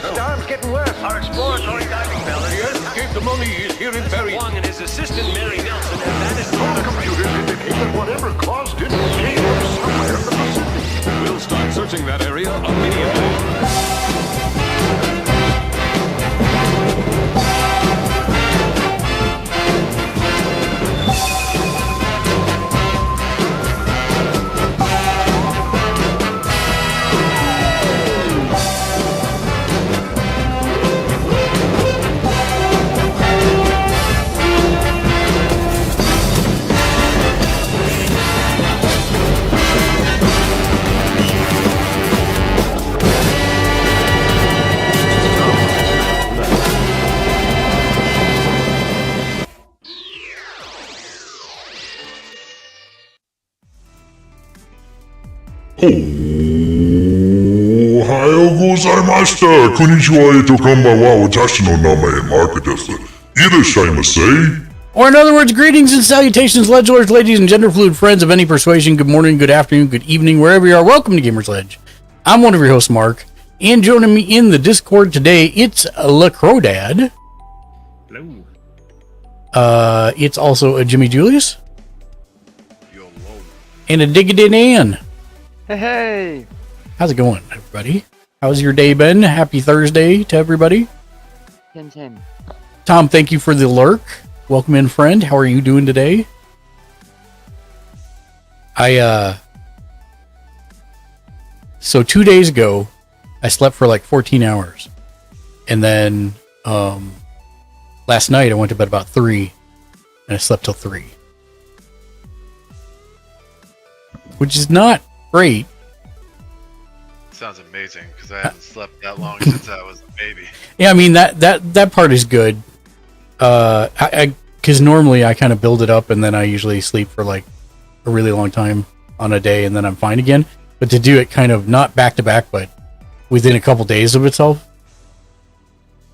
The storm's getting worse. Our exploratory diving bell The escape the mummy is here in Barry. Wong and his assistant Mary Nelson have vanished. All computers indicate that whatever caused it came from somewhere in the Pacific. We'll start searching that area immediately. Ohayou gozaimashita. Konnichiwa eto konbanwa. Watashi no namae Mark desu. Irashaimase. Or in other words, greetings and salutations, Ledgelords, ladies, and gender fluid friends of any persuasion. Good morning, good afternoon, good evening, wherever you are. Welcome to Gamers Ledge. I'm one of your hosts, Mark, and joining me in the Discord today, it's Lacrodad. Hello. It's also a Jimmy Julius. Yo, And a Diggity Ann. Hey! How's it going, everybody? How's your day been? Happy Thursday to everybody. Tim. Tom, thank you for the lurk. Welcome in, friend. How are you doing today? So 2 days ago, I slept for like 14 hours. And then, last night I went to bed about 3, and I slept till 3. Which is not great. sounds amazing because I haven't slept that long since I was a baby. Yeah, I mean, that part is good. Because normally I kind of build it up and then I usually sleep for like a really long time on a day and then I'm fine again. But to do it kind of not back to back, but within a couple days of itself,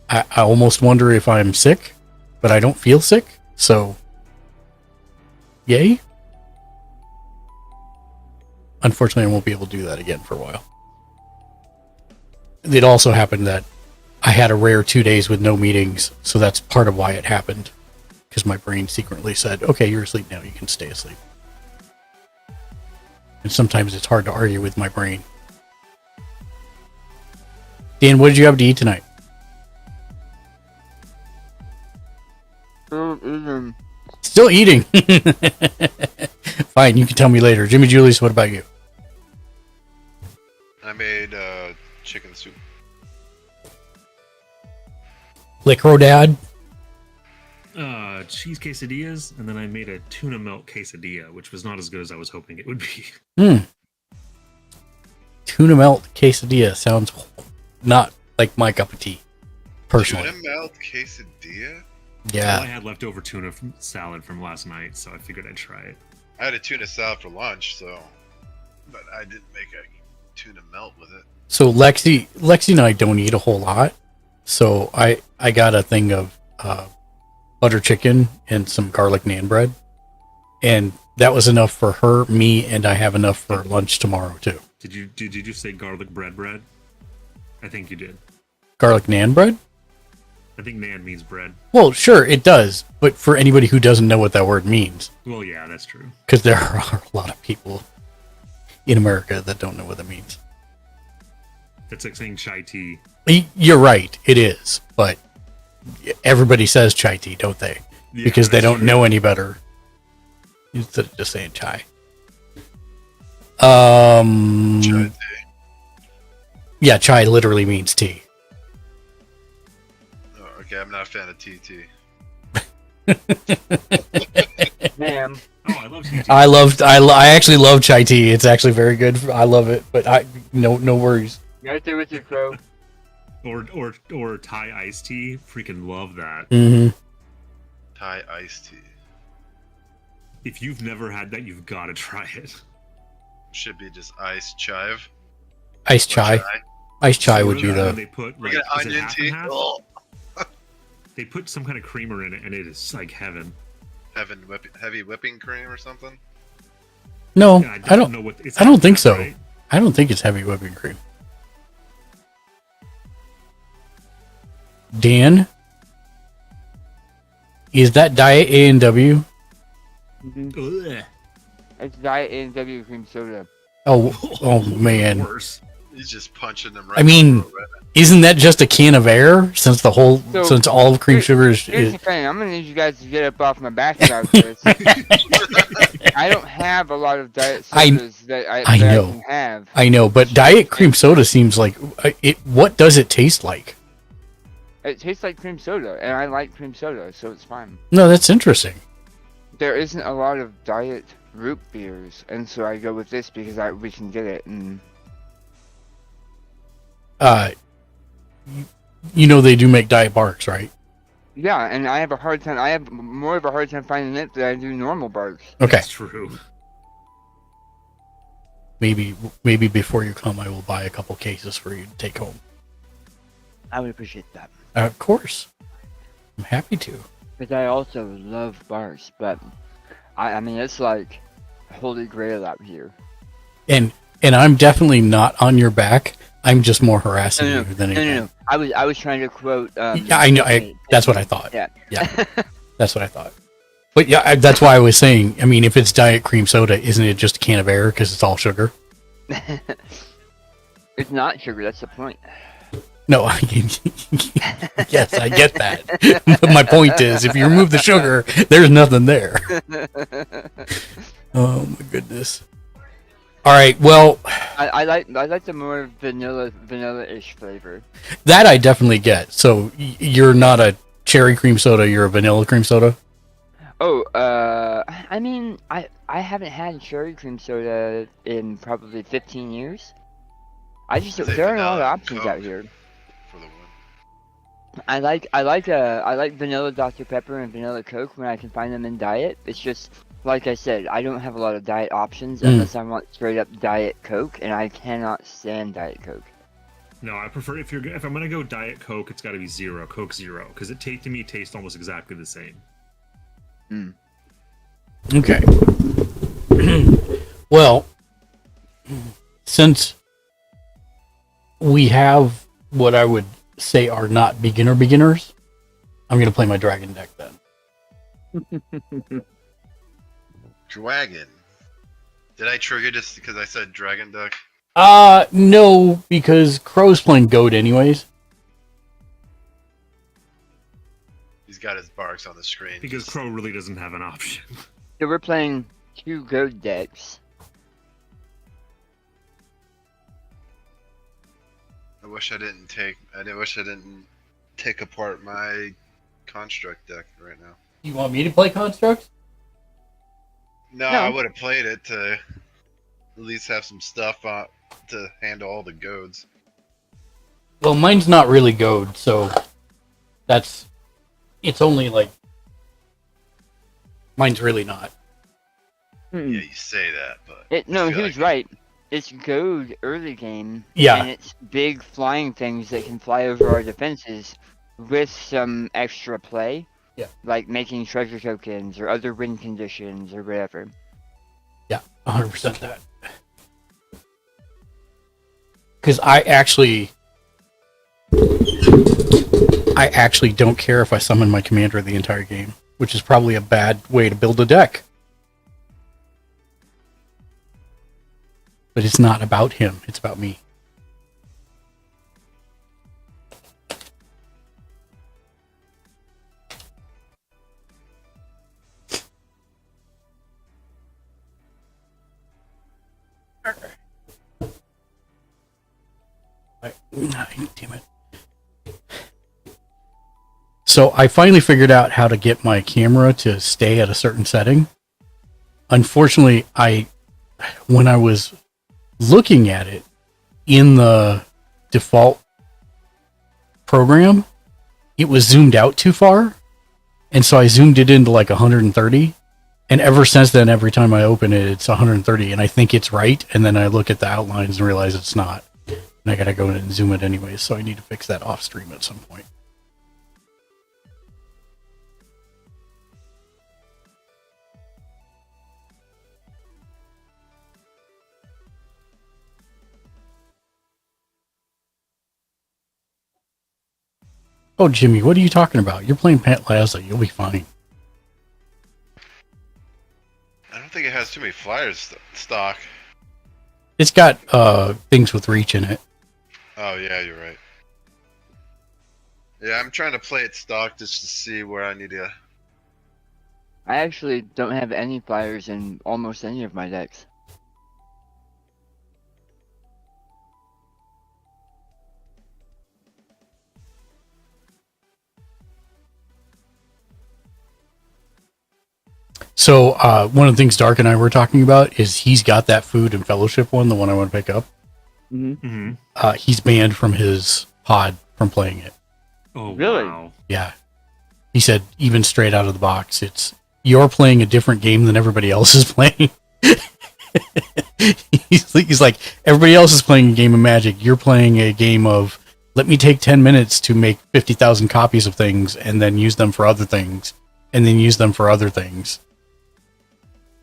I almost wonder if I'm sick, but I don't feel sick. So, yay. Unfortunately, I won't be able to do that again for a while. It also happened that I had a rare 2 days with no meetings, so that's part of why it happened. Because my brain secretly said, okay, you're asleep now, you can stay asleep. And sometimes it's hard to argue with my brain. Dan, what did you have to eat tonight? Still eating. Fine, you can tell me later. Jimmy Julius, what about you? I made chicken soup. Licrodad? Cheese quesadillas, and then I made a tuna melt quesadilla, which was not as good as I was hoping it would be. Tuna melt quesadilla sounds not like my cup of tea, personally. Tuna melt quesadilla? Yeah. Well, I had leftover tuna salad from last night, so I figured I'd try it. I had a tuna salad for lunch, but I didn't make a tuna melt with it. So Lexi and I don't eat a whole lot, so I got a thing of butter chicken and some garlic naan bread, and that was enough for her, me, and I have enough for lunch tomorrow too. Did you say garlic bread? I think you did. Garlic naan bread? I think naan means bread. Well, sure, it does, but for anybody who doesn't know what that word means, Well, yeah, that's true. because there are a lot of people in America that don't know what that means. That's like saying chai tea. You're right, it is, but everybody says chai tea, don't they? Yeah, Because they that's don't true. know any better instead of just saying chai. Mm. Chai tea. Yeah, chai literally means tea. Oh, okay, I'm not a fan of TT. Ma'am. Oh, I love tea. I actually love chai tea. It's actually very good. I love it, but no worries. Right there with your crow. Or Thai iced tea. Freaking love that. Mm-hmm. Thai iced tea. If you've never had that, you've got to try it. Should be just iced chive. Iced chai. Iced chai would be When the. they put We like, got is it onion half tea. and half? Oh. They put some kind of creamer in it, and it is like heaven. Heavy whipping cream or something. No, Yeah, I don't. know what. It's I don't think half, so. right? I don't think it's heavy whipping cream. Dan, is that Diet A&W? Ugh. It's Diet A&W cream soda. Oh man. Worse. He's just punching them right. I mean, in the throat right now. isn't that just a can of air? Since all of cream here- sugar Here's is the thing. I'm gonna need you guys to get up off my back about this. I don't have a lot of diet I- sodas that I I know. can have. I know, but Diet cream soda seems like it. What does it taste like? It tastes like cream soda, and I like cream soda, so it's fine. No, that's interesting. There isn't a lot of diet root beers, and so I go with this because we can get it. And You know they do make Diet Barks, right? yeah, and I have a hard time. I have more of a hard time finding it than I do normal barks. Okay, That's true. maybe before you come, I will buy a couple cases for you to take home. I would appreciate that. Of course, I'm happy to. Because I also love bars, but I mean it's like holy grail out here. And I'm definitely not on your back. I'm just more harassing you than anything. No. I was trying to quote. Yeah, I know. That's what I thought. Yeah. That's what I thought. But yeah, that's why I was saying. I mean, if it's diet cream soda, isn't it just a can of air because it's all sugar? It's not sugar. That's the point. No, yes, I get that. But my point is, if you remove the sugar, there's nothing there. Oh my goodness. All right, well, I like the more vanilla-ish flavor. that I definitely get. So you're not a cherry cream soda, you're a vanilla cream soda? Oh, I mean, I haven't had cherry cream soda in probably 15 years. There aren't a lot of options out here. For the win. I like vanilla Dr. Pepper and vanilla Coke when I can find them in diet. It's just like I said, I don't have a lot of diet options unless I want straight up Diet Coke, and I cannot stand Diet Coke. No, I prefer if I'm gonna go Diet Coke, it's got to be zero, Coke Zero, because to me tastes almost exactly the same. Okay. Well, since we have what I would say are not beginners, I'm going to play my dragon deck then. Dragon. Did I trigger this because I said dragon deck? No, because Crow's playing Goat anyways. He's got his barks on the screen. Because Just- Crow really doesn't have an option. So we're playing 2 goat decks. I wish I didn't take apart my construct deck right now. You want me to play Construct? No, I would have played it to at least have some stuff to handle all the goads. Well, mine's not really Goat, so it's only like, mine's really not. Yeah, you say that, but No, I feel he was like- right. It's goad early game. Yeah. And it's big flying things that can fly over our defenses with some extra play. Yeah. Like making treasure tokens or other win conditions or whatever. Yeah, 100% that. Because I actually don't care if I summon my commander the entire game, which is probably a bad way to build a deck. But it's not about him, it's about me. Damn it. So I finally figured out how to get my camera to stay at a certain setting. Unfortunately, when I was looking at it in the default program, it was zoomed out too far. And so I zoomed it into like 130. And ever since then, every time I open it, it's 130. And I think it's right. And then I look at the outlines and realize it's not. And I gotta go in and zoom it anyways. So I need to fix that off stream at some point. Oh, Jimmy, what are you talking about? You're playing Pant Plaza. You'll be fine. I don't think it has too many flyers stock. It's got things with reach in it. Oh yeah, you're right. Yeah, I'm trying to play it stock just to see where I need to. I actually don't have any flyers in almost any of my decks. So one of the things Dark and I were talking about is he's got that food and fellowship one, the one I want to pick up. Mm-hmm. He's banned from his pod from playing it. Oh, Really? wow. Yeah. He said, even straight out of the box, you're playing a different game than everybody else is playing. he's like, everybody else is playing a game of Magic. You're playing a game of, let me take 10 minutes to make 50,000 copies of things and then use them for other things and then use them for other things.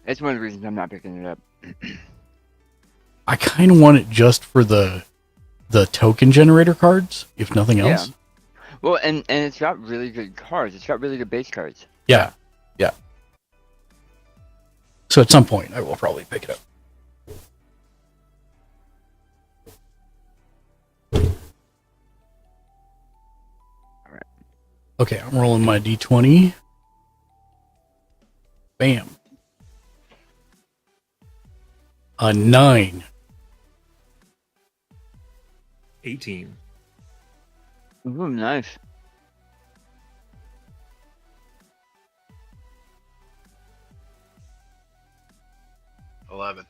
That's one of the reasons I'm not picking it up. I kind of want it just for the token generator cards, if nothing else. Yeah. Well, and it's got really good cards. It's got really good base cards. Yeah. Yeah. So at some point, I will probably pick it up. Alright. Okay, I'm rolling my D20. Bam. A 9. 18. Ooh, nice. $11.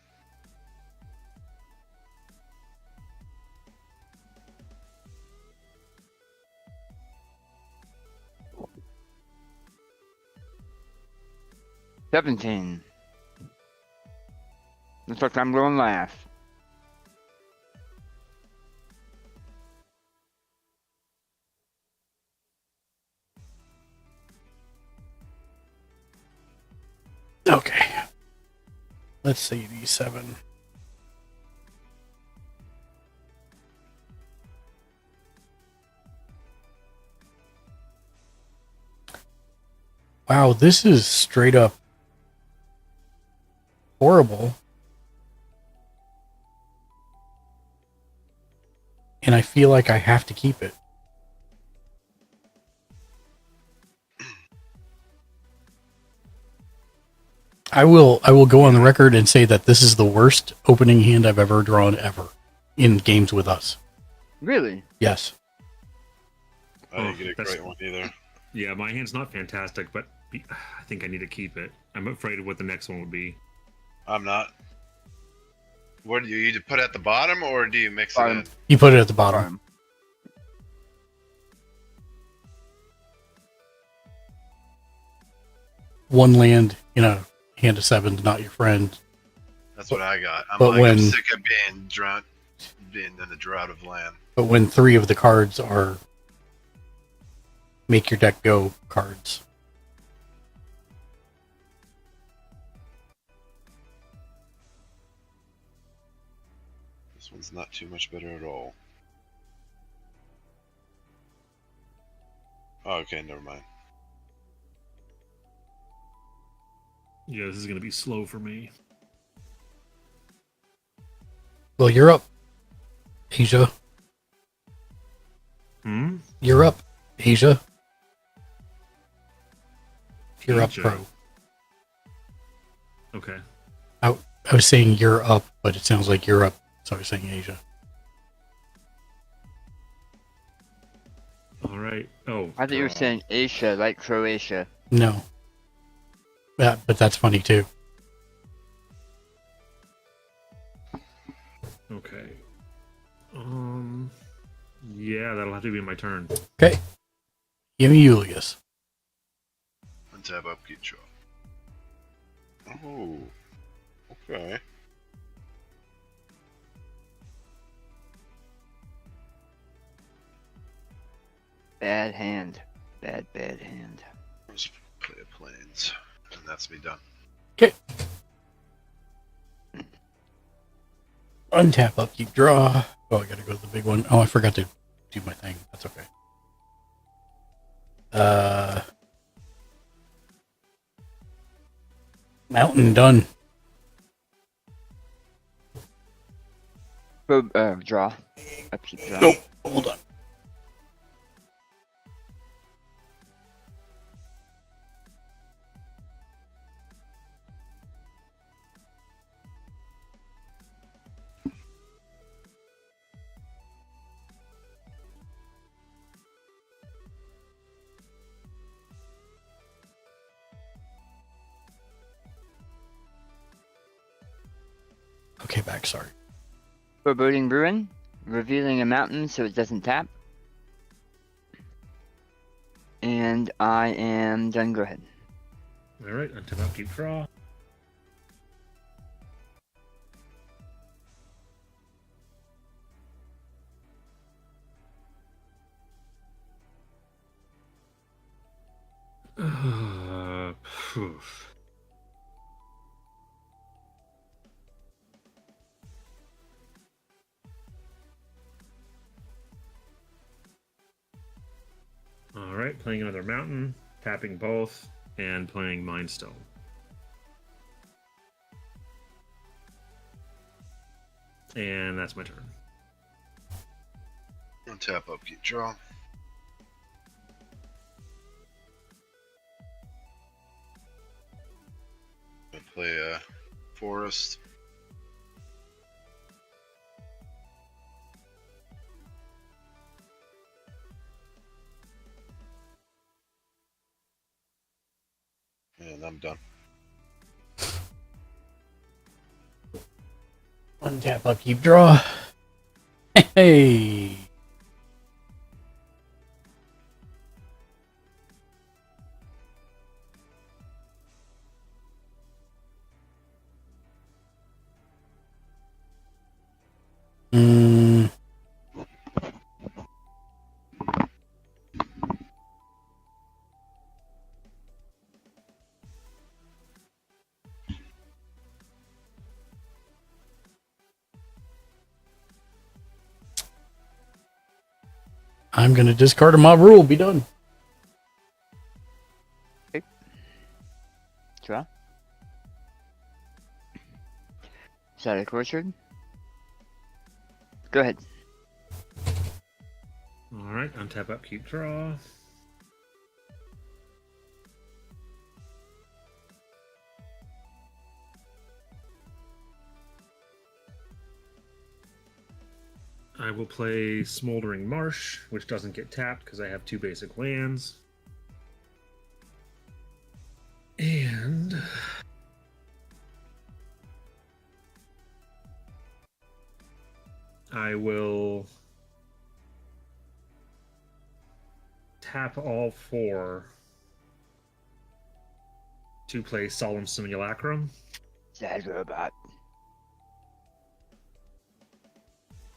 $17. Looks like I'm going last. Okay. Let's see, D7. Wow, this is straight up horrible. And I feel like I have to keep it. I will go on the record and say that this is the worst opening hand I've ever drawn ever in games with us. Really? Yes. I didn't Oh, get a that's- great one either. Yeah, my hand's not fantastic, but I think I need to keep it. I'm afraid of what the next one would be. I'm not. What do you either put at the bottom or do you mix it Bottom. in? You put it at the bottom. One land in a hand of seven's not your friend. That's what I got. I'm But like, I'm when- sick of being in the drought of land. But when 3 of the cards are make your deck go cards. This one's not too much better at all. Oh, okay, never mind. Yeah, this is gonna be slow for me. Well, you're up, Asia. Hmm? You're up, Asia. You're up, Asia. pro. Okay. I was saying you're up, but it sounds like you're up, so I was saying Asia. All right. Oh. I thought you were saying Asia, like Croatia. No. Yeah, but that's funny too. Okay. Yeah, that'll have to be my turn. Okay. Give me Julius. Untap upkeep draw. Oh. Okay. Bad hand. Bad hand. Let's play a planes. And that's me done. Okay. Untap, upkeep, draw. Oh, I gotta go to the big one. Oh, I forgot to do my thing. That's okay. Mountain done. Draw. Upkeep draw. Nope. Hold on. Okay, back. Sorry. Foreboding Ruin, revealing a mountain so it doesn't tap. And I am done. Go ahead. Alright, untap upkeep draw. Phew. Alright, playing another mountain, tapping both, and playing Mind Stone. And that's my turn. Untap, upkeep, draw. I play a forest. And I'm done. Untap, upkeep, draw. Hey. Mm. I'm gonna discard a mob rule. Be done. Draw. Static Orchard. Go ahead. Alright, untap, upkeep draw. I will play Smoldering Marsh, which doesn't get tapped because I have 2 basic lands. And I will tap all 4 to play Solemn Simulacrum. Sad robot.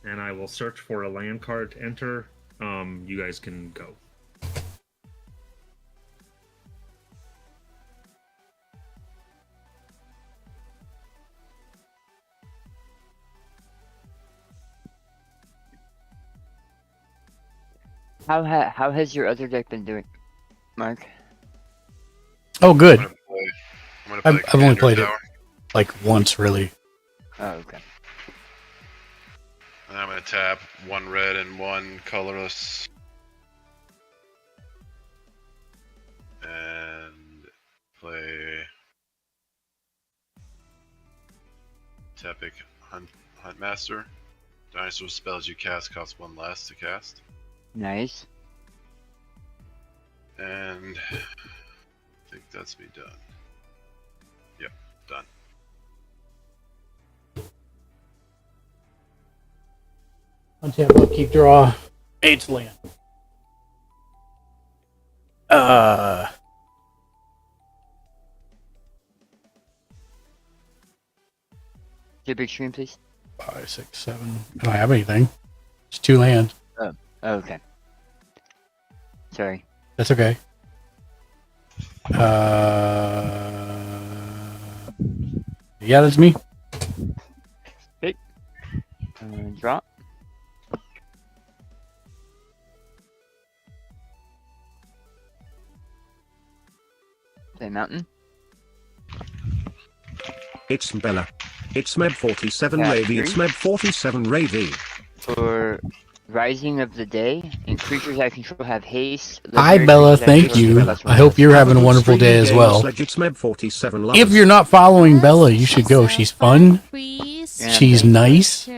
And I will search for a land card to enter. You guys can go. How has your other deck been doing, Mark? Oh, good. I'm gonna play I've only Commander played it Tower, like once, really. Oh, okay. and I'm gonna tap 1 red and 1 colorless. And play Tepic Huntmaster. Dinosaur spells you cast cost 1 less to cast. Nice. And I think that's me done. Yep, done. Untap, upkeep, draw. 8 land. Your big stream, please. 5, 6, 7. I don't have anything. It's 2 land. Oh, okay. Sorry. That's okay. Yeah, that's me. Draw. Play mountain. It's Bella. It's Med47 Yeah, Ravy. It's three. Med47 Ravy. For Rising of the Day, and creatures I control have haste. Hi, legendary Bella. creatures I Thank control you. have plus I hope 1/+. you're having a Have wonderful 3 day as games, well. like it's Med47 If lovers. you're not following Bella, you should go. She's fun. Yeah, She's thank you. nice.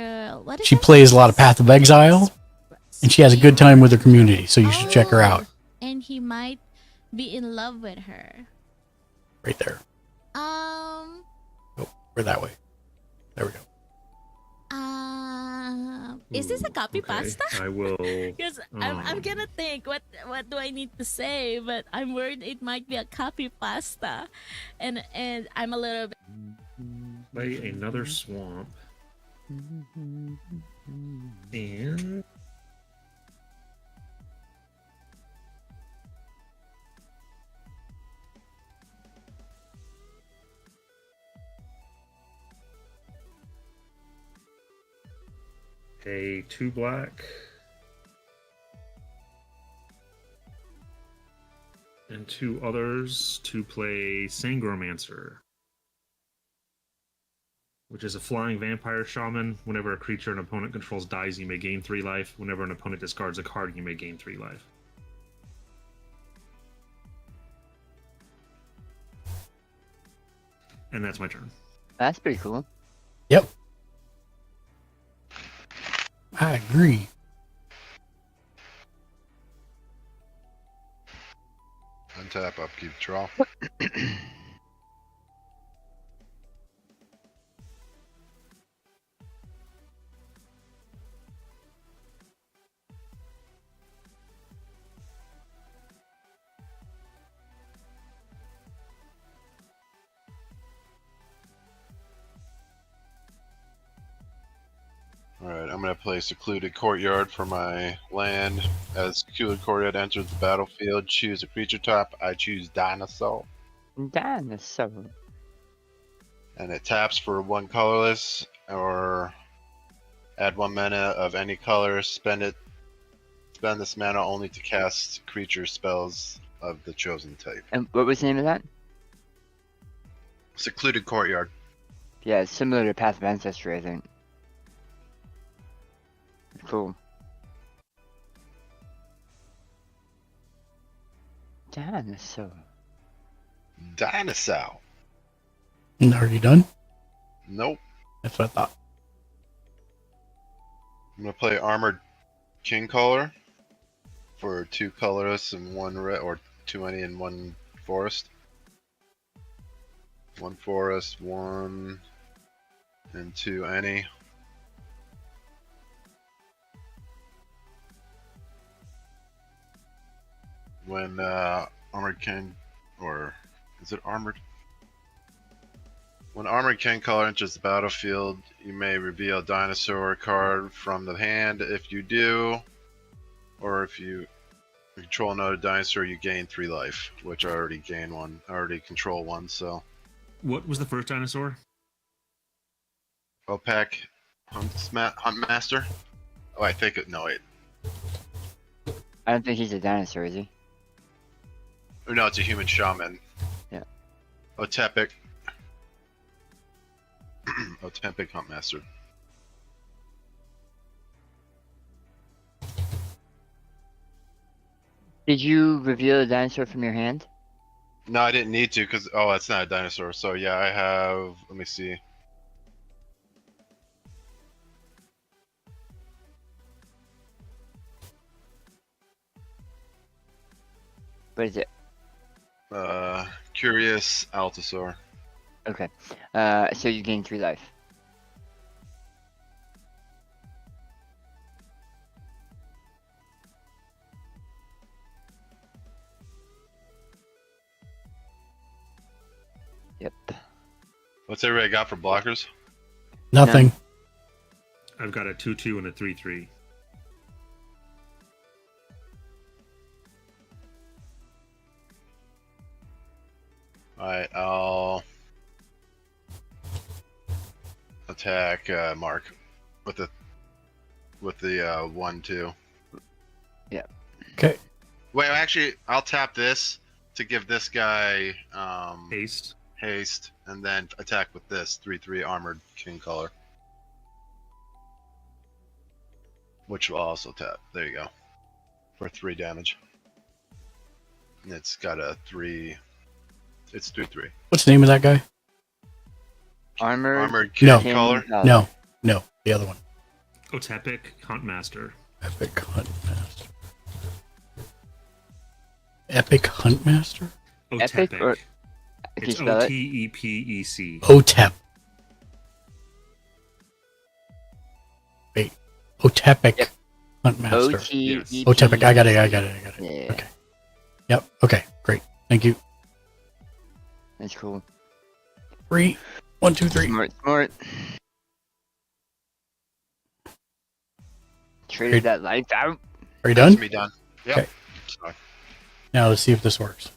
She plays a lot of Path of Exile, and she has a good time with her community. So you should check her out. And he might be in love with her. Right there. We're that way. There we go. Is this a copy Okay, pasta? I will. Because I'm gonna think what do I need to say, but I'm worried it might be a copy pasta, and I'm a little bit. Play another swamp. And a 2 black and 2 others to play Sangromancer, which is a flying vampire shaman. Whenever a creature an opponent controls dies, you may gain 3 life. Whenever an opponent discards a card, you may gain 3 life. And that's my turn. That's pretty cool. Yep. I agree. Untap, upkeep, draw. Alright, I'm going to play Secluded Courtyard for my land. As Secluded Courtyard enters the battlefield, choose a creature type. I choose Dinosaur. Dinosaur. And it taps for 1 colorless, or add 1 mana of any color. Spend this mana only to cast creature spells of the chosen type. And what was the name of that? Secluded Courtyard. Yeah, it's similar to Path of Ancestry, I think. Cool. Dinosaur. Dinosaur. Are you done? Nope. That's what I thought. I'm gonna play Armored Kingcaller for 2 colorless and 1 red, or 2 any and 1 forest. 1 forest, 1 and 2 any. When Armored King, or is it Armored? When Armored Kingcaller enters the battlefield, you may reveal a dinosaur card from the hand. If you do, or if you control another dinosaur, you gain 3 life, which I already gain 1. I already control 1, so. What was the first dinosaur? Opac Huntmaster? Oh, I think it. No, wait. I don't think he's a dinosaur, is he? Oh, no, it's a human shaman. Yeah. Otepic. Otepic Huntmaster. Did you reveal the dinosaur from your hand? No, I didn't need to, because, oh, that's not a dinosaur. So, yeah, I have, let me see. What is it? Curious Altosaur. Okay. So you gain 3 life. Yep. What's everybody got for blockers? Nothing. I've got a 2/2 and a 3/3. Alright, I'll attack Mark with the 1/2. Yeah. Okay. Wait, actually, I'll tap this to give this guy Haste. haste, and then attack with this 3/3 armored king collar, which will also tap. There you go, for 3 damage. And it's got a 3. It's 3/3. What's the name of that guy? Armored king No. collar. No, the other one. Otepic Huntmaster. Epic Huntmaster. Epic Huntmaster? Epic or- Otepic. Can you It's spell it? OTEPEC. Otep. Wait. Otepic Yep. Huntmaster. OTEP. Otepic. I got it. Yeah, Okay. Yep. Okay. Great. Thank you. that's cool. 3. 1, 2, 3. Smart. Traded Great. that life out. Are you That's done? me done. Yep. Okay. Now let's see if this works.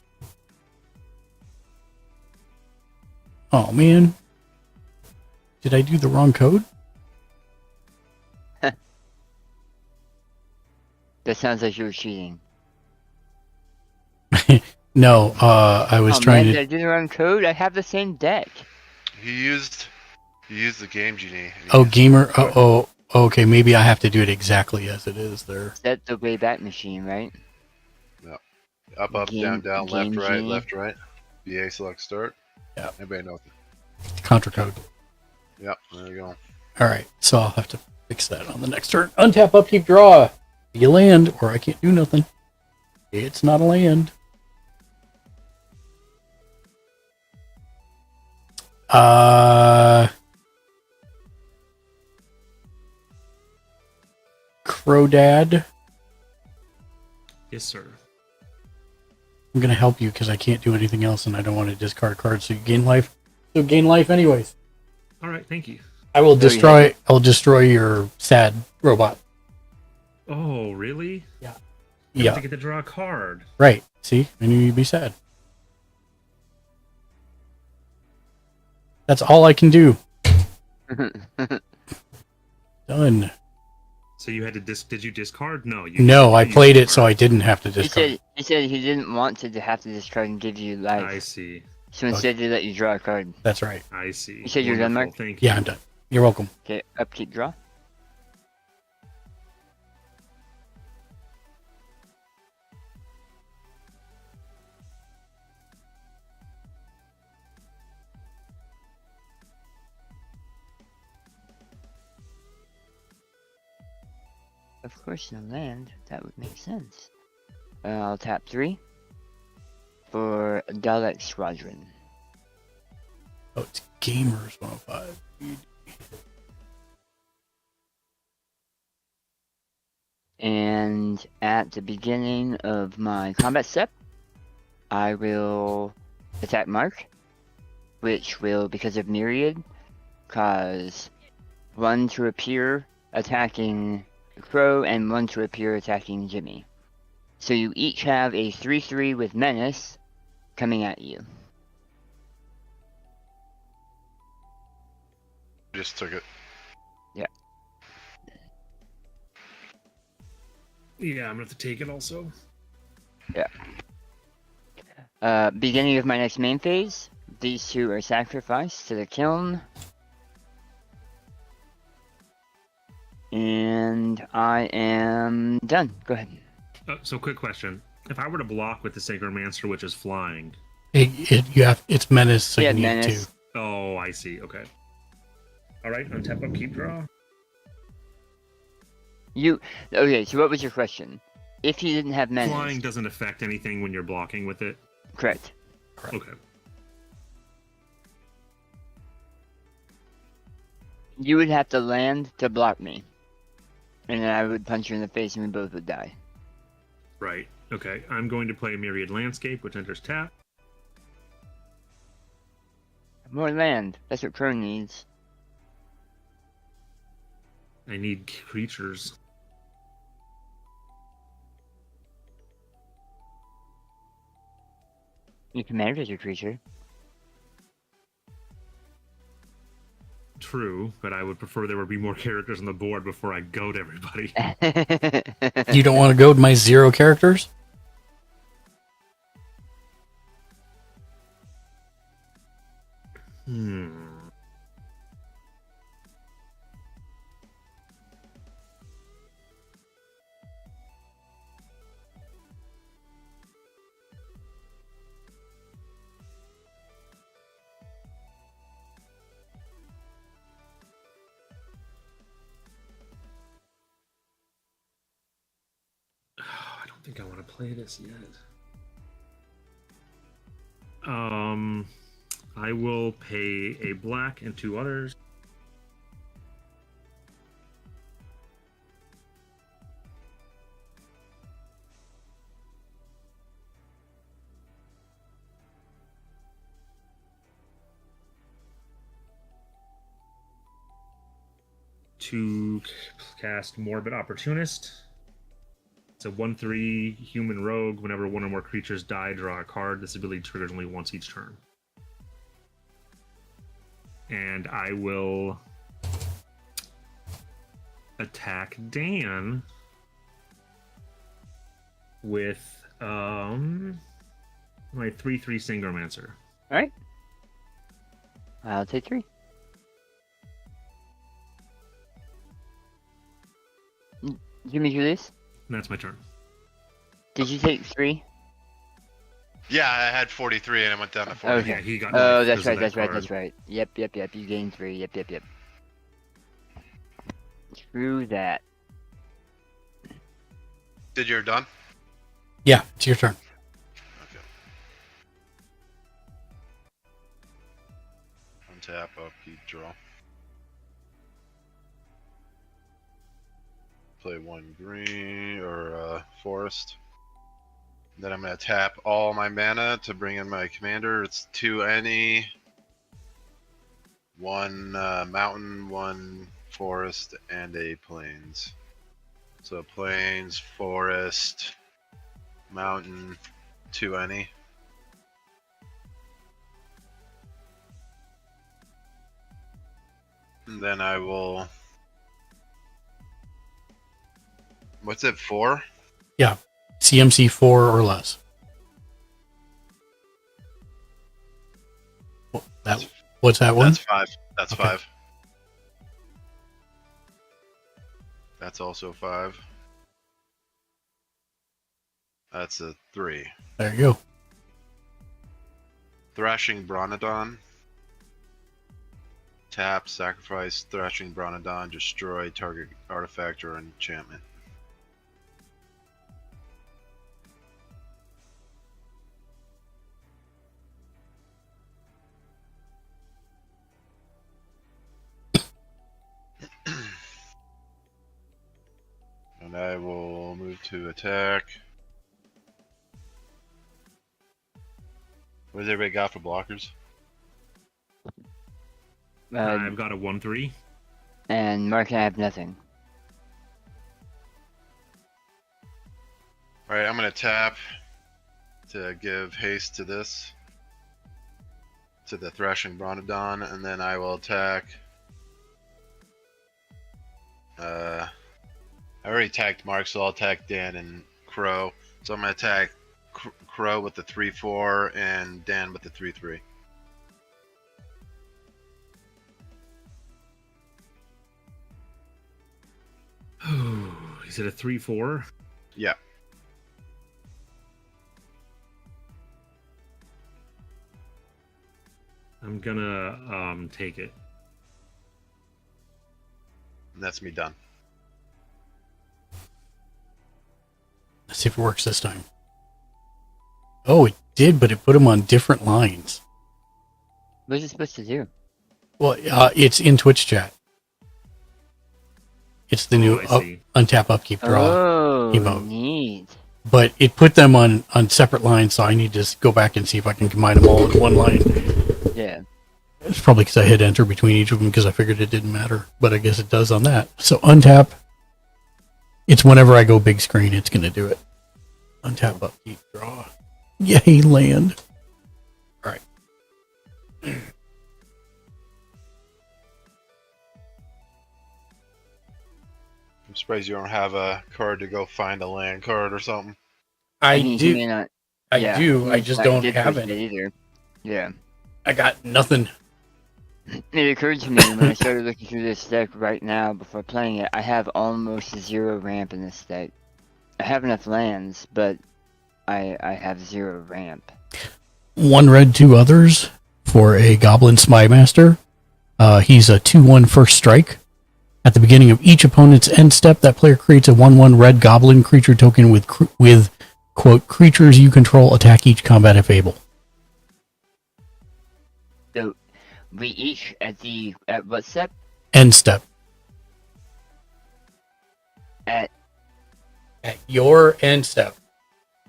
Oh man. Did I do the wrong code? That sounds like you were cheating. No, I was Oh trying man, to. did I do the wrong code? I have the same deck. He used the game genie. and he Oh, used- gamer. Oh, okay. Maybe I have to do it exactly as it is there. That's the Wayback Machine, right? Up, Game- down, left, game right, genie. left, right. BA select start. Yeah. Everybody knows it. Contra code. Yep. There you go. All right. So I'll have to fix that on the next turn. Untap, upkeep, draw. You land, or I can't do nothing. It's not a land. Crowdad. Yes, sir. I'm gonna help you because I can't do anything else, and I don't want to discard cards. So you gain life. So gain life anyways. All right, thank you. I will Oh, you destroy. I'll destroy your sad robot. Oh, really? I Yeah. get to draw a card. Right. See, I knew you'd be sad. That's all I can do. Done. So you had to Did you discard? No. No, I you played it, so discard. I didn't have to He discard. said he didn't want to have to discard and give you life. I see. So instead he let you draw a card. That's right. I see. You said you're done, Wonderful, Mark? Thank you. Yeah, I'm done. You're welcome. Okay, upkeep draw. Of course, no land. That would make sense. I'll tap 3 for Dalek Squadron. Oh, it's Gamers 105. And at the beginning of my combat step, I will attack Mark, which will, because of Myriad, cause 1 to appear attacking Crow and 1 to appear attacking Jimmy. So you each have a 3/3 with Menace coming at you. Just took it. Yeah, I'm gonna have to take it also. Beginning of my next main phase, these 2 are sacrificed to the kiln. And I am done. Go ahead. So quick question. If I were to block with the Sagromancer, which is flying. It's Menace, so Yeah, you need Menace. 2. Oh, I see. Okay. All right, untap up, keep draw. Okay, so what was your question? If you didn't have Menace. Flying doesn't affect anything when you're blocking with it. Correct. Okay. You would have to land to block me. And then I would punch you in the face and we both would die. Right. Okay. I'm going to play Myriad Landscape, which enters tap. More land. That's what Crow needs. I need creatures. You can manage as your creature. True, but I would prefer there would be more characters on the board before I goad everybody. You don't want to go to my 0 characters? I don't think I want to play this yet. I will pay a black and 2 others. To cast Morbid Opportunist. It's a 1/3 human rogue. Whenever one or more creatures die, draw a card. This ability triggers only once each turn. And I will attack Dan with my 3/3 Sangromancer. Alright. I'll take 3. Give me this. And that's my turn. Did you take 3? Yeah, I had 43 and I went down to 40. Okay. Yeah, he got Oh, life that's because right, of that's that right, card. that's right. Yep. You gained 3. Yep. Screw that. Did you're done? Yeah, it's your turn. Okay. Untap, upkeep, draw. Play 1 green or forest. Then I'm gonna tap all my mana to bring in my commander. It's 2 any, 1 mountain, 1 forest, and a plains. So plains, forest, mountain, 2 any. And then I will. What's it, 4? Yeah, CMC 4 or less. What's that one? That's 5. That's Okay. 5. That's also 5. That's a 3. There you go. Thrashing Bronodon. Tap, sacrifice, Thrashing Bronodon, destroy target artifact or enchantment. And I will move to attack. What does everybody got for blockers? I've got a 1/3. And Mark and I have nothing. Alright, I'm gonna tap to give haste to this. To the Thrashing Bronodon, and then I will attack. I already attacked Mark, so I'll attack Dan and Crow. So I'm gonna attack Crow with the 3/4 and Dan with the 3/3. Is it a 3/4? Yeah. I'm gonna take it. And that's me done. Let's see if it works this time. Oh, it did, but it put them on different lines. What is it supposed to do? Well, it's in Twitch chat. It's the new I see. untap, upkeep, draw Oh, emote. neat. But it put them on separate lines, so I need to go back and see if I can combine them all in one line. Yeah. It's probably because I hit enter between each of them because I figured it didn't matter, but I guess it does on that. So untap. It's whenever I go big screen, it's going to do it. Untap, upkeep, draw. Yay, land. All right. I'm surprised you don't have a card to go find a land card or something. I mean, he do. may not- I yeah, do. he I just not don't did have push it. either. Yeah. I got nothing. It occurred to me when I started looking through this deck right now before playing it, I have almost 0 ramp in this deck. I have enough lands, but I have 0 ramp. 1 red, 2 others for a Goblin Spymaster. He's a 2/1 first strike. At the beginning of each opponent's end step, that player creates a 1/1 red Goblin creature token with quote, creatures you control attack each combat if able. So, we each at what step? End step. At your end step.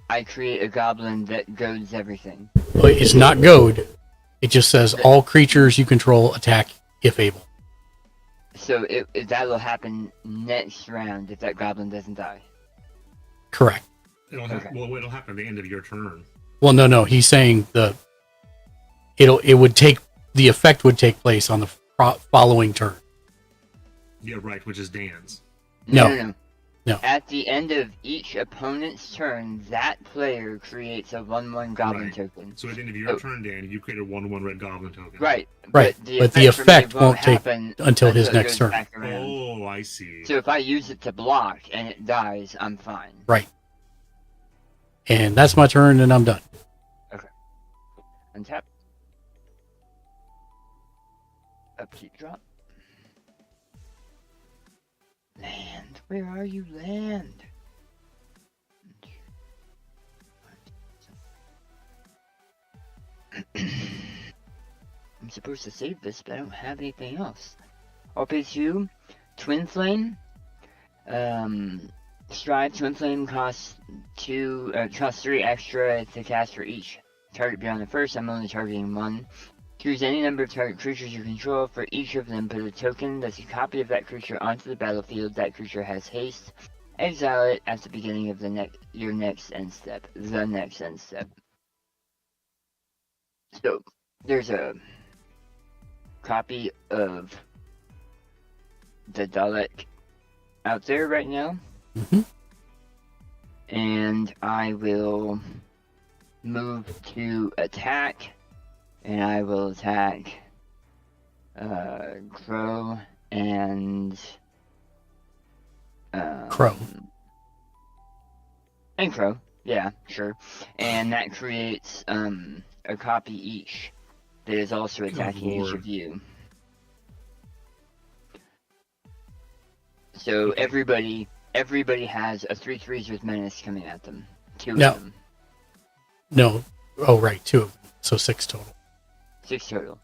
I create a goblin that goads everything. Well, it's not goad. It just says all creatures you control attack if able. So that'll happen next round if that goblin doesn't die. Correct. It'll happen at the end of your turn. Well, no. He's saying the effect would take place on the following turn. Yeah, right, which is Dan's. No. At the end of each opponent's turn, that player creates a 1/1 goblin token. So at the end of your turn, Dan, you create a 1/1 red goblin token. Right. But the effect won't take until his it next goes turn. back around. Oh, I see. So if I use it to block and it dies, I'm fine. Right. And that's my turn, and I'm done. Okay. Untap. Upkeep drop. Land. Where are you, land? I'm supposed to save this, but I don't have anything else. I'll pay 2. Twin Flame. Strive Twin Flame costs 3 extra to cast for each target beyond the first. I'm only targeting 1. Choose any number of target creatures you control. For each of them, put a token that's a copy of that creature onto the battlefield. That creature has haste. Exile it at the beginning of your next end step. The next end step. So, there's a copy of the Dalek out there right now. Mm-hmm. And I will move to attack. And I will attack Crow and Crow. And Crow, yeah, sure. And that creates a copy each that is also attacking each of you. So everybody has a 3/3s with menace coming at them. 2 of them. No. Oh, right, 2 of them. So 6 total. 6 total.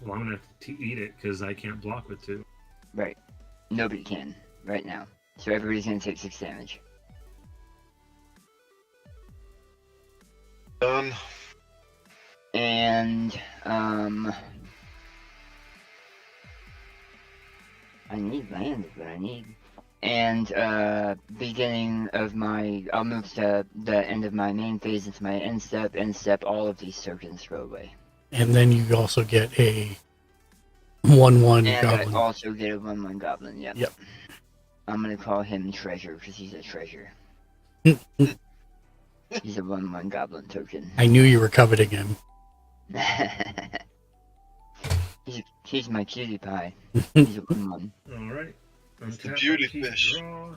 Well, I'm gonna have to eat it because I can't block with 2. Right. Nobody can right now. So everybody's gonna take 6 damage. Done. And I need land is what I need. And beginning of I'll move to the end of my main phase into my end step, all of these tokens throw away. And then you also get a 1/1 and goblin. I also get a 1/1 goblin, yep. Yep. I'm gonna call him Treasure because he's a treasure. He's a 1/1 goblin token. I knew you were coveting him. he's my cutie pie. He's a 1/1. Alright. It's the beauty fish. Draw.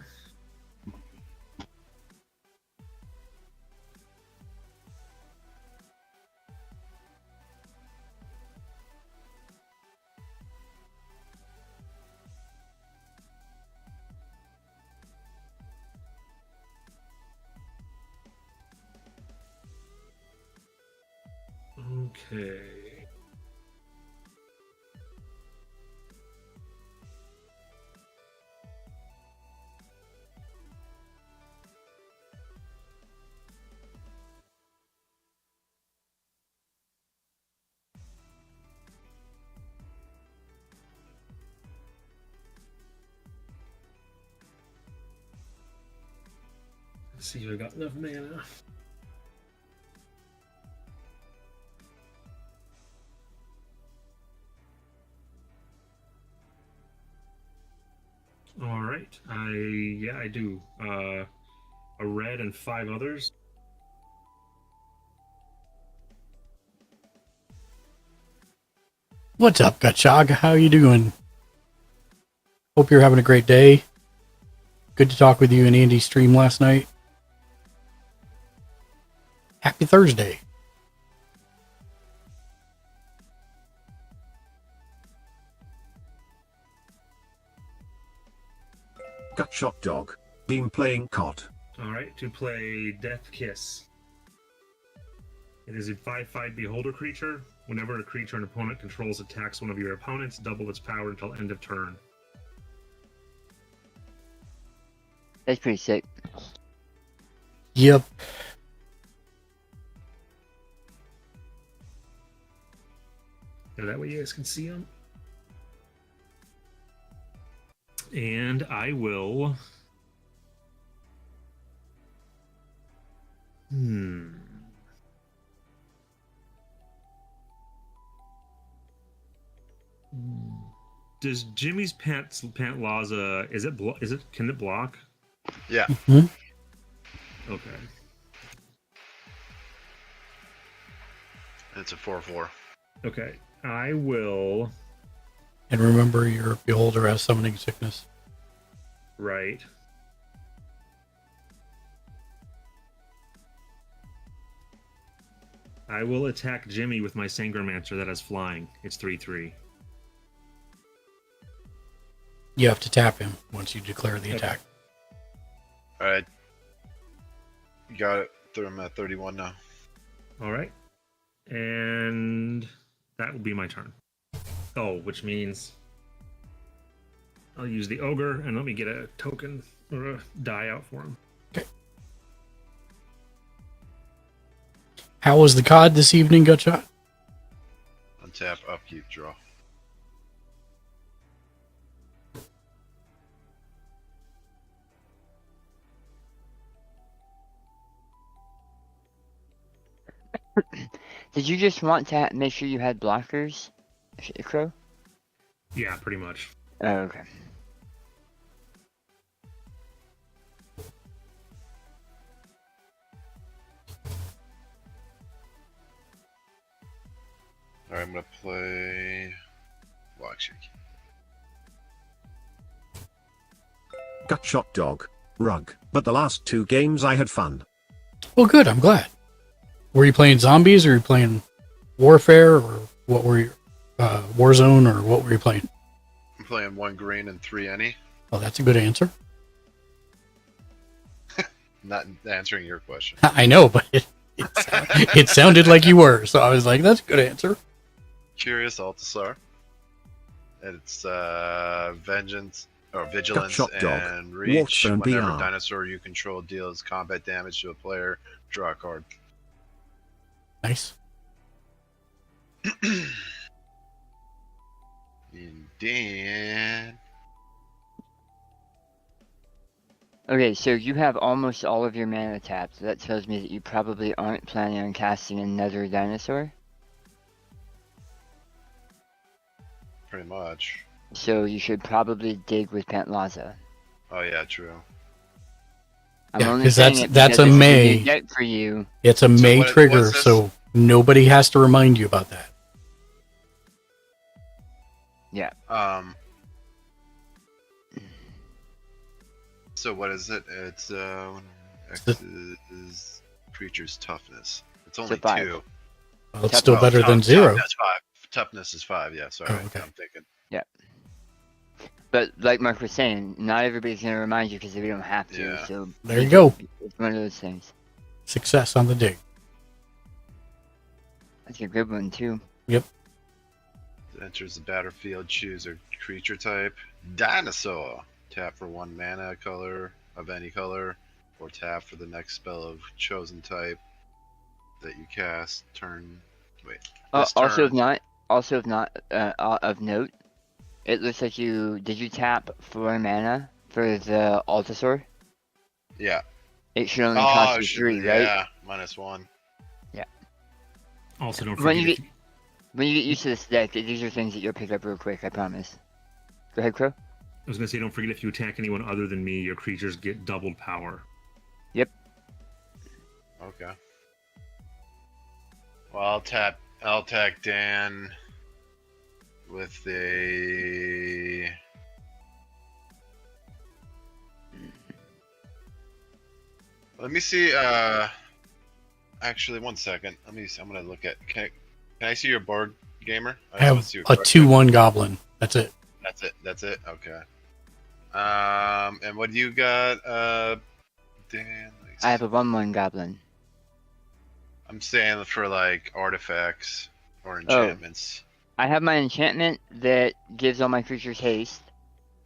Okay. Let's see if I got enough mana. All right, I do. A red and 5 others. What's up, Gutchog? How you doing? Hope you're having a great day. Good to talk with you and Andy's stream last night. Happy Thursday. Gutshot Dog. Been playing COD. Alright, to play Death Kiss. It is a 5/5 beholder creature. Whenever a creature an opponent controls attacks one of your opponents, double its power until end of turn. That's pretty sick. Yep. So that way you guys can see them. And I will... Does Jimmy's Pant Laza, can it block? Yeah. Mhm. Okay. It's a 4/4. Okay. I will... And remember, your beholder has summoning sickness. Right. I will attack Jimmy with my Sangromancer that has flying. It's 3/3. You have to tap him once you declare the attack. Alright. You got it. I'm at 31 now. Alright. And that will be my turn. Oh, which means I'll use the Ogre and let me get a token or a die out for him. Okay. How was the COD this evening, Gutshot? Untap, upkeep, draw. Did you just want to make sure you had blockers, Crow? Yeah, pretty much. Oh, okay. Alright, I'm gonna play Block Shake. Gutshot Dog. Rug. But the last 2 games I had fun. Well, good. I'm glad. Were you playing zombies, or were you playing Warfare, or what were you, Warzone, or what were you playing? I'm playing 1 green and 3 any. Oh, that's a good answer. Not answering your question. I know, but it sounded like you were, so I was like, that's a good answer. Curious Altasar. It's Vengeance or Vigilance Gutshot Dog. and Reach. Wolfstone Whenever BR. dinosaur you control deals combat damage to a player, draw a card. Nice. Indeed. Okay, so you have almost all of your mana tapped, so that tells me that you probably aren't planning on casting another dinosaur. Pretty much. So you should probably dig with Pantlaza. Oh yeah, true. I'm Yeah, only 'cause saying that's- it that's because a it's May. new deck for you. It's a May what- trigger, what's this? so nobody has to remind you about that. Yeah. So what is it? It's X the- is creature's toughness. It's So only 5. 2. Well, it's still better than Toughness 0. 5. Toughness is 5. Yeah, sorry. Oh, okay. I'm thinking. But like Mark was saying, not everybody's gonna remind you because we don't have to. Yeah. So There you go. It's one of those things. Success on the dig. That's a good one too. Enters the battlefield, choose a creature type. Dinosaur. Tap for 1 mana color of any color, or tap for the next spell of chosen type that you cast. Turn. Wait. This Also, turn- of note, it looks like did you tap 4 mana for the Altasaur? Yeah. It should only Oh, cost you shit, 3, right? Yeah, -1. Also, don't When forget... you When you get used to this deck, these are things that you'll pick up real quick, I promise. Go ahead, Crow. I was going to say, don't forget if you attack anyone other than me, your creatures get doubled power. Okay. Well, I'll attack Dan with a. Let me see. Actually, 1 second. Let me. I'm gonna look at. Can I see your board, gamer? I just wanna have see what a card 2/1 goblin. That's it. That's it. Okay. And what do you got, Dan? I have a 1/1 goblin. I'm saying for like artifacts or Oh. enchantments. I have my enchantment that gives all my creatures haste.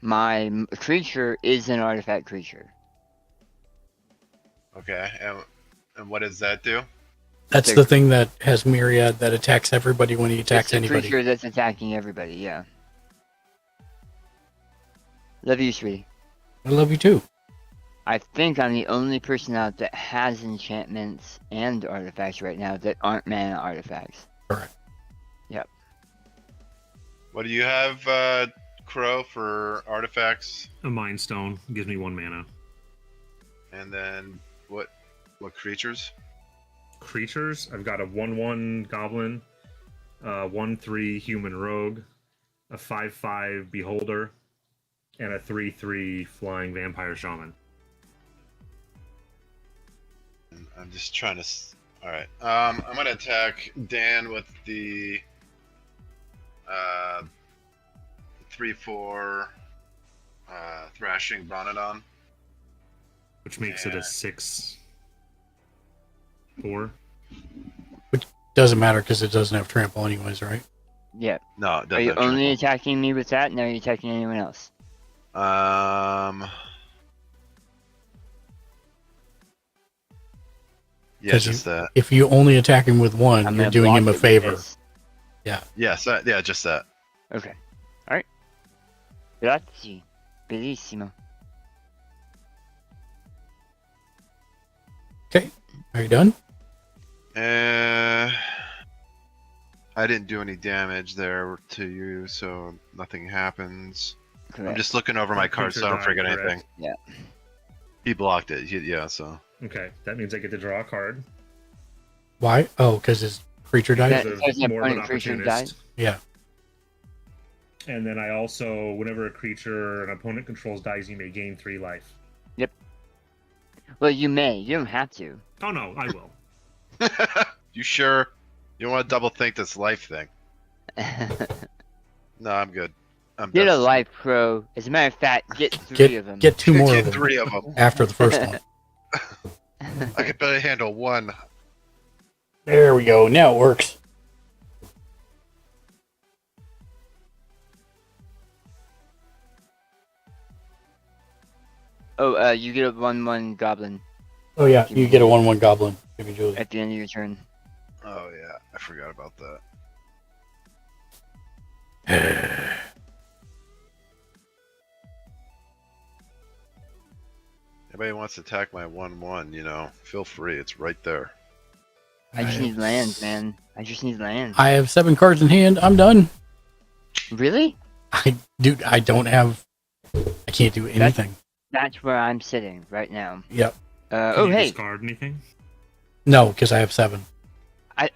My creature is an artifact creature. Okay, and what does that do? That's the thing that has Myriad that attacks everybody when he attacks It's a anybody. creature that's attacking everybody, yeah. Love you, sweetie. I love you too. I think I'm the only person out that has enchantments and artifacts right now that aren't mana artifacts. Correct. Yep. What do you have, Crow, for artifacts? A Mind Stone gives me 1 mana. And then what creatures? Creatures, I've got a 1/1 Goblin, 1/3 Human Rogue, a 5/5 Beholder, and a 3/3 Flying Vampire Shaman. I'm just trying to. All right. I'm gonna attack Dan with the 3/4 Thrashing Bronodon. Which makes it a 6/4. Which doesn't matter because it doesn't have trample anyways, right? Yep. No, it doesn't Are you have only trample. attacking me with that? No, are you attacking anyone else? Yeah, 'Cause just that. If you only attack him with one, I'm you're gonna doing block him a it with favor. this. Yes, yeah, just that. Okay. Alright. Grazie. Bellissimo. Okay. Are you done? I didn't do any damage there to you, so nothing happens. Correct. I'm just looking over my cards so I don't Creature forget died, anything. correct? Yeah. He blocked it. Yeah, so. Okay, that means I get to draw a card. Why? Oh, because his creature died? That- Because because of the more of an opponent creature opportunist. Yeah. And then I also, whenever a creature an opponent controls dies, you may gain 3 life. Well, you may. You don't have to. Oh no, I will. You sure? You don't want to double think this life thing? No, I'm good. I'm Get a done. life, Crow. As a matter of fact, get 3 of them. Get 2 more Get of them 3 of them. after the first one. I could barely handle 1. There we go. Now it works. Oh, you get a 1/1 goblin Oh yeah, you get a 1/1 goblin. Jimmy Julie. at the end of your turn. Oh yeah, I forgot about that. Anybody wants to attack my 1/1, feel free. It's right there. I just need land, man. I just need land. I have 7 cards in hand. I'm done. Really? I don't have. I can't do anything. That's where I'm sitting right now. Yep. Can Oh, you hey. discard anything? No, because I have 7.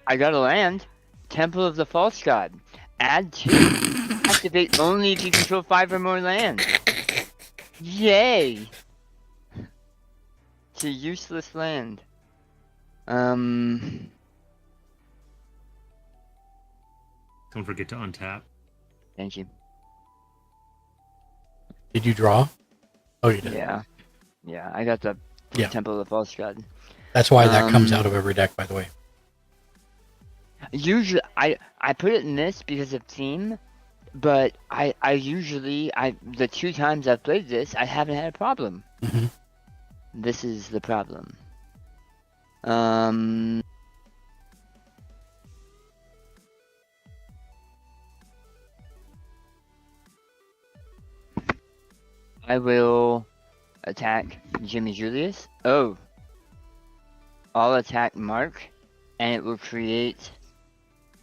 I got a land. Temple of the False God. Add 2. Activate only if you control 5 or more land. Yay! It's a useless land. Don't forget to untap. Thank you. Did you draw? Oh, you did. Yeah. Yeah, I got the Yeah. Temple of the False God. That's why that comes Um, out of every deck, by the way. Usually, I put it in this because of theme, but I usually, the 2 times I've played this, I haven't had a problem. Mhm. This is the problem. I will attack Jimmy Julius. Oh. I'll attack Mark, and it will create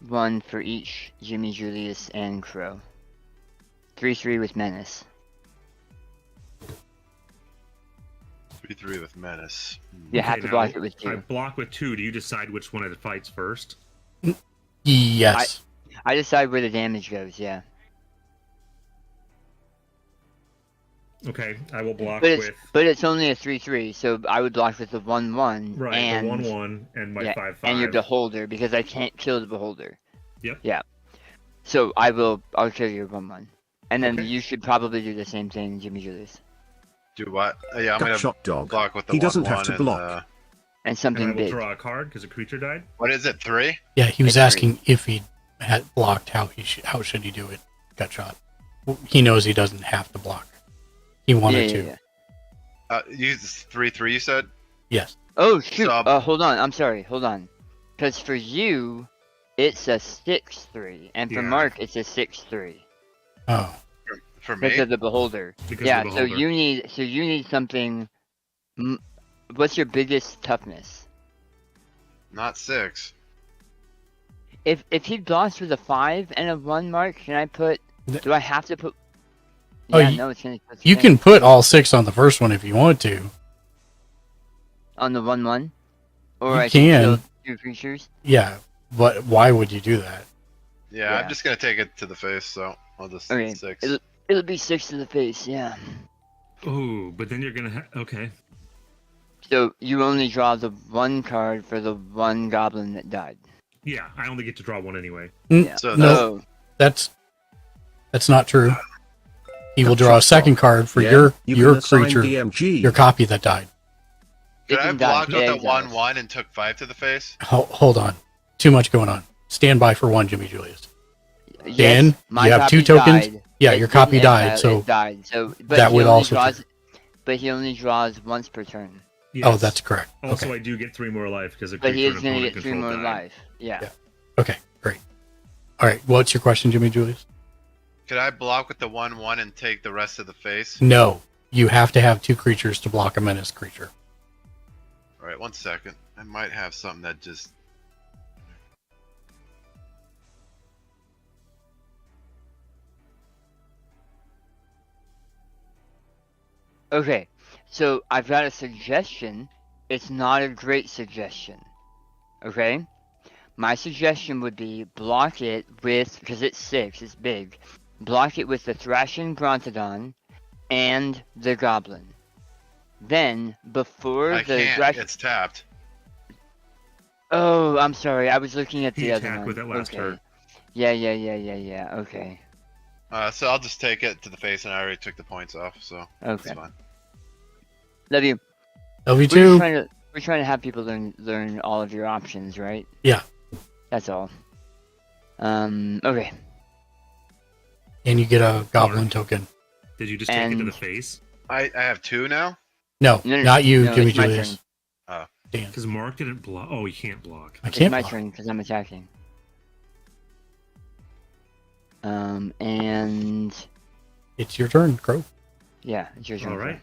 1 for each Jimmy Julius and Crow. 3/3 with Menace. 3/3 with Menace. You have to now, block it with I 2. block with 2. Do you decide which one it fights first? Yes. I decide where the damage goes, yeah. Okay, I will block But it's with but it's only a 3/3, so I would block with the 1/1 right and the 1/1 and my yeah, 5/5. and your beholder because I can't kill the beholder. Yep. Yeah. So I'll kill your 1/1, and then Okay. you should probably do the same thing, Jimmy Julius, Do what? Yeah, I'm gonna Gutshot dog. block with the He doesn't 1/1 have to and, block. and And I something will big. draw a card because a creature died. what is it? 3? Yeah, he was Agree. asking if he had blocked, how should he do it? Got shot. He knows he doesn't have to block. He wanted to. You 3/3. You said. Yes. Oh shoot! So- Hold on. I'm sorry. Hold on. Because for you, it's a 6/3, and for Yeah. Mark, it's a 6/3 Oh. For me. because of the beholder. Because Yeah. of the So beholder. you need something. What's your biggest toughness? Not 6. If he blocks with a 5 and a 1, Mark, can I put? Do I have to put? Oh, Yeah, you- no, it's gonna. You can put all 6 on the first one if you want to. on the 1/1, or You I can can. kill 2 creatures. Yeah, but why would you do that? Yeah, Yeah. I'm just gonna take it to the face, so I'll just Okay. 6. It'll be 6 to the face. Yeah. Oh, but then you're gonna okay. So you only draw the 1 card for the 1 goblin that died. Yeah, I only get to draw 1 anyway. Yeah. So No, that's not true. He will draw a Gutshot second dog. card for Yeah. your You your can assign creature, DMG. your copy that died. Could It I can have die. blocked with Yeah, the it does. 1/1 and took 5 to the face? Hold on. Too much going on. Stand by for 1, Jimmy Julius. Yes, Dan, my you have 2 copy tokens? died. Yeah, It your copy didn't died, have- so it died. So but that he would only also draws, but he only draws once per turn. Yes. Oh, that's correct. Also, Okay. I do get 3 more life because a But he creature is and gonna opponent get 3 control more died. life. Yeah. Yeah. Okay, great. All right, what's your question, Jimmy Julius? Could I block with the 1/1 and take the rest of the face? No, you have to have 2 creatures to block a menace creature. Alright, 1 second. I might have something that just. Okay. So I've got a suggestion. It's not a great suggestion. Okay. My suggestion would be block it with, because it's 6, it's big. Block it with the Thrashing Brontodon and the Goblin. Then, before I the can't. It's tapped. Oh, I'm sorry. I was looking at the He other attacked one. with it last okay. turn. Yeah. Okay. So I'll just take it to the face, and I already took the points off, so Okay. it's fine. Love you. LV2. We're trying to have people learn all of your options, right? Yeah. That's all. Okay. And you get a goblin token. Did you just take it to the And- face? I have 2 now? No, No, not you, no, Jimmy it's my Julius. turn. Dan. Because Mark didn't block. Oh, he can't block. I It's can't my block. turn because I'm attacking. And It's your turn, Crow. yeah, it's your turn. All right.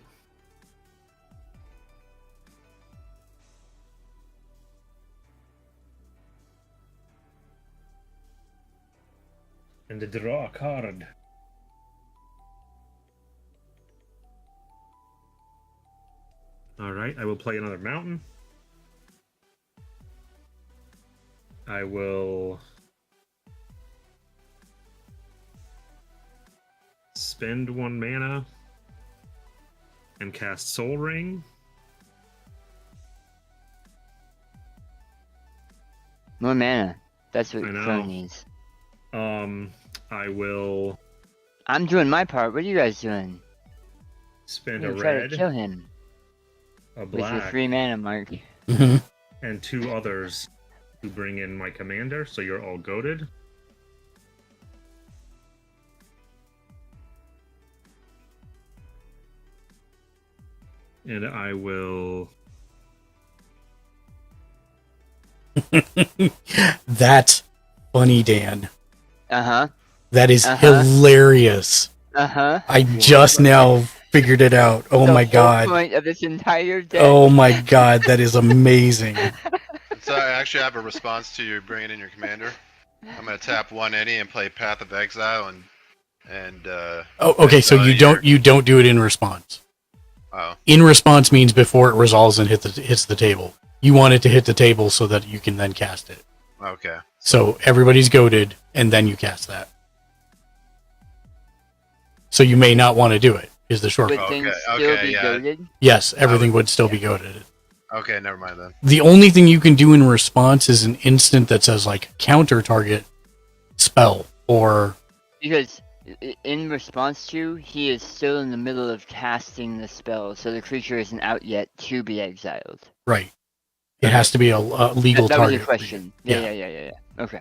And to draw a card. All right, I will play another mountain. I will spend 1 mana and cast Soul Ring. More mana. That's what I know. Crow needs. I will I'm doing my part. What are you guys doing? spend I'm a gonna try red, to kill him a with your black, 3 mana, Mark. Mm-hmm. and 2 others to bring in my commander, so you're all goaded. And I will That's funny, Dan. Uh huh. That is Uh-huh. hilarious. Uh huh. I just now figured it out. Oh my The god. point of this entire day. Oh my god, that is amazing. So I actually have a response to you bringing in your commander. I'm gonna tap 1 any and play Path of Exile and Oh, okay, so you your- don't do it in response. Oh, In response means before it resolves and hits the table. You want it to hit the table so that you can then cast it. okay. So everybody's goaded, and then you cast that. So you may not want to do it. is the short. Would Okay, things still okay, be yeah. goaded? Yes, everything would still be goaded. Okay, never mind then. The only thing you can do in response is an instant that says like counter target spell or Because in response to, he is still in the middle of casting the spell, so the creature isn't out yet to be exiled. right. It has to be a legal That was target. a question. Yeah. Okay.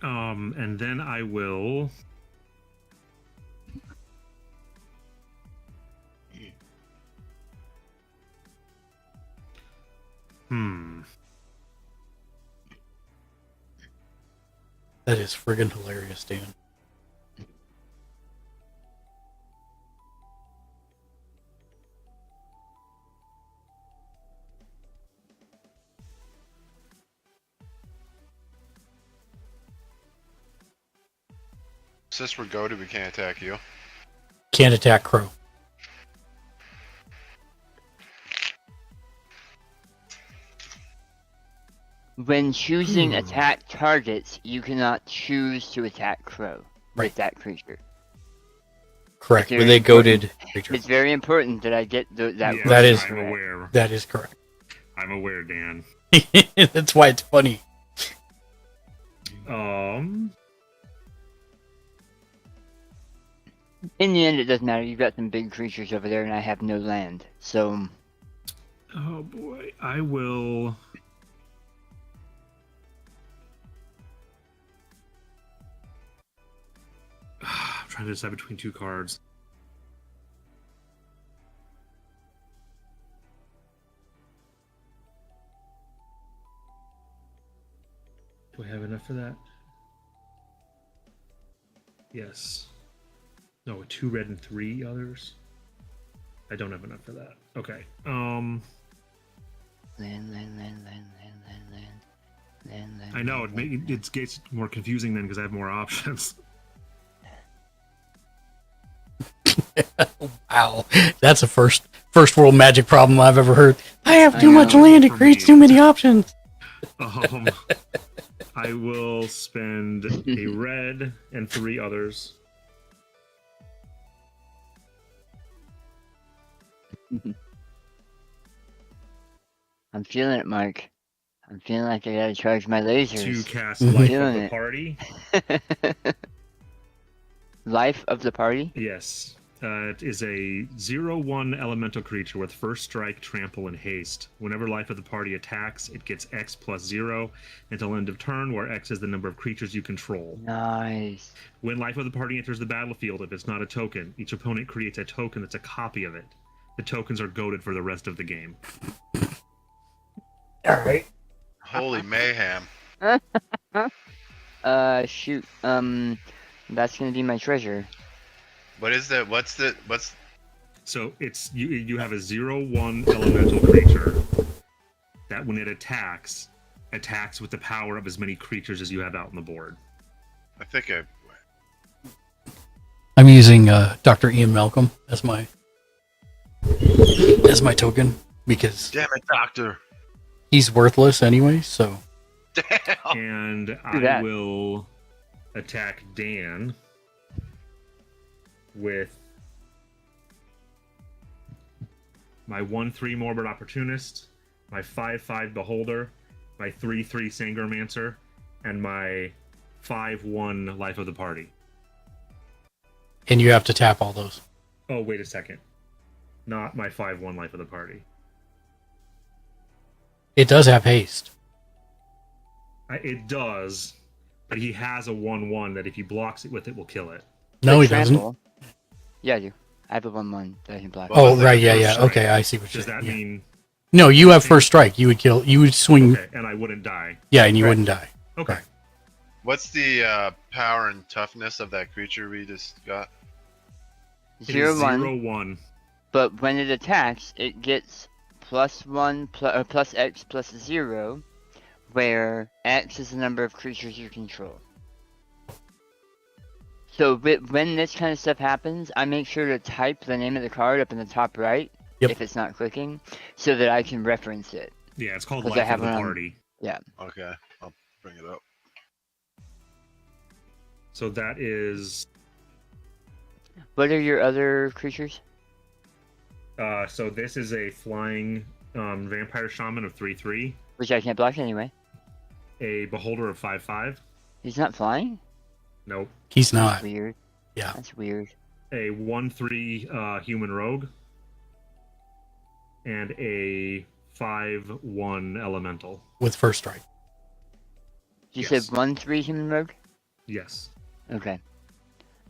And then I will. That is friggin' hilarious, Dan. Since we're goaded, we can't attack you. Can't attack Crow. When choosing attack targets, you cannot choose to attack Crow Right. with that creature. Correct. Very With a important. goaded creature. It's very important that I get that. Yeah, That is- I'm aware. That is correct. I'm aware, Dan. That's why it's funny. In the end, it doesn't matter. You've got some big creatures over there, and I have no land. So, Oh boy, I will. I'm trying to decide between two cards. Do I have enough for that? Yes. No, 2 red and 3 others. I don't have enough for that. Okay. land. I know it gets more confusing then because I have more options. Wow. That's a first world magic problem I've ever heard. I have too I much know. land. It creates too many options. I will spend a red and 3 others. I'm feeling it, Mark. I'm feeling like I gotta charge my To lasers. cast Mhm. Life Feeling of the it. Party. Life of the party? Yes. It is a 0/1 elemental creature with first strike, trample, and haste. Whenever Life of the Party attacks, it gets X plus 0 until end of turn, where X is the number of creatures you control. Nice. When Life of the Party enters the battlefield, if it's not a token, each opponent creates a token that's a copy of it. The tokens are goaded for the rest of the game. All right. Holy mayhem. Shoot. That's gonna be my treasure. What is that? What's So it's you have a 0/1 elemental creature that when it attacks with the power of as many creatures as you have out on the board. I think I'm using Dr. Ian Malcolm as my token because damn it, Doctor. he's worthless anyway. So Damn. And I that. will attack Dan with my 1/3 Morbid Opportunist, my 5/5 Beholder, my 3/3 Sangromancer, and my 5/1 Life of the Party. and you have to tap all those. Oh, wait a second. Not my 5/1 Life of the Party. It does have haste. It does, but he has a 1/1 that if he blocks it with it, will kill it. No, Like he doesn't. trample. Yeah, I do. I have a 1/1 that I can block. Well, Oh, that's right. like Yeah, first yeah. strike. Okay, I see what you're Does saying. that Yeah. mean No, you have first strike. You would kill. You would swing. okay? And I wouldn't die. Yeah, and you Right. wouldn't die. Okay. Right. What's the power and toughness of that creature we just got? It is 0/1. 0/1. But when it attacks, it gets +1 plus X plus 0, where X is the number of creatures you control. So when this kind of stuff happens, I make sure to type the name of the card up in the top right, Yep. if it's not clicking, so that I can reference it. Yeah, it's called 'Cause I Life of have the it on- Party. Okay, I'll bring it up. So that is What are your other creatures? So this is a flying vampire shaman of 3/3, Which I can't block anyway. a beholder of 5/5. He's not flying? Nope. He's That's not. weird. Yeah. That's weird. A 1/3 human rogue, and a 5/1 elemental. With first strike. You Yes. said 1/3 human rogue? Yes. Okay.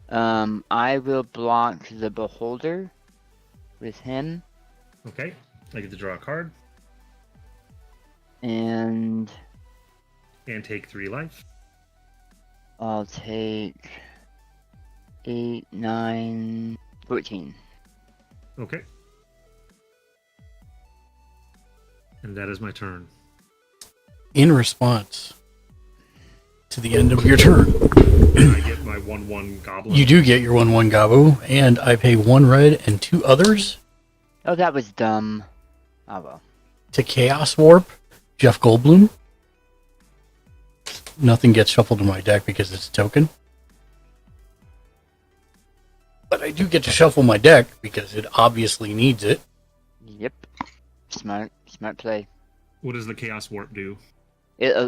I will block the beholder with him, Okay. I get to draw a card and and take 3 life. I'll take 8, 9, 14. Okay. And that is my turn. In response to the end of your turn, And I get my 1/1 goblin. you do get your 1/1 Gabu, and I pay 1 red and 2 others Oh, that was dumb. Oh well. to Chaos Warp Jeff Goldblum. Nothing gets shuffled in my deck because it's a token. But I do get to shuffle my deck because it obviously needs it. Yep. Smart play. What does the Chaos Warp do?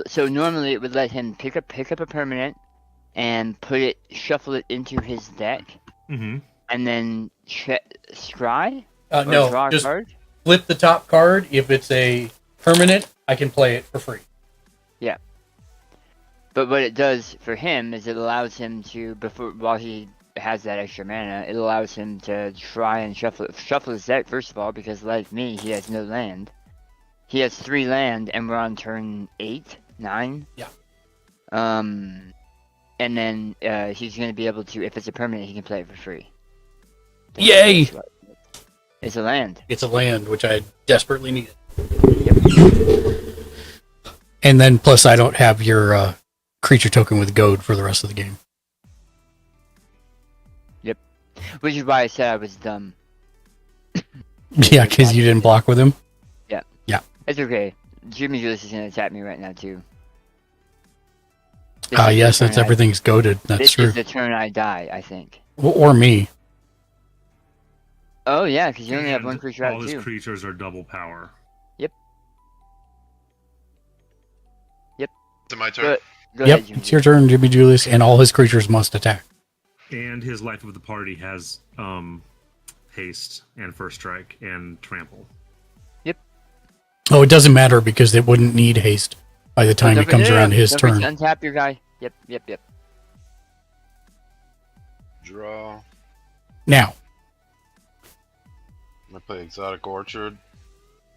So normally it would let him pick up a permanent and shuffle it into his deck, Mm-hmm. and then scry No, or draw a just card. flip the top card. If it's a permanent, I can play it for free. Yeah. But what it does for him is it allows him to, while he has that extra mana, it allows him to try and shuffle his deck first of all, because like me, he has no land. He has 3 land, and we're on turn 8, 9. Yeah. And then he's going to be able to, if it's a permanent, he can play it for free. Yay! It's a land. It's a land, which I desperately needed. And then, plus, I don't have your creature token with Goad for the rest of the game. Yep. Which is why I said I was dumb. Yeah, because you didn't block with him. Yeah. Yeah. It's okay. Jimmy Julius is going to attack me right now, too. Yes, that's everything's goaded. That's this true. is the turn I die, I think. Or me. Oh, yeah, because you only have And one creature all out, his too. creatures are double power. Is it my turn? Go Yep, ahead, Jimmy. it's your turn, Jimmy Julius, and all his creatures must attack. And his life of the party has haste and first strike and trample. Oh, it doesn't matter because it wouldn't need haste by the time it comes around his Don't turn. forget to untap your guy. Yep. Draw. Now, I'm gonna play Exotic Orchard.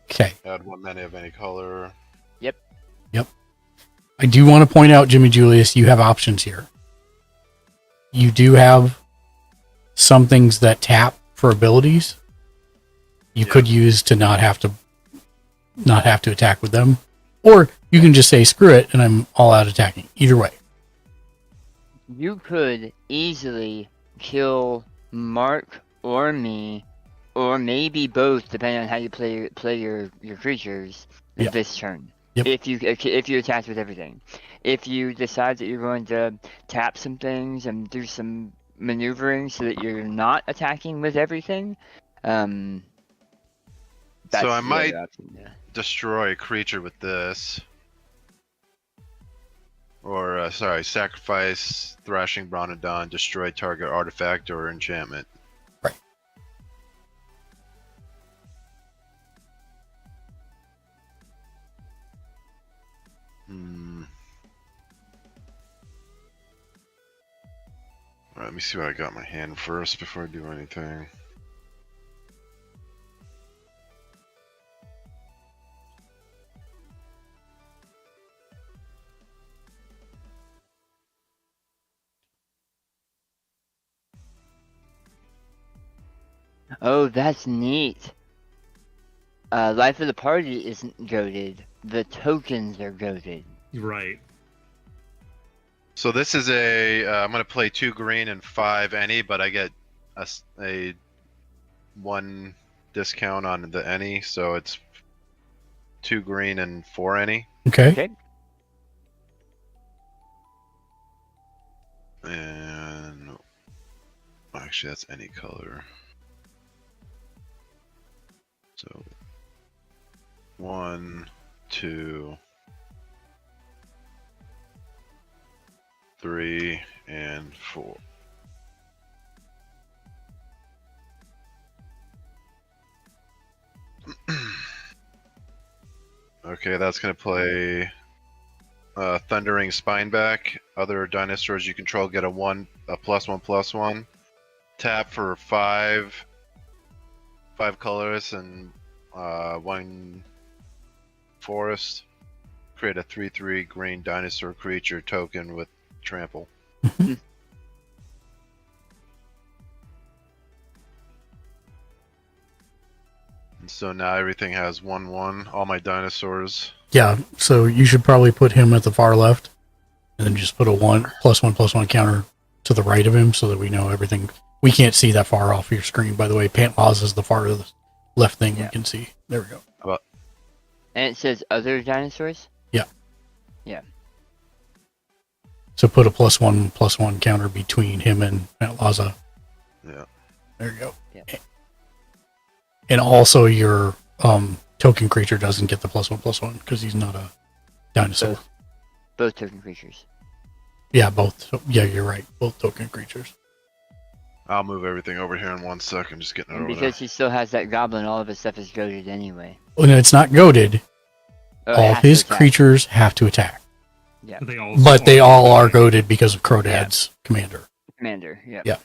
okay. Add 1 mana of any color. I do want to point out, Jimmy Julius, you have options here. You do have some things that tap for abilities. You could use to not have to attack with them, or you can just say screw it and I'm all out attacking. Either way, You could easily kill Mark or me, or maybe both, depending on how you play your creatures Yep. this turn. Yep. If you attack with everything, if you decide that you're going to tap some things and do some maneuvering so that you're not attacking with everything, that's So I the might other option, yeah. destroy a creature with this. Or, sacrifice Thrashing Bronodon, destroy target artifact or enchantment. Right. Alright, let me see what I got in my hand first before I do anything. Oh, that's neat. Life of the Party isn't goaded. The tokens are goaded. Right. So this is I'm gonna play 2 green and 5 any, but I get a 1 discount on the any, so it's 2 green and 4 any. okay. And I Actually, that's any color. So 1, 2, 3, and 4. Okay, that's gonna play Thundering Spineback. Other dinosaurs you control get a +1/+1. Tap for 5 colors and 1 forest. Create a 3/3 green dinosaur creature token with trample. And so now everything has 1/1. All my dinosaurs. Yeah, so you should probably put him at the far left, and then just put a +1/+1 counter to the right of him, so that we know everything. We can't see that far off your screen, by the way. Pantlaws is the far left thing we can see. There we go. And it says other dinosaurs? Yeah. Yeah. So put a +1/+1 counter between him and Pantlaza. Yeah. There you go. Yeah. And also your token creature doesn't get the +1/+1 because he's not a dinosaur. Both token creatures. Yeah, both. Yeah, you're right. Both token creatures. I'll move everything over here in 1 second. Just getting it And over because there. he still has that goblin, all of his stuff is goaded anyway. Well, no, it's not goaded. Oh, it All has to his attack. creatures have to attack. Yeah. But they all are goaded because of Crodad's commander. Commander, yeah. Yeah.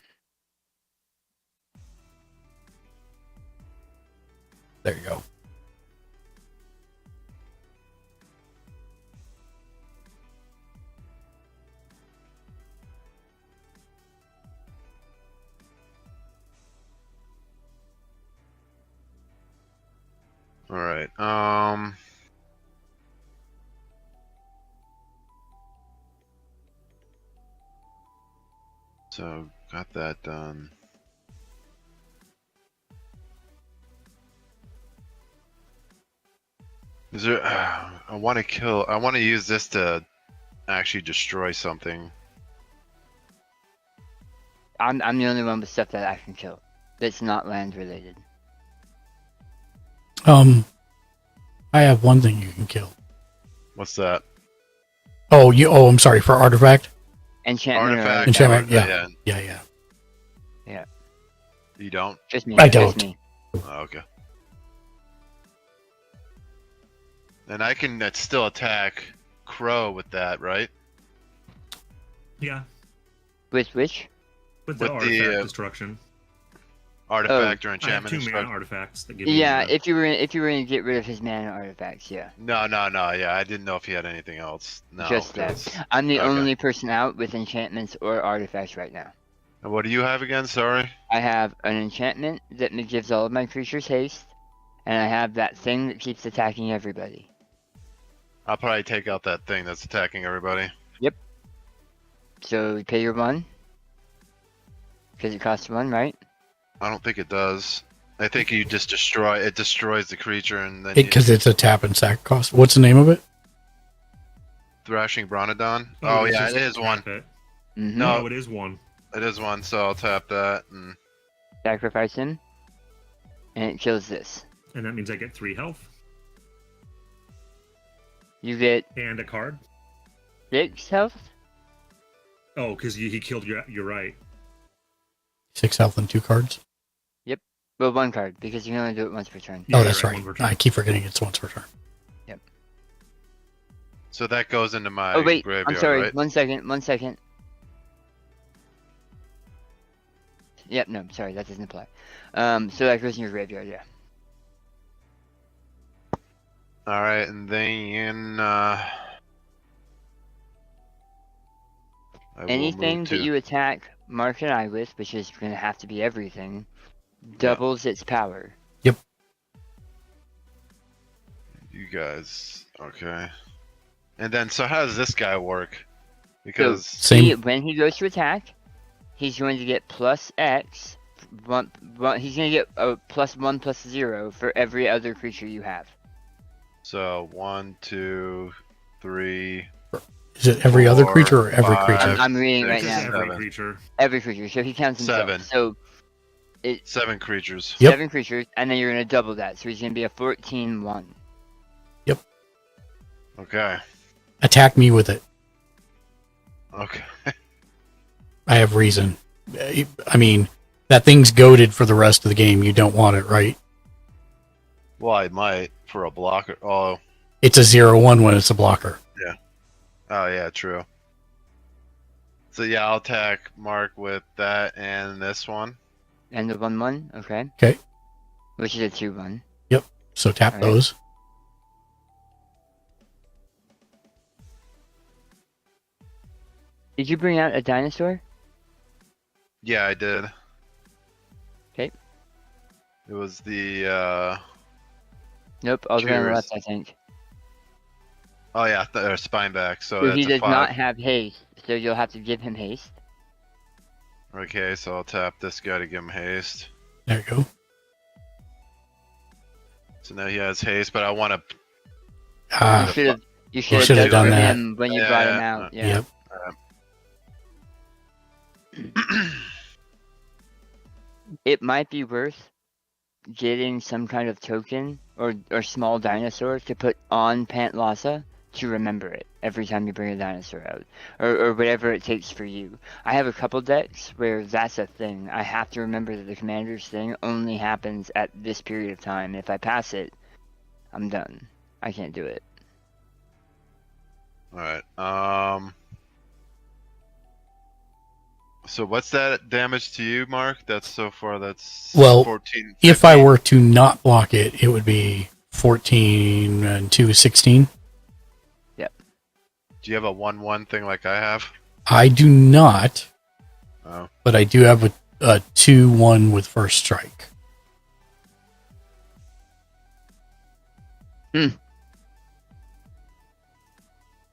There you go. All right. So got that done. Is there? I want to kill. I want to use this to actually destroy something. I'm the only one with stuff that I can kill. That's not land related. I have one thing you can kill. What's that? Oh, I'm sorry, for artifact. Enchantment. Artifact. Enchantment. Yeah. Yeah. Yeah. You don't? Just me. I just don't. me. Oh, okay. And I can still attack Crow with that, right? Yeah. With which? With the With artifact the, destruction. Artifact or I have enchantment. 2 mana destruction? artifacts that give you. Yeah, if you were gonna get rid of his mana artifacts, yeah. No. Yeah, I didn't know if he had anything else. No. Just because- that. I'm the okay. only person out with enchantments or artifacts right now. And what do you have again? Sorry. I have an enchantment that gives all of my creatures haste, and I have that thing that keeps attacking everybody. I'll probably take out that thing that's attacking everybody. So you pay your 1. Because it costs 1, right? I don't think it does. I think you just destroy. It destroys the creature and then Because it's a tap and sack cost. What's the name of it? Thrashing Bronodon. Oh it's yeah, just it is 1. tap it. Mm-hmm. No. No, it is 1. It is 1. So I'll tap that and Sacrifice him, and it kills this. And that means I get 3 health You get and a card. 6 health? Oh, because he killed you're right. 6 health and 2 cards. Well, 1 card, because you can only do it once per turn. Yeah, Oh, that's you're right. one per turn. I keep forgetting it's once per turn. so that goes into my Oh wait, graveyard, I'm sorry. right? 1 second. Yep, no, sorry, that doesn't apply. So that goes in your graveyard, yeah. All right, and then I will Anything move that to- you attack Mark and I with, which is going to have to be everything, doubles its power. You guys, okay. And then, so how does this guy work? Because Same. When he goes to attack, he's going to get plus X. He's going to get a +1/+0 for every other creature you have. so 1, 2, 3. His Is it every other 4, creature or every 5, creature? I'm reading right 6, now. Every 7. creature. Every creature. So he counts himself. 7. So it's 7 creatures. Yep. 7 creatures, and then you're gonna double that. So he's gonna be a 14-1. Okay. Attack me with it. Okay. I have reason. I mean, that thing's goaded for the rest of the game. You don't want it, right? Well, I might for a blocker. Oh, It's a 0/1 when it's a blocker. oh yeah, true. So yeah, I'll attack Mark with that and this one. And the 1/1. Okay. Okay. Which is a 2/1. So tap All right. those. Did you bring out a dinosaur? Yeah, I did. Okay. It was the Nope. All the way on the Cheers. left, I think. oh yeah, spine back. So So that's he a does 5. not have haste, so you'll have to give him haste. Okay, so I'll tap this guy to give him haste. There you go. So now he has haste, but I want to. Ah, You should should have done for that. him when you Yeah, brought him yeah, out. Yeah. yep. It might be worth getting some kind of token or small dinosaur to put on Pantlassa to remember it every time you bring a dinosaur out, or whatever it takes for you. I have a couple decks where that's a thing. I have to remember that the commander's thing only happens at this period of time. If I pass it, I'm done. I can't do it. Alright, so what's that damage to you, Mark? That's so far, that's Well, 14. If I 15. were to not block it, it would be 14 and 2 is 16. Do you have a 1/1 thing like I have? I do not, Oh. but I do have a 2/1 with first strike.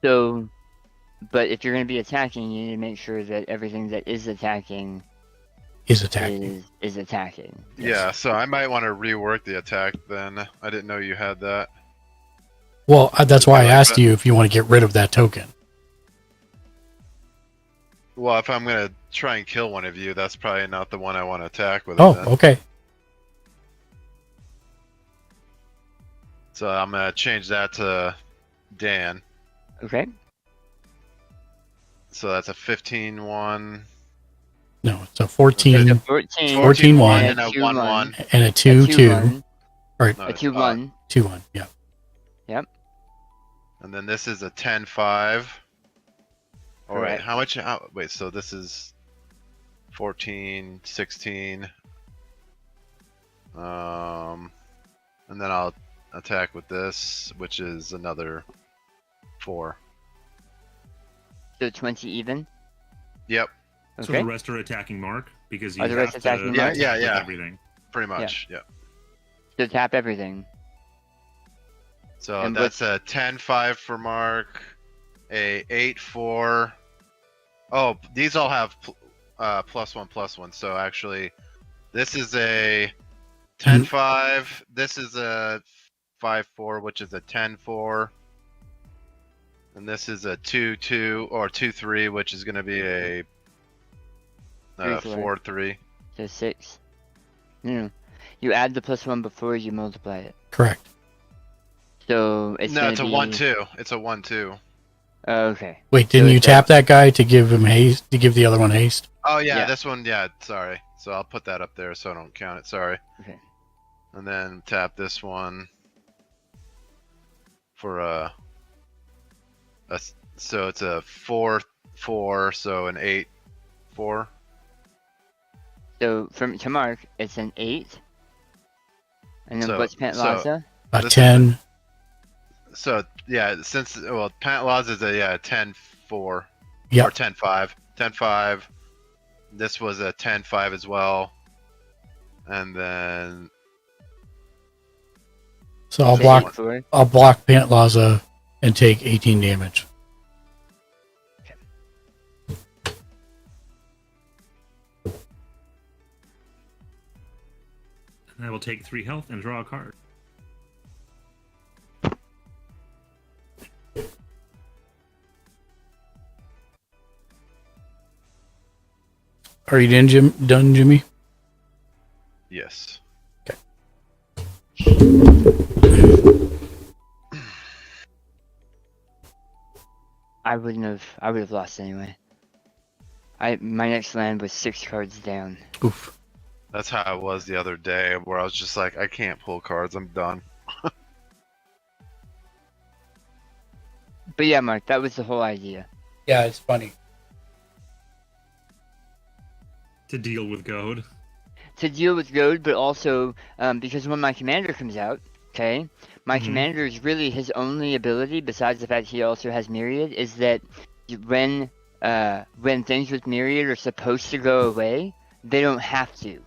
So, but if you're going to be attacking, you need to make sure that everything that is attacking Is attacking. is attacking. Yeah, so I might want to rework the attack then. I didn't know you had that. Well, that's why I like asked that. you if you want to get rid of that token. Well, if I'm going to try and kill one of you, that's probably not the one I want to attack with. Oh, then. okay. So I'm going to change that to Dan. Okay. So that's a 15-1. No, it's a 14 14. 14-1 and a 1/1. and a 2/2 or No, A 2/1. 2/1. Yeah. And then this is a 10-5. All right, Correct. how much? Wait, so this is 14, 16. And then I'll attack with this, which is another 4. So 20 even. Yep, So Okay. the rest are attacking Mark because you Are the have rest to attacking Yeah, Mark? yeah, with yeah. everything. pretty much. Yeah. So tap everything. So And that's a 10-5 for Mark, a 8-4. Oh, these all have +1/+1. So actually, this is a 10-5. This is a 5-4, which is a 10-4. And this is a 2-2 or 2-3, which is going to be a 3-4. 4-3. So 6. No. You add the +1 before you multiply it. Correct. So it's No, gonna it's a be... 1-2. It's a 1-2. Okay. Wait, So didn't you it's tap that guy to give him haste? To give the other one haste? Oh yeah, Yeah. this one. Yeah, sorry. So I'll put that up there so I don't count it. Sorry. Okay. And then tap this one for so it's a 4-4, so an 8-4. So to Mark, it's an 8. And then So- what's Pantlassa? A This is 10. So yeah, since Pant Laws is a 10-4 Yep. or 10-5, 10-5. This was a 10-5 as well, and then So I'll So block 8-4. I'll block Pantlaza and take 18 damage. And I will take 3 health and draw a card. Are you done, Jimmy? Yes. I would have lost anyway. My next land was 6 cards down. Oof. That's how it was the other day, where I was just like, I can't pull cards. I'm done. But yeah, Mark, that was the whole idea. Yeah, it's funny. To deal with Goad. To deal with Goad, but also because when my commander comes out, okay, my commander is really his only ability, besides the fact he also has Myriad, is that when things with Myriad are supposed to go away, they don't have to.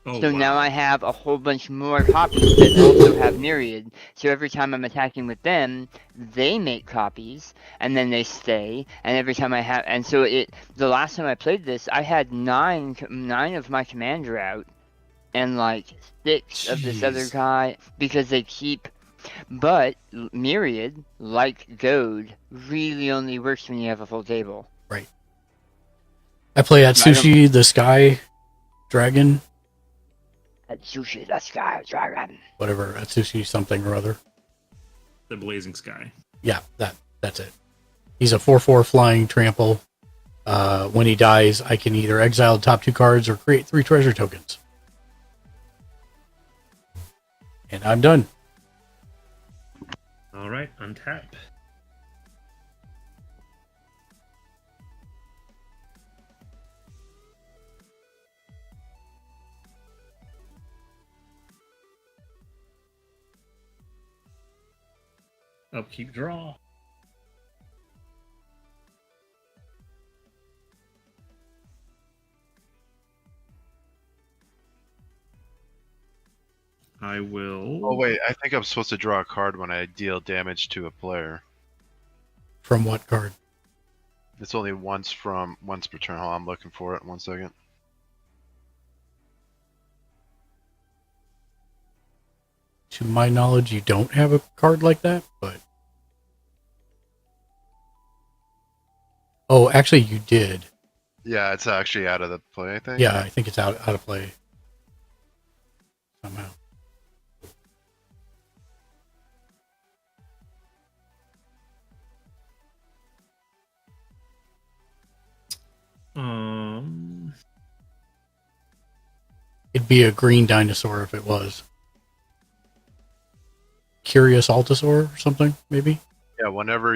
Oh, So wow. now I have a whole bunch more copies that also have Myriad. So every time I'm attacking with them, they make copies, and then they stay. And every time the last time I played this, I had nine of my commander out, and like 6 of this other guy, because they keep. But Myriad, like Goad, really only works when you have a full table. Right. I play Atsushi, the Sky Dragon. Atsushi, the Sky Dragon. Whatever, Atsushi something or other. The Blazing Sky. Yeah, that's it. He's a 4/4 flying trample. When he dies, I can either exile the top 2 cards or create 3 treasure tokens. And I'm done. All right, untap. Upkeep draw. I will. Oh wait, I think I'm supposed to draw a card when I deal damage to a player. From what card? It's only once per turn. Hold on, I'm looking for it. 1 second. To my knowledge, you don't have a card like that, but... Oh, actually, you did. Yeah, it's actually out of the play, I think. Yeah, I think it's out of play. Somehow. It'd be a green dinosaur if it was. Curious Altasaur or something, maybe? Yeah, whenever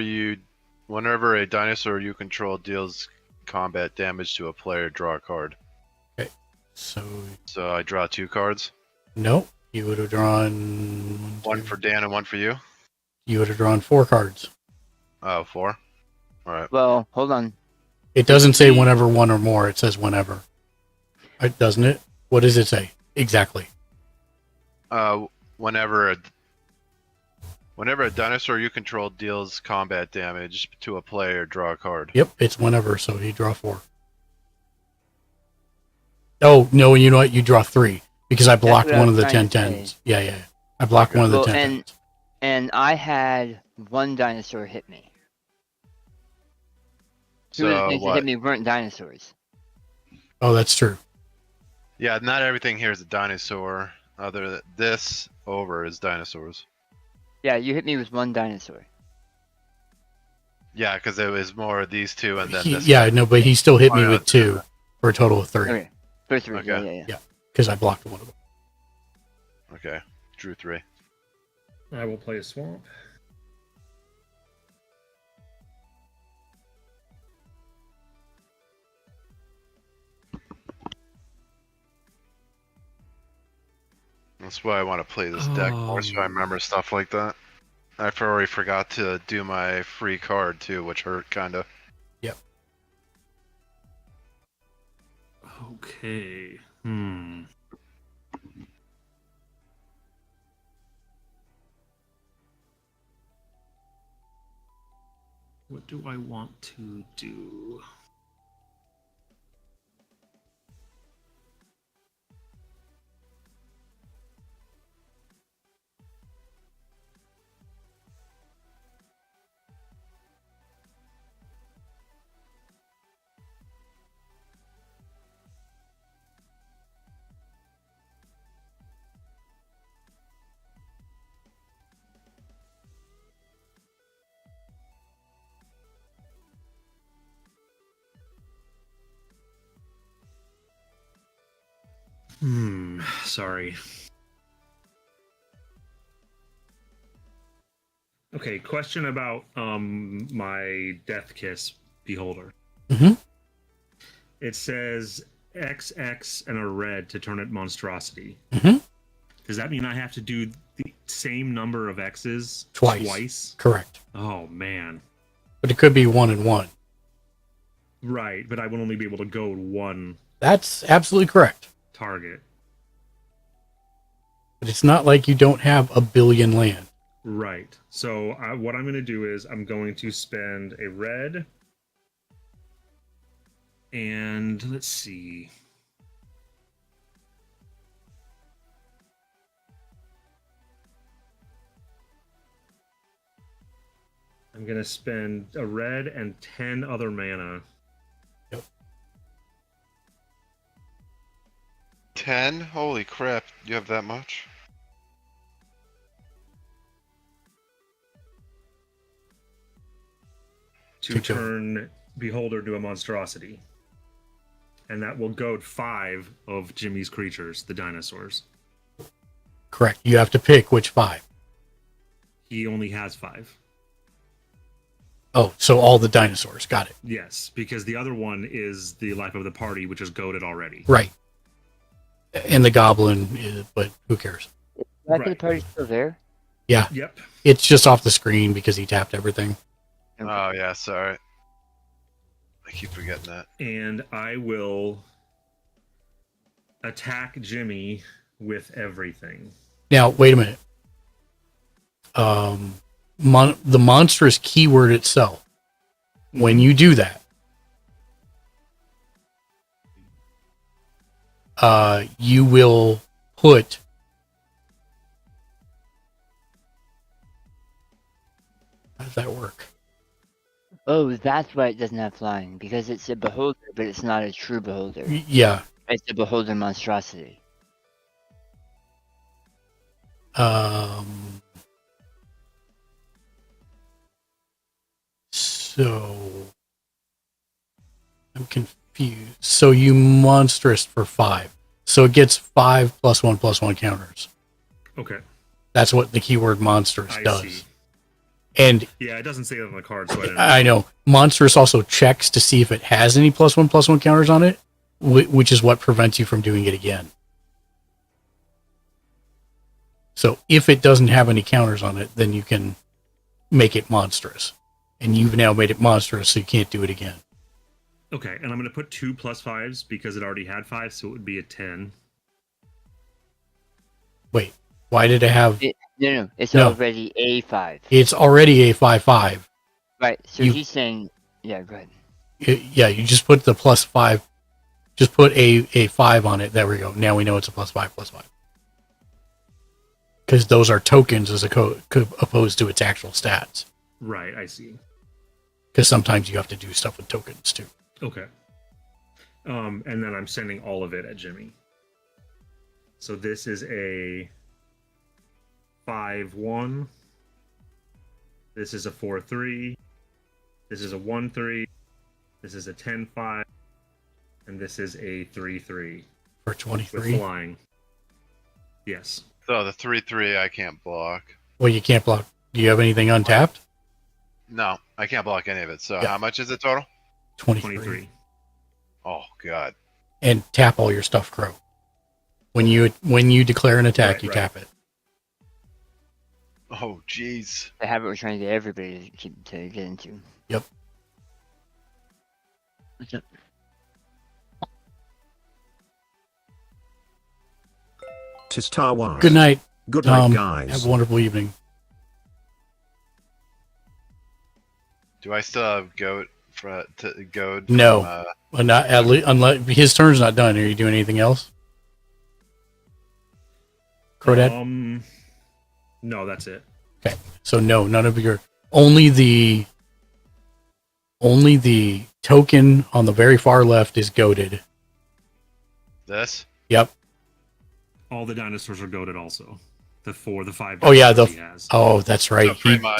a dinosaur you control deals combat damage to a player, draw a card. Okay, so I draw 2 cards. No, you would have drawn... One for Dan and one for you? You would have drawn 4 cards. Oh, 4? Alright. Well, hold on. It doesn't say whenever 1 or more, it says whenever. Doesn't it? What does it say? Exactly. Whenever a dinosaur you control deals combat damage to a player, draw a card. Yep, it's whenever, so you draw 4. Oh, no, you know what? You draw 3, because I blocked one of the 10-10s. Yeah. I blocked one of the 10-10s. And I had 1 dinosaur hit me. 2 of the things that hit me weren't dinosaurs. Oh, that's true. Yeah, not everything here is a dinosaur. Other than this over is dinosaurs. Yeah, you hit me with 1 dinosaur. Yeah, because it was more of these 2 and then this. Yeah, no, but he still hit me with 2 for a total of 3. Okay, for 3. Okay. Yeah. Because I blocked one of them. Okay, drew 3. I will play a swamp. That's why I want to play this deck more, so I remember stuff like that. I already forgot to do my free card too, which hurt kinda. Yep. Okay. What do I want to do? Sorry. Okay, question about my Death Kiss beholder. Mhm. It says XX and a red to turn it monstrosity. Mhm. Does that mean I have to do the same number of X's Twice. Correct. Oh man. But it could be 1 and 1. Right, but I would only be able to go one That's absolutely correct. target. But it's not like you don't have a billion land. Right. So what I'm going to do is I'm going to spend a red. And let's see. I'm going to spend a red and 10 other mana. 10? Holy crap! You have that much? To turn Beholder to a monstrosity. And that will goad 5 of Jimmy's creatures, the dinosaurs. Correct. You have to pick which 5. He only has 5. Oh, so all the dinosaurs. Got it. Yes, because the other one is the life of the party, which is goaded already. Right. And the goblin, but who cares? Life of the party's still there? Yeah. Yep. It's just off the screen because he tapped everything. Oh yeah, sorry. I keep forgetting that. And I will attack Jimmy with everything. Now, wait a minute. The monstrous keyword itself, when you do that, you will put how does that work? Oh, that's why it doesn't have flying, because it's a beholder, but it's not a true beholder. Yeah. It's a beholder monstrosity. So I'm confused. So you monstrous for 5. So it gets 5 +1/+1 counters. Okay. That's what the keyword monstrous I does. see. And Yeah, it doesn't say that on the card, so I didn't know. I know monstrous also checks to see if it has any +1/+1 counters on it, which is what prevents you from doing it again. So if it doesn't have any counters on it, then you can make it monstrous. And you've now made it monstrous, so you can't do it again. Okay, and I'm going to put 2 +5s because it already had 5, so it would be a 10. Wait, why did it have... No, it's No. already a 5. It's already a 5/5. Right, so You- he's saying... Yeah, go ahead. Yeah, you just put the +5. Just put a 5 on it. There we go. Now we know it's a +5/+5. Because those are tokens as opposed to its actual stats. Right, I see. Because sometimes you have to do stuff with tokens too. Okay. And then I'm sending all of it at Jimmy. So this is a 5/1. This is a 4/3. This is a 1/3. This is a 10/5. And this is a 3/3. For With 23. flying. Yes. So the 3/3 I can't block. Well, you can't block. Do you have anything untapped? No, I can't block any of it. So Yeah. how much is it total? 23. Oh god. And tap all your stuff, Crow. When you declare an attack, Right, you right. tap it. Oh jeez. The habit we're trying to get everybody to get into. Yep. What's up? Tistar Good night. Good night, Have guys. a wonderful evening. Do I still have goat to goad? No. From, Not unless his turn's not done. Are you doing anything else? Crodad? No, that's it. Okay. So no, none of your only the token on the very far left is goaded. this? Yep. All the dinosaurs are goaded also. The 5 Oh yeah, dinosaurs he has. that's right. So pretty He much.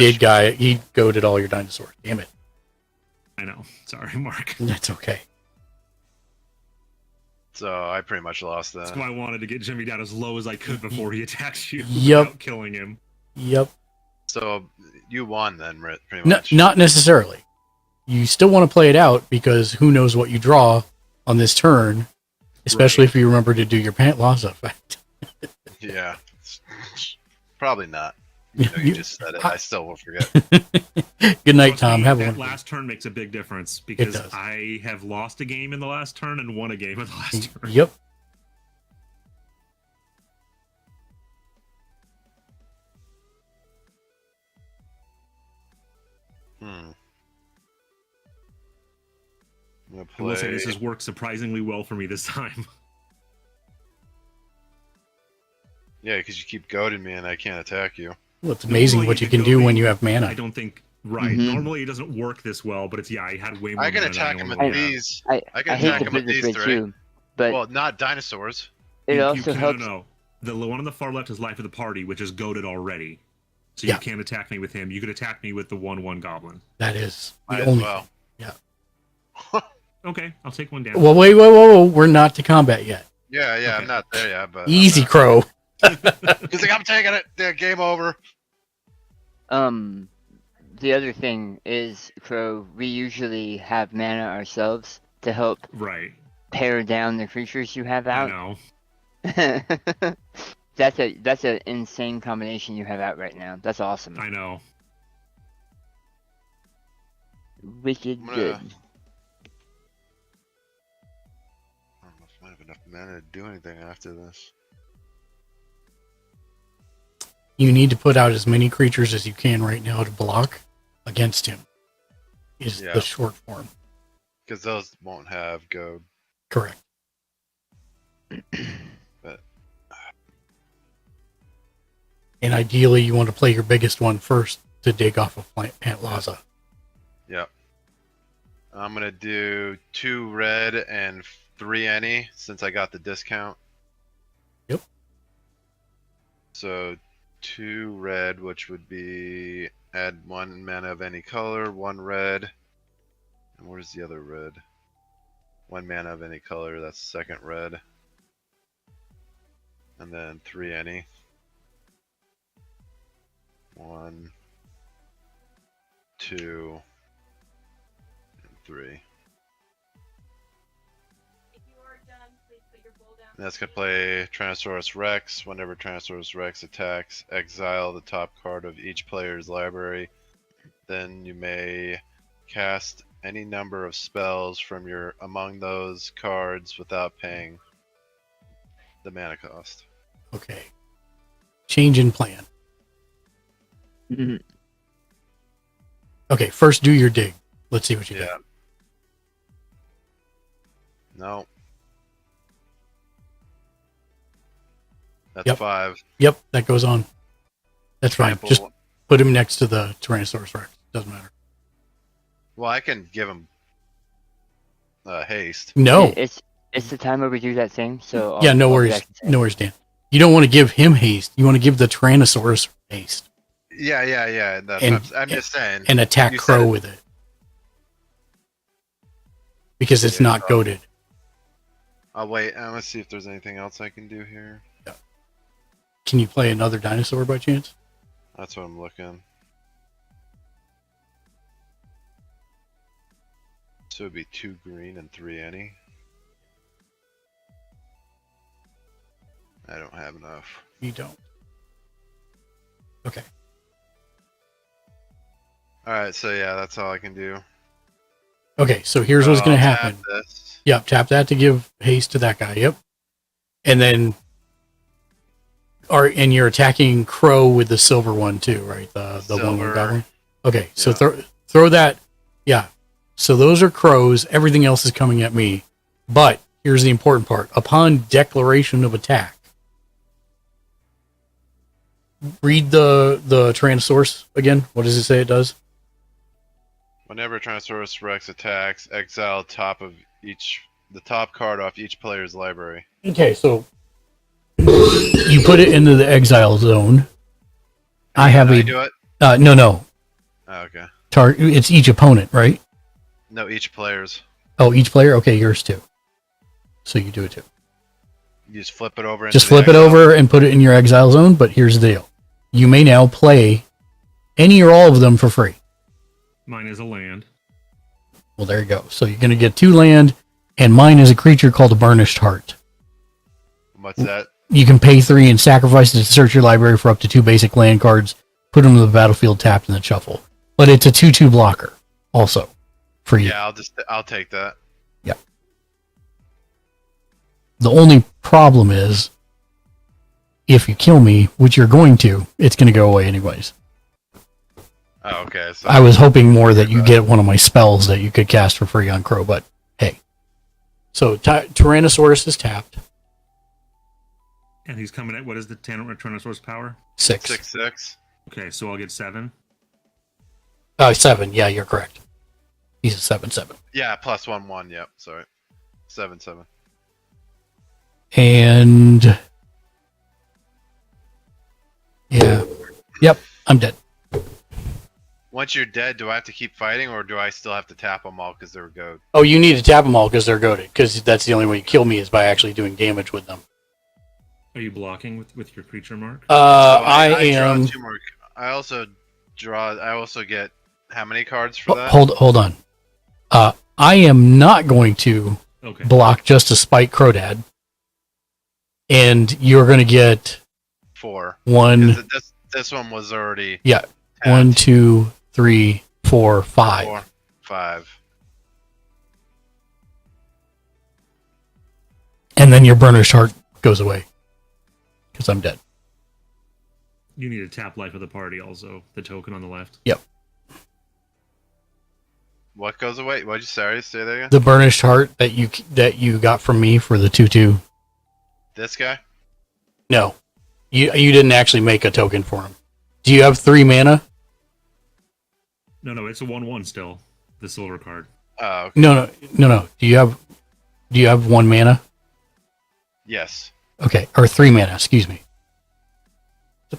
he goaded all your dinosaurs. Damn it. I know. Sorry, Mark. That's okay. So I pretty much lost that. So I wanted to get Jimmy down as low as I could before he attacks you Yep. without killing him. Yep. So you won then, pretty No, much. not necessarily. You still want to play it out because who knows what you draw on this turn, especially if you remember to do your Pant Laws effect. Yeah. Probably not. You know, you just said it. I still will forget. Good night, Trust Tom. me, Have that one. last turn makes a big difference because does. I have lost a game in the last turn and won a game in the last turn. Yep. Hmm. I'm gonna I will say this play. has worked surprisingly well for me this time. Yeah, because you keep goading me and I can't attack you. Well, it's amazing Normally what you the can do when goading, you have mana. I don't think right. Mhm. Normally it doesn't work this well, but it's I had way more. I can mana than attack him with normally have. these. I I can hate attack to him put with it this these way three. too, but Well, not dinosaurs. it You also can, helps. No. The one on the far left is Life of the Party, which is goaded already. So Yeah. you can't attack me with him. You could attack me with the 1/1 goblin. That is the Might as only. well. Okay, I'll take one down. Well, wait, whoa, whoa, whoa. We're not to combat yet. Yeah, yeah, Okay. I'm not there yet, but Easy, Crow. He's like, I'm taking it. Yeah, game over. The other thing is, Crow, we usually have mana ourselves to help Right. pare down the creatures you have I out. know. That's an insane combination you have out right now. That's awesome. I know. Wicked I'm gonna- good. I don't know if I have enough mana to do anything after this. You need to put out as many creatures as you can right now to block against him. Is Yeah. the short form. Because those won't have goad. Correct. But And ideally, you want to play your biggest one first to dig off of Pant Laza. yeah. I'm gonna do 2 red and 3 any since I got the discount. Yep. So 2 red, which would be add 1 mana of any color, 1 red. And where's the other red? 1 mana of any color, that's second red. And then 3 any. 1, 2, and 3. And that's gonna play Tyrannosaurus Rex. Whenever Tyrannosaurus Rex attacks, exile the top card of each player's library. Then you may cast any number of spells from your among those cards without paying the mana cost. Okay. Change in plan. Mhm. Okay, first do your dig. Let's see what you Yeah. get. No. That's Yep. 5. Yep, that goes on. That's fine. Trample. Just put him next to the Tyrannosaurus Rex. Doesn't matter. Well, I can give him haste. No. It's the time where we do that thing. So Yeah, no I'll be worries. back in a second. No worries, Dan. You don't want to give him haste. You want to give the Tyrannosaurus haste Yeah, yeah, yeah. That's And- what I'm just saying. and attack You said Crow it. with it. Because it's Yeah, not goaded. I'll wait. I'm gonna see if there's anything else I can do here. Can you play another dinosaur by chance? That's what I'm looking. So it'd be 2 green and 3 any. I don't have enough. You don't. Okay. Alright, so yeah, that's all I can do. Okay, so here's what's going to I'll happen. tap this. Yep, tap that to give haste to that guy. Yep. And then and you're attacking Crow with the silver one too, right? The one Silver. with that one. Okay, so Yeah. throw that. Yeah. So those are Crows. Everything else is coming at me. But here's the important part. Upon declaration of attack, read the Tyrannosaurus again. What does it say it does? Whenever Tyrannosaurus Rex attacks, exile the top card off each player's library. Okay, so you put it into the exile zone. I have Can I a do it? no. Oh, okay. It's each opponent, right? No, each player's. Oh, each player. Okay, yours too. So you do it too. You just flip it over. Just into the flip it exile. over and put it in your exile zone. But here's the deal: you may now play any or all of them for free. Mine is a land. Well, there you go. So you're going to get 2 land, and mine is a creature called a Burnished Heart. What's that? You can pay 3 and sacrifice it to search your library for up to 2 basic land cards, put them to the battlefield tapped, and then shuffle. But it's a 2/2 blocker, also, for you. Yeah, I'll take that. Yeah. The only problem is, if you kill me, which you're going to, it's going to go away anyways. Oh, okay. So I was hoping more that you get one of my spells that you could cast for free on Crow, but hey. So Tyrannosaurus is tapped. And he's coming at, what is the Tyrannosaurus power? 6. 6/6. Okay, so I'll get 7. 7. Yeah, you're correct. He's a 7/7. Yeah, +1/1. Yep. Sorry. 7/7. And yeah. Yep, I'm dead. Once you're dead, do I have to keep fighting, or do I still have to tap them all because they're goad? Oh, you need to tap them all because they're goaded. Because that's the only way you kill me is by actually doing damage with them. Are you blocking with your creature mark? I draw am. 2 more. I also get how many cards for that? Hold on. I am not going to Okay. block just to spite Crodad. And you're going to get 4. 1. 'Cause this one was already Yeah. tapped. 1, 2, 3, 4, 5. 4, 5. And then your Burnished Heart goes away. Because I'm dead. You need to tap life of the party also, the token on the left. Yep. What goes away? What'd you say? Say that again. The Burnished Heart that you got from me for the 2/2. This guy? No. You didn't actually make a token for him. Do you have 3 mana? No, it's a 1/1 still. The silver card. Oh, okay. No. Do you have 1 mana? Yes. Okay, or 3 mana, excuse me.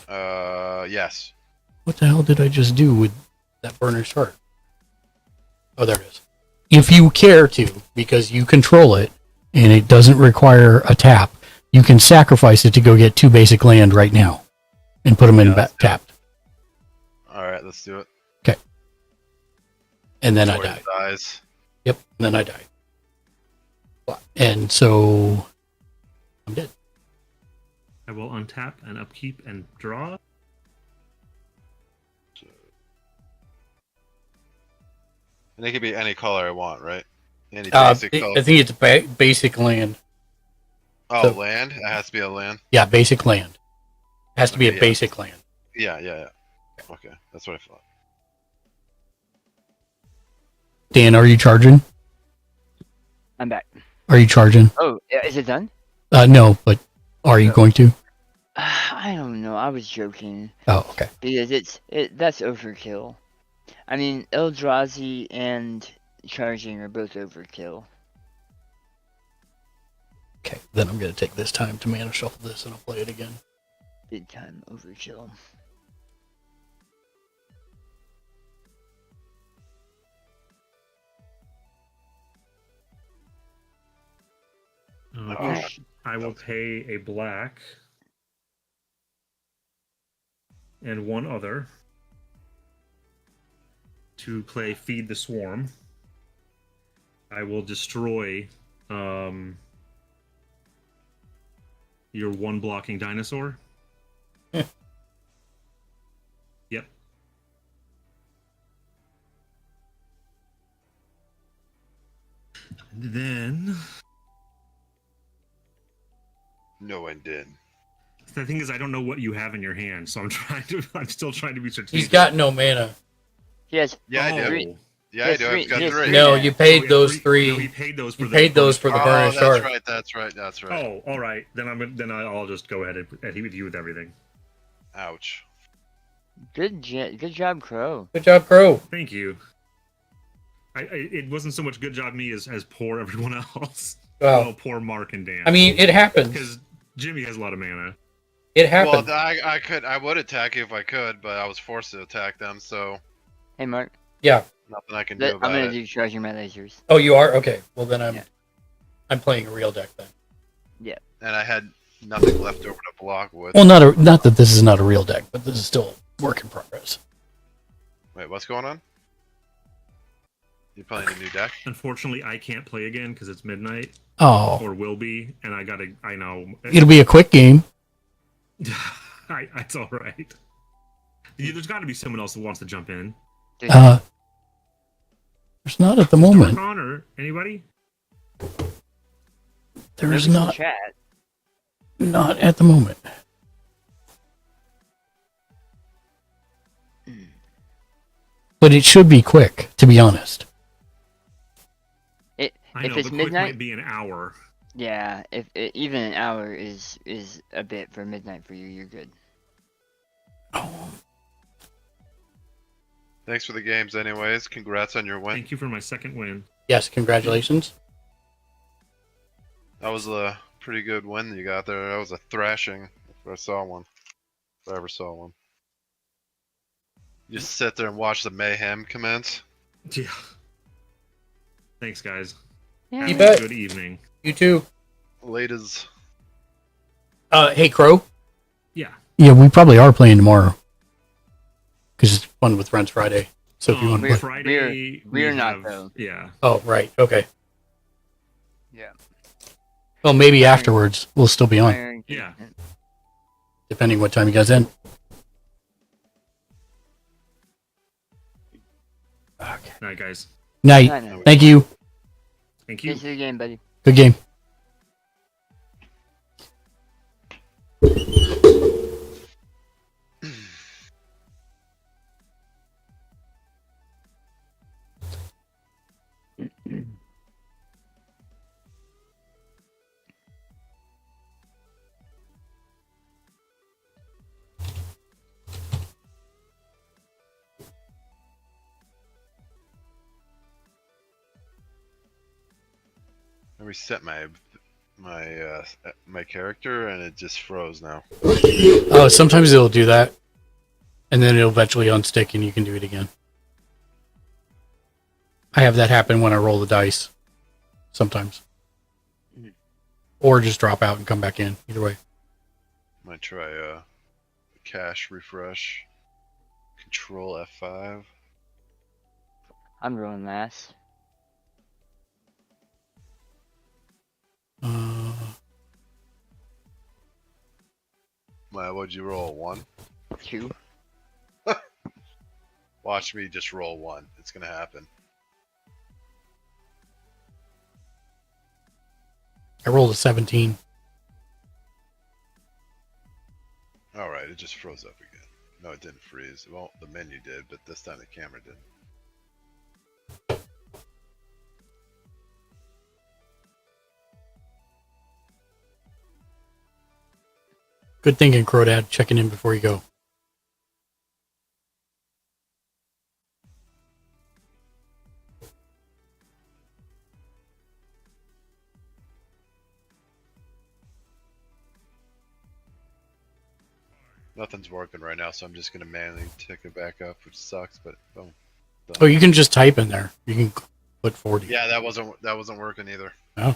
Yes. What the hell did I just do with that Burnished Heart? Oh, there it is. If you care to, because you control it, and it doesn't require a tap, you can sacrifice it to go get 2 basic land right now, and put them in tapped. All right, let's do it. Okay. And then Before I he die. dies. Yep, and then I die. And so I'm dead. I will untap and upkeep and draw. And it could be any color I want, right? Any I basic color. think it's basic land. Oh, so- land? It has to be a land? Yeah, basic land. Has to be a Okay, yeah. basic land. Yeah. Okay, that's what I thought. Dan, are you charging? I'm back. Are you charging? Oh, is it done? No, but are you going to? I don't know. I was joking. Oh, okay. Because that's overkill. I mean, Eldrazi and charging are both overkill. Okay, then I'm going to take this time to mana shuffle this and I'll play it again. Big time overkill. I will pay a black and 1 other to play Feed the Swarm. I will destroy your 1 blocking dinosaur. Yep. And then No one did. the thing is, I don't know what you have in your hand, so I'm still trying to be strategic. He's got no mana. Yes. Yeah, I do. Three. Yeah, I do. I've got Yes, 3. No, you paid those 3. No, he paid those for You paid those for the Oh, Burnished that's Heart. right. That's right. Oh, all right. Then I'll just go ahead and hit you with everything. Ouch. Good job, Crow. Good job, Crow. Thank you. It wasn't so much good job me as poor everyone else. Well, Oh, poor Mark and Dan. I mean, it happens. because Jimmy has a lot of mana. It happens. Well, I would attack you if I could, but I was forced to attack them, so Hey, Mark. Yeah. nothing I can do I'm about gonna it. do charging my lasers. Oh, you are? Okay. Well, then I'm... Yeah. I'm playing a real deck then. And I had nothing left over to block with. Well, not that this is not a real deck, but this is still a work in progress. Wait, what's going on? You playing a new deck? Unfortunately, I can't play again because it's midnight, Oh, or will be, and I know. it'll be a quick game. It's all right. There's got to be someone else that wants to jump in. There's not at the moment. Connor, anybody? There's Nobody's in not. Chat. Not at the moment. But it should be quick, to be honest. I If know, it's but quick midnight, might be an hour. yeah. If even an hour is a bit for midnight for you, you're good. Thanks for the games, anyways. Congrats on your win. Thank you for my second win. Yes, congratulations. That was a pretty good win you got there. That was a thrashing. If I saw one. If I ever saw one. You just sit there and watch the mayhem commence. Yeah. Thanks, guys. Yeah. You Have a bet. good evening. You too. Late as Hey, Crow. Yeah. Yeah, we probably are playing tomorrow. Because it's fun with Friends Friday. So if you want to play. Friday, we're we not, have- though. Yeah. Oh, right. Okay. Yeah. Well, maybe afterwards we'll still be on, Yeah. depending what time you guys end. Okay. Night, guys. Night. I know. Thank you. Thank you. Thanks for the game, buddy. Good game. I reset my character and it just froze now. Oh, sometimes it'll do that. And then it'll eventually unstick and you can do it again. I have that happen when I roll the dice. Sometimes. Or just drop out and come back in. Either way. Might try cache refresh. Control F5. I'm rolling mass. What'd you roll? 1? 2. Watch me just roll 1. It's gonna happen. I rolled a 17. Alright, it just froze up again. No, it didn't freeze. Well, the menu did, but this time the camera didn't. Good thinking, Crodad. Checking in before you go. Nothing's working right now, so I'm just gonna manually tick it back up, which sucks, but boom. Done. Oh, you can just type in there. You can put 40. Yeah, that wasn't working either. Oh.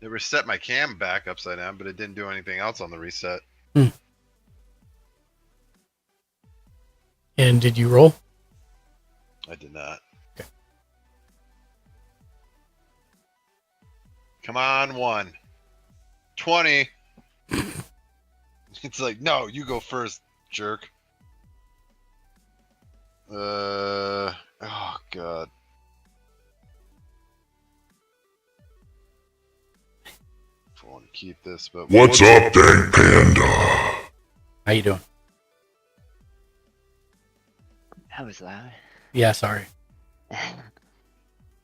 It reset my cam back upside down, but it didn't do anything else on the reset. And did you roll? I did not. Okay. Come on, 1. 20. It's like, no, you go first, jerk. Oh god. I want to keep this, but What's up, Dank Panda? How you doing? That was loud. Yeah, sorry.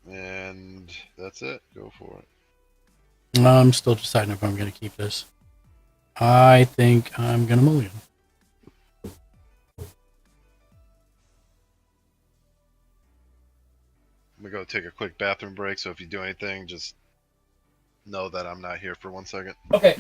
And that's it. Go for it. I'm still deciding if I'm going to keep this. I think I'm going to mulligan. I'm gonna go take a quick bathroom break, so if you do anything, just know that I'm not here for 1 second. Okay.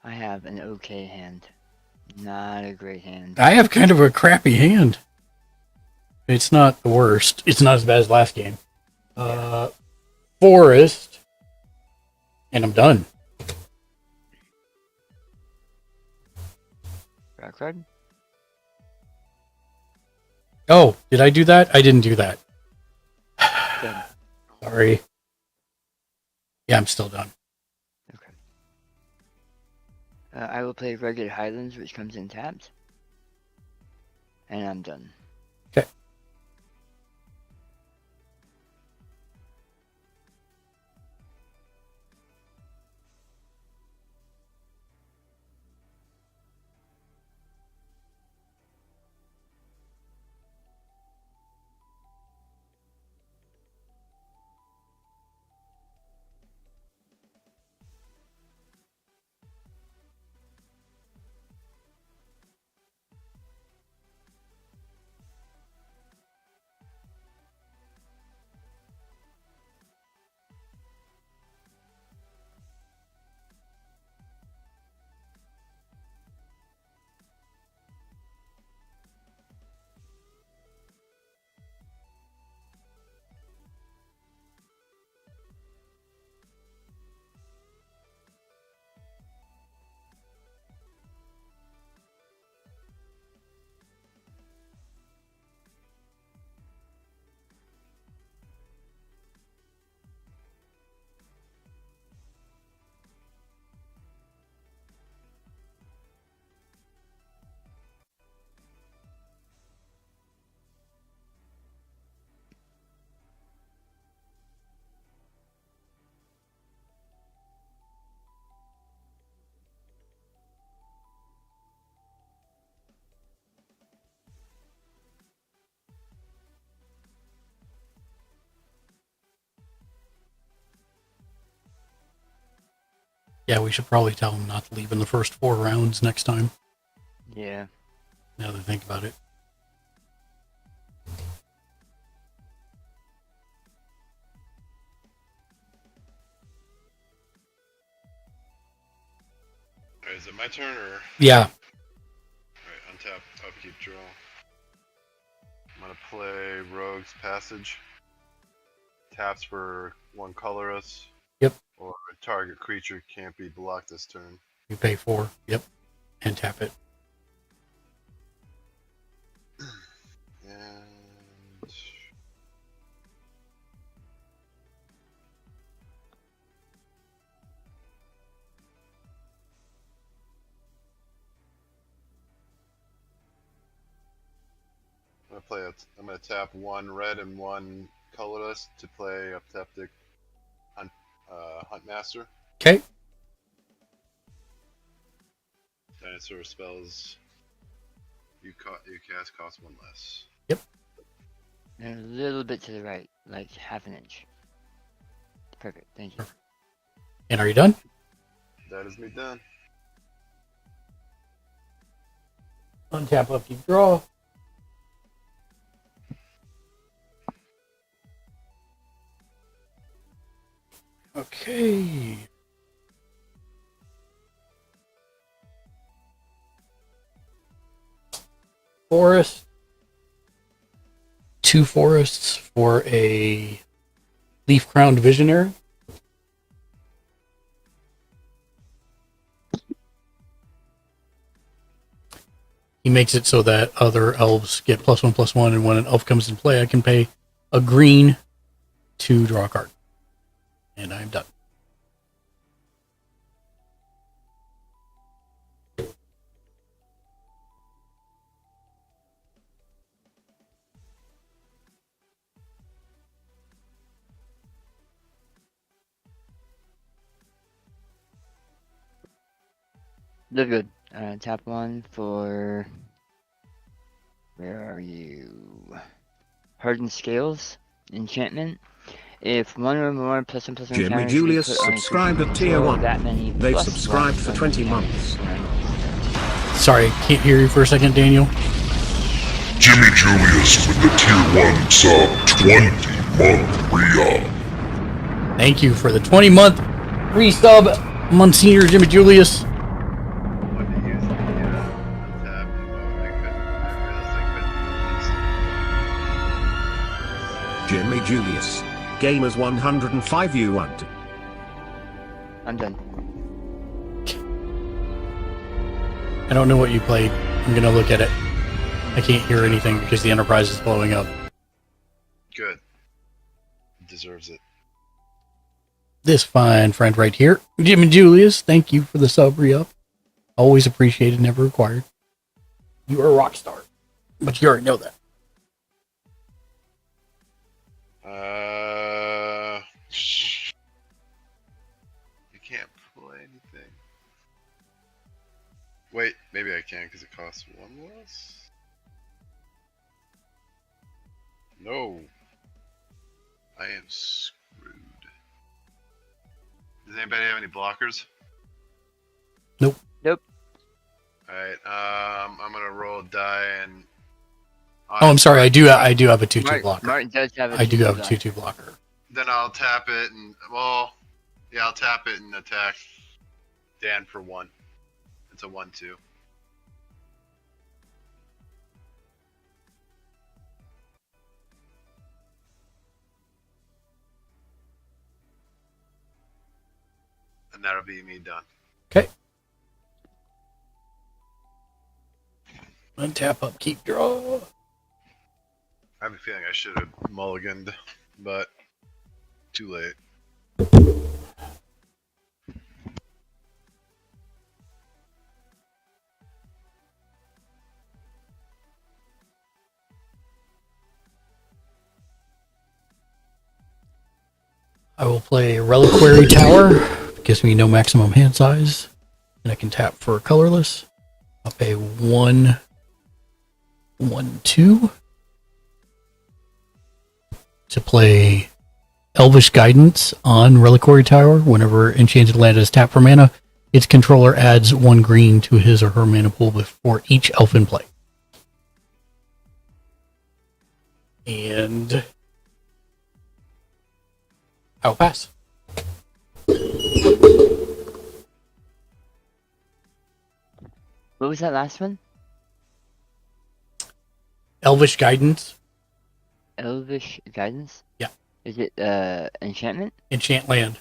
I have an okay hand. Not a great hand. I have kind of a crappy hand. It's not the worst. It's not as bad as last game. Forest. And I'm done. Rock card? Oh, did I do that? I didn't do that. Good. Sorry. Yeah, I'm still done. Okay. I will play Rugged Highlands, which comes in tapped. And I'm done. Okay. Yeah, we should probably tell him not to leave in the first 4 rounds next time. Yeah. Now that I think about it. Alright, is it my turn or? Yeah. Alright, untap, upkeep, draw. I'm gonna play Rogue's Passage. Taps for 1 colorless. Yep. Or a target creature can't be blocked this turn. You pay 4. Yep. And tap it. And I'm gonna tap 1 red and 1 colorless to play Upteptic Huntmaster. Okay. Dinosaur spells you cast cost 1 less. Yep. And a little bit to the right, like half an inch. Perfect, thank you. And are you done? That is me done. Untap, upkeep, draw. Okay. Forest. 2 forests for a leaf-crowned visionary. He makes it so that other elves get +1/+1, and when an elf comes in play, I can pay a green to draw a card. And I'm done. They're good. Tap 1 for... Where are you? Hardened Scales. Enchantment. If 1 or more +1/+1 Jimmy counters Julius be put on a subscribed creature at tier control, 1. that many They've +1 subscribed for 20 months. Sorry, can't hear you for a second, Daniel. Jimmy Julius with the tier 1 sub 20-month re-up. Thank you for the 20-month resub, Monsignor Jimmy Julius. Julius. Gamers 105 you want. I'm done. I don't know what you played. I'm gonna look at it. I can't hear anything because the Enterprise is blowing up. Good. Deserves it. This fine friend right here, Jim and Julius, thank you for the sub re-up. Always appreciated, never required. You are a rock star, but you already know that. You can't play anything. Wait, maybe I can because it costs one less. No. I am screwed. Does anybody have any blockers? Nope. Nope. Alright, I'm gonna roll a die and... Oh, I'm sorry. I do have a 2/2 blocker. Martin does have a I do have a 2/2 2/2 blocker. Then I'll tap it and... Well, yeah, I'll tap it and attack Dan for 1. It's a 1/2. And that'll be me done. Okay. Untap, upkeep, draw. I have a feeling I should have mulliganed, but too late. I will play Reliquary Tower. Gives me no maximum hand size. And I can tap for colorless. I'll pay 1, 1, 2 to play Elvish Guidance on Reliquary Tower. Whenever Enchanted Land is tapped for mana, its controller adds 1 green to his or her mana pool before each elf in play. And I'll pass. What was that last one? Elvish Guidance. Elvish Guidance? Yeah. Is it enchantment? Enchant Land.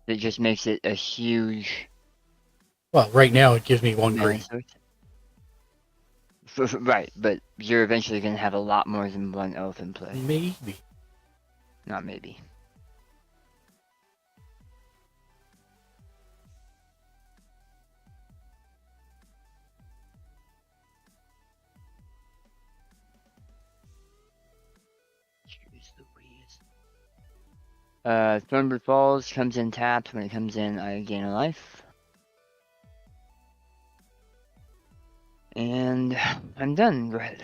It just makes it a huge... Well, right now it gives me 1 green. Right, but you're eventually going to have a lot more than 1 elf in play. Maybe. Not maybe. Thornwood Falls comes in tapped. When it comes in, I gain a life. And I'm done. Go ahead.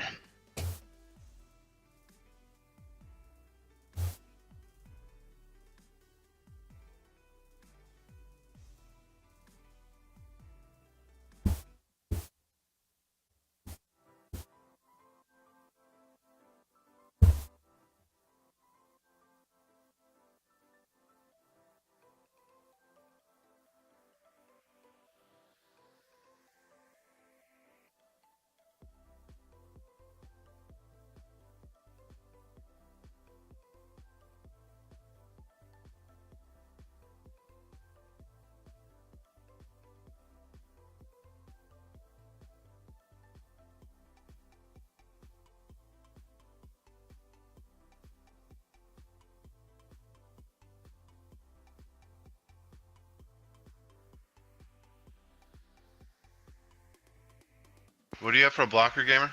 What do you have for a blocker, gamer?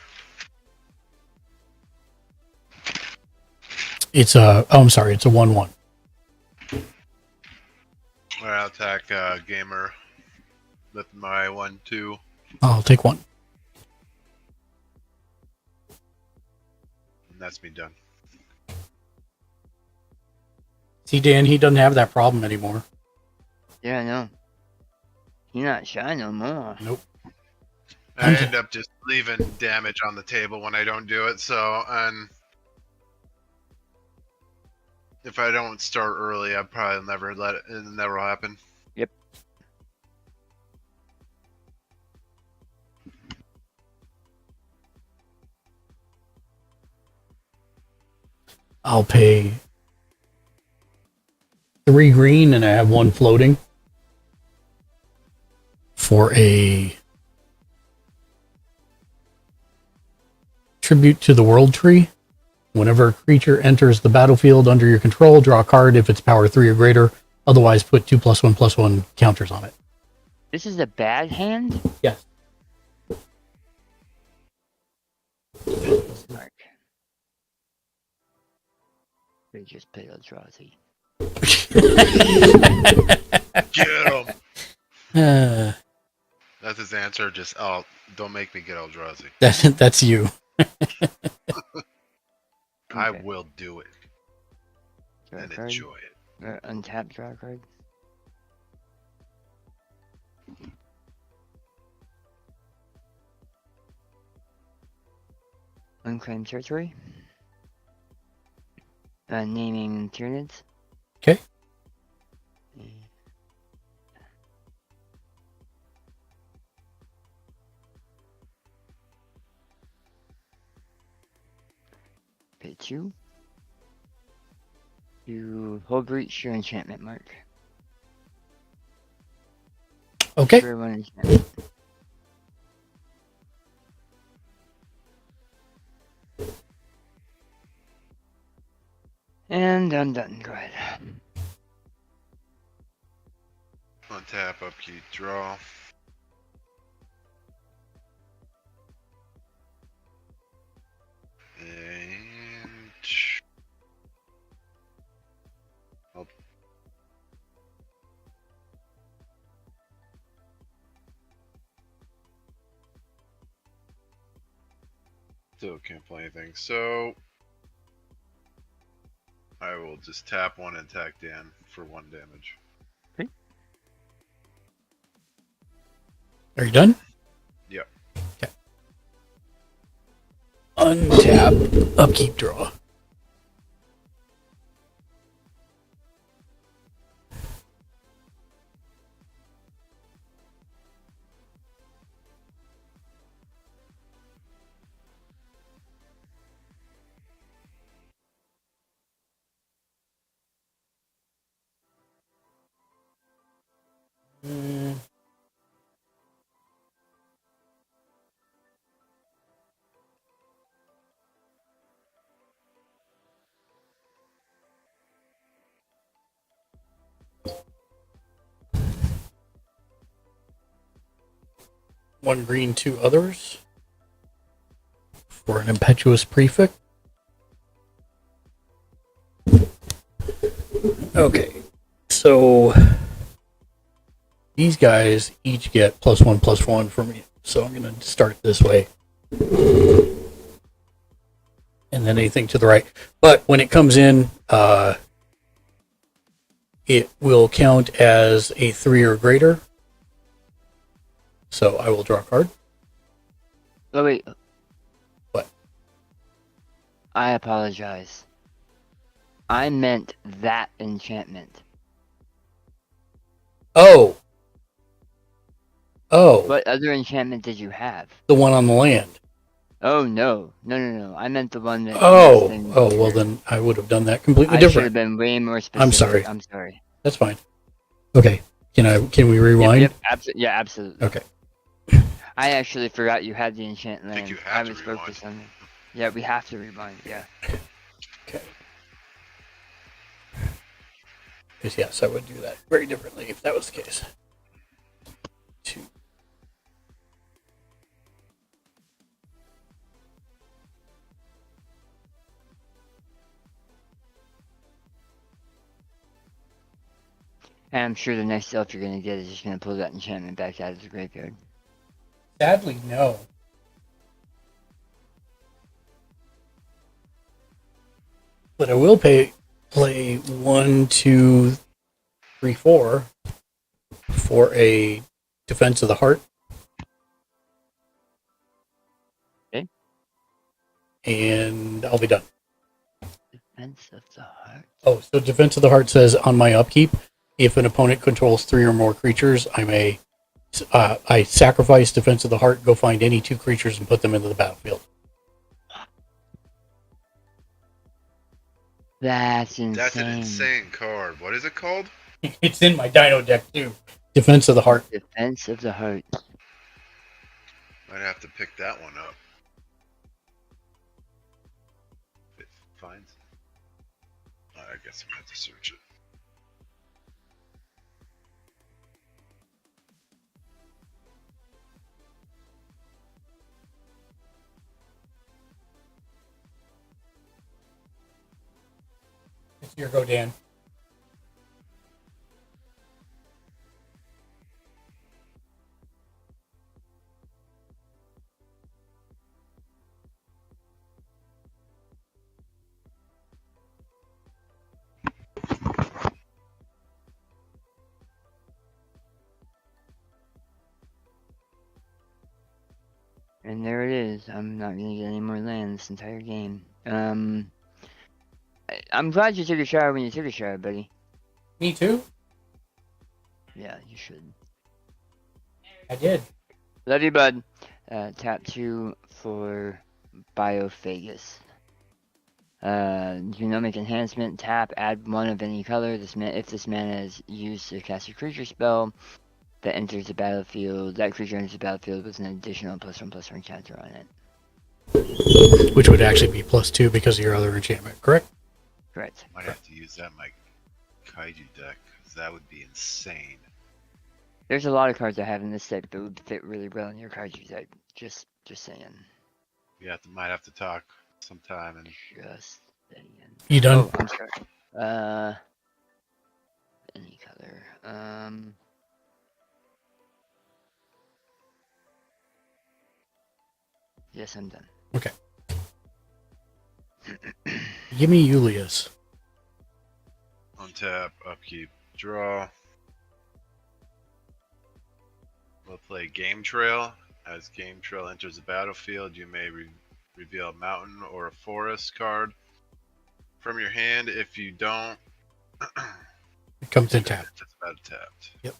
It's a... Oh, I'm sorry. It's a 1/1. Alright, I'll attack gamer with my 1/2. I'll take 1. And that's me done. See, Dan, he doesn't have that problem anymore. Yeah, I know. You're not shy no more. Nope. I end up just leaving damage on the table when I don't do it, so, and if I don't start early, I probably never let it, it'll never happen. Yep. I'll pay 3 green, and I have 1 floating for a tribute to the world tree. Whenever a creature enters the battlefield under your control, draw a card if it's power 3 or greater. Otherwise, put 2+1/+1 counters on it. This is a bad hand? Yes. Mark. They just played Eldrazi. Get him. Uh, That's his answer. Just don't make me get Eldrazi. that's you. I Okay. will do it Draw a and card. enjoy it. Untap, draw a card. Unclaimed territory. Naming Tyranids. Okay. Pay 2. You hold breach your enchantment mark. Okay. For 1 enchantment. And I'm done. Go ahead. Untap, upkeep, draw. And oh. Still can't play anything, so I will just tap 1 and attack Dan for 1 damage. Are you done? Yep. Okay. Untap, upkeep, draw. One green, 2 others for an impetuous prefect. Okay, so these guys each get +1/+1 for me. So I'm going to start this way. And then anything to the right. But when it comes in, it will count as a 3 or greater. So I will draw a card. Oh, wait. What? I apologize. I meant that enchantment. Oh. What other enchantment did you have? The one on the land. Oh, no. No. I meant the one that... Oh, well then I would have done that completely I should different. have been way more specific. I'm sorry. I'm sorry. That's fine. Okay. Can we rewind? Yep, yeah, absolutely. Okay. I actually forgot you had the enchant land. I think you have to was rewind. focused on it. Yeah, we have to rewind, yeah. Okay. Because yes, I would do that very differently if that was the case. 2. And I'm sure the next elf you're gonna get is just gonna pull that enchantment back out of the graveyard. Sadly, no. But I will play 1, 2, 3, 4 for a Defense of the Heart. Okay. And I'll be done. Defense of the Heart. Oh, so Defense of the Heart says on my upkeep, if an opponent controls 3 or more creatures, I sacrifice Defense of the Heart, go find any 2 creatures and put them into the battlefield. That's insane. That's an insane card. What is it called? It's in my Dino deck too. Defense of the Heart. Defense of the Heart. Might have to pick that one up. If it finds it. I guess I'm gonna have to search it. It's your go, Dan. And there it is. I'm not gonna get any more land this entire game. I'm glad you took a shower when you took a shower, buddy. Me too. Yeah, you should. I did. Love you, bud. Tap 2 for Biophagus. Genomic Enhancement. Tap, add 1 of any color. If this mana is used to cast a creature spell that enters the battlefield, that creature enters the battlefield with an additional +1/+1 counter on it. Which would actually be +2 because of your other enchantment, correct? Correct. Might have to use that in my Kaiju deck, because that would be insane. There's a lot of cards I have in this deck that would fit really well in your Kaiju deck. Just saying. Might have to talk sometime and Just saying. You done? Oh, I'm sorry. Any color. Yes, I'm done. Okay. Give me Julius. untap, upkeep, draw. We'll play Game Trail. As Game Trail enters the battlefield, you may reveal a mountain or a forest card from your hand. If you don't, It comes in tapped. it's about tapped. Yep.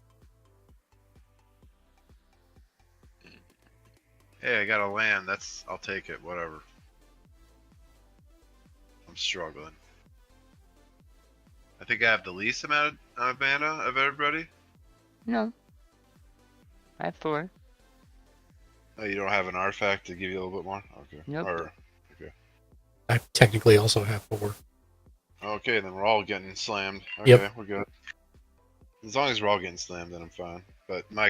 Hey, I got a land. I'll take it. Whatever. I'm struggling. I think I have the least amount of mana of everybody. No. I have 4. Oh, you don't have an artifact to give you a little bit more? Okay. Nope. I technically also have 4. Okay, then we're all getting slammed. Okay, Yep. we're good. As long as we're all getting slammed, then I'm fine. But my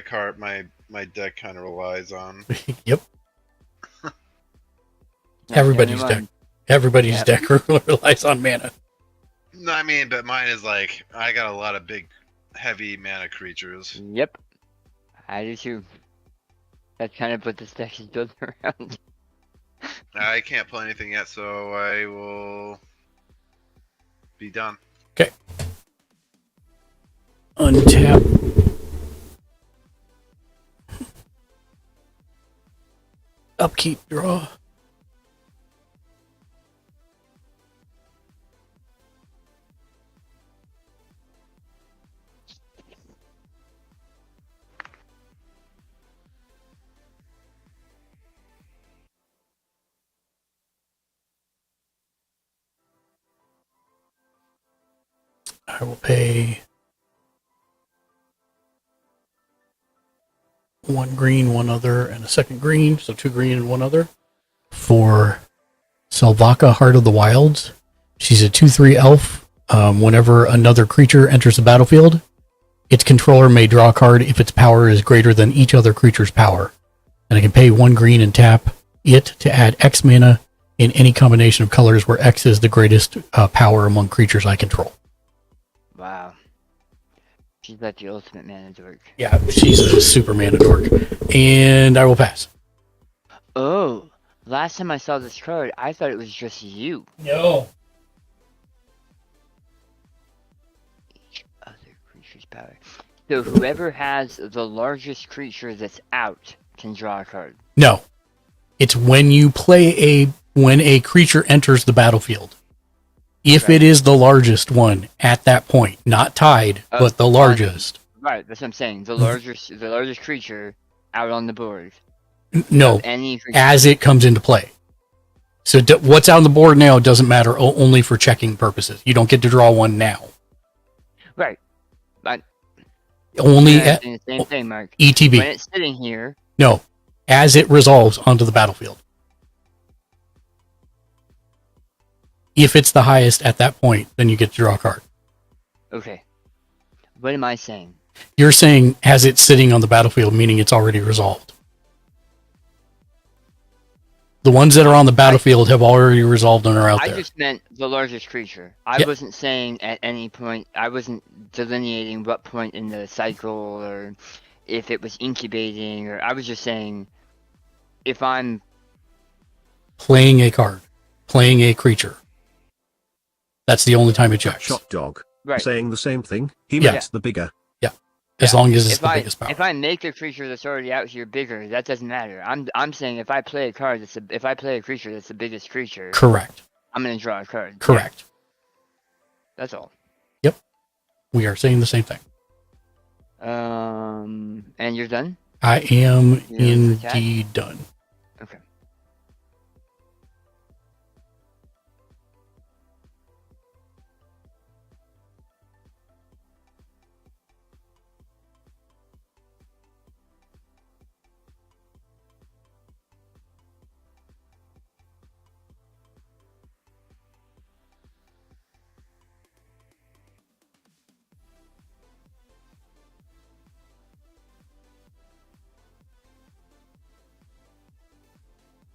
deck kind of relies on. Yep. Not Everybody's everyone. deck. Everybody's Yep. deck relies on mana. No, I mean, but mine is like I got a lot of big, heavy mana creatures. Yep. I do too. That's kind of what this deck is built around. I can't play anything yet, so I will be done. Okay. Untap. Upkeep, draw. I will pay 1 green, 1 other, and a second green, so 2 green and 1 other. For Selvaka, Heart of the Wilds. She's a 2/3 elf. Whenever another creature enters the battlefield, its controller may draw a card if its power is greater than each other creature's power. And I can pay 1 green and tap it to add X mana in any combination of colors where X is the greatest power among creatures I control. Wow. She's like the ultimate mana dork. Yeah, she's a super mana dork. And I will pass. Oh, last time I saw this card, I thought it was just you. No. Each other creature's power. So whoever has the largest creature that's out can draw a card. No. It's when you play when a creature enters the battlefield. If Right. it is the largest one at that point, not tied, but the largest. Right, that's what I'm saying. The largest creature out on the board. No, Any creature. as it comes into play. So what's on the board now doesn't matter, only for checking purposes. You don't get to draw one now. Right. But Only the same thing, Mark. ETB. When it's sitting here. No, as it resolves onto the battlefield. If it's the highest at that point, then you get to draw a card. Okay. What am I saying? You're saying as it's sitting on the battlefield, meaning it's already resolved. The ones that are on the battlefield have already resolved and are out there. I just meant the largest creature. I wasn't saying at any point, I wasn't delineating what point in the cycle or if it was incubating, or I was just saying if I'm playing a card, playing a creature. That's the only time it checks. Shot dog. Right. Saying the same thing. He meant the bigger. Yeah. As long as it's the biggest power. If I make a creature that's already out here bigger, that doesn't matter. I'm saying if I play a card if I play a creature that's the biggest creature. Correct. I'm gonna draw a card. Correct. Yeah. That's all. Yep. We are saying the same thing. And you're done? I am indeed done. Okay.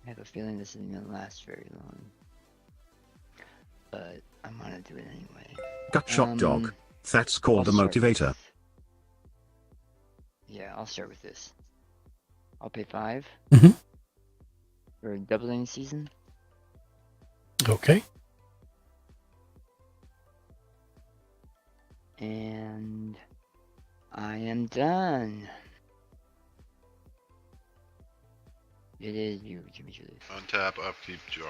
I have a feeling this isn't going to last very long. But I'm going to do it anyway. Gut shot dog. That's called the motivator. Yeah, I'll start with this. I'll pay 5 for doubling season. Okay. And I am done. It is you, Jimmy Julius. Untap, upkeep, draw.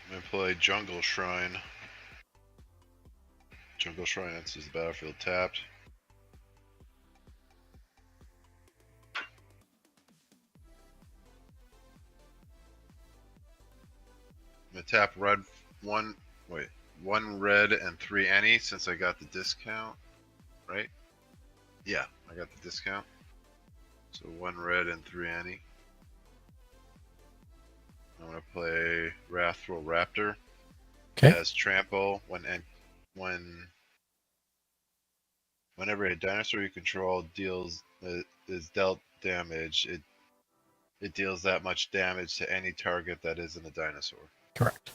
I'm gonna play Jungle Shrine. Jungle Shrine enters the battlefield tapped. I'm gonna tap one red and 3 any since I got the discount, right? Yeah, I got the discount. So 1 red and 3 any. I'm gonna play Wrathful Raptor. Okay. As trample whenever a dinosaur you control is dealt damage, it deals that much damage to any target that isn't a dinosaur. Correct.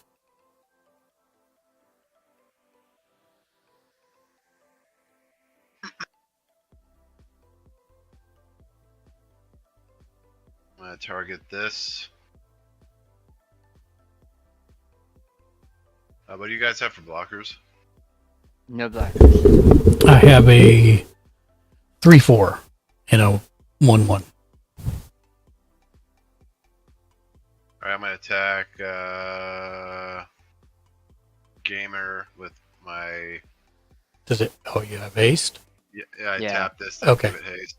I'm gonna target this. What do you guys have for blockers? No blockers. I have a 3/4 and a 1/1. Alright, I'm gonna attack Gamer with my... Does it? Oh, you have haste? Yeah, I tap this to Okay. give it haste.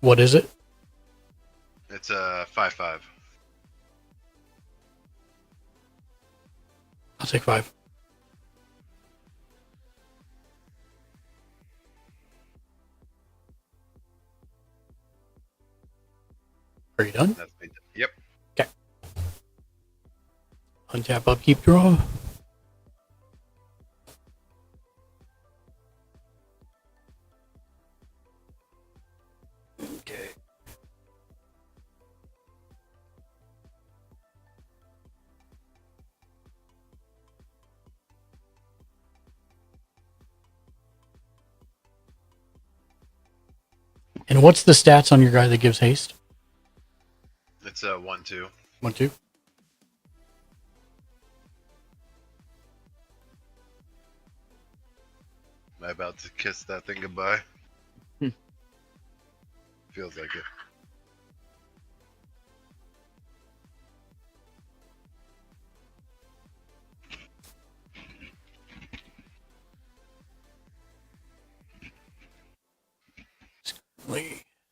What is it? It's a 5/5. I'll take 5. Are you done? That's me. Yep. Okay. Untap, upkeep, draw. Okay. And what's the stats on your guy that gives haste? It's a 1/2. 1/2. Am I about to kiss that thing goodbye? Feels like it.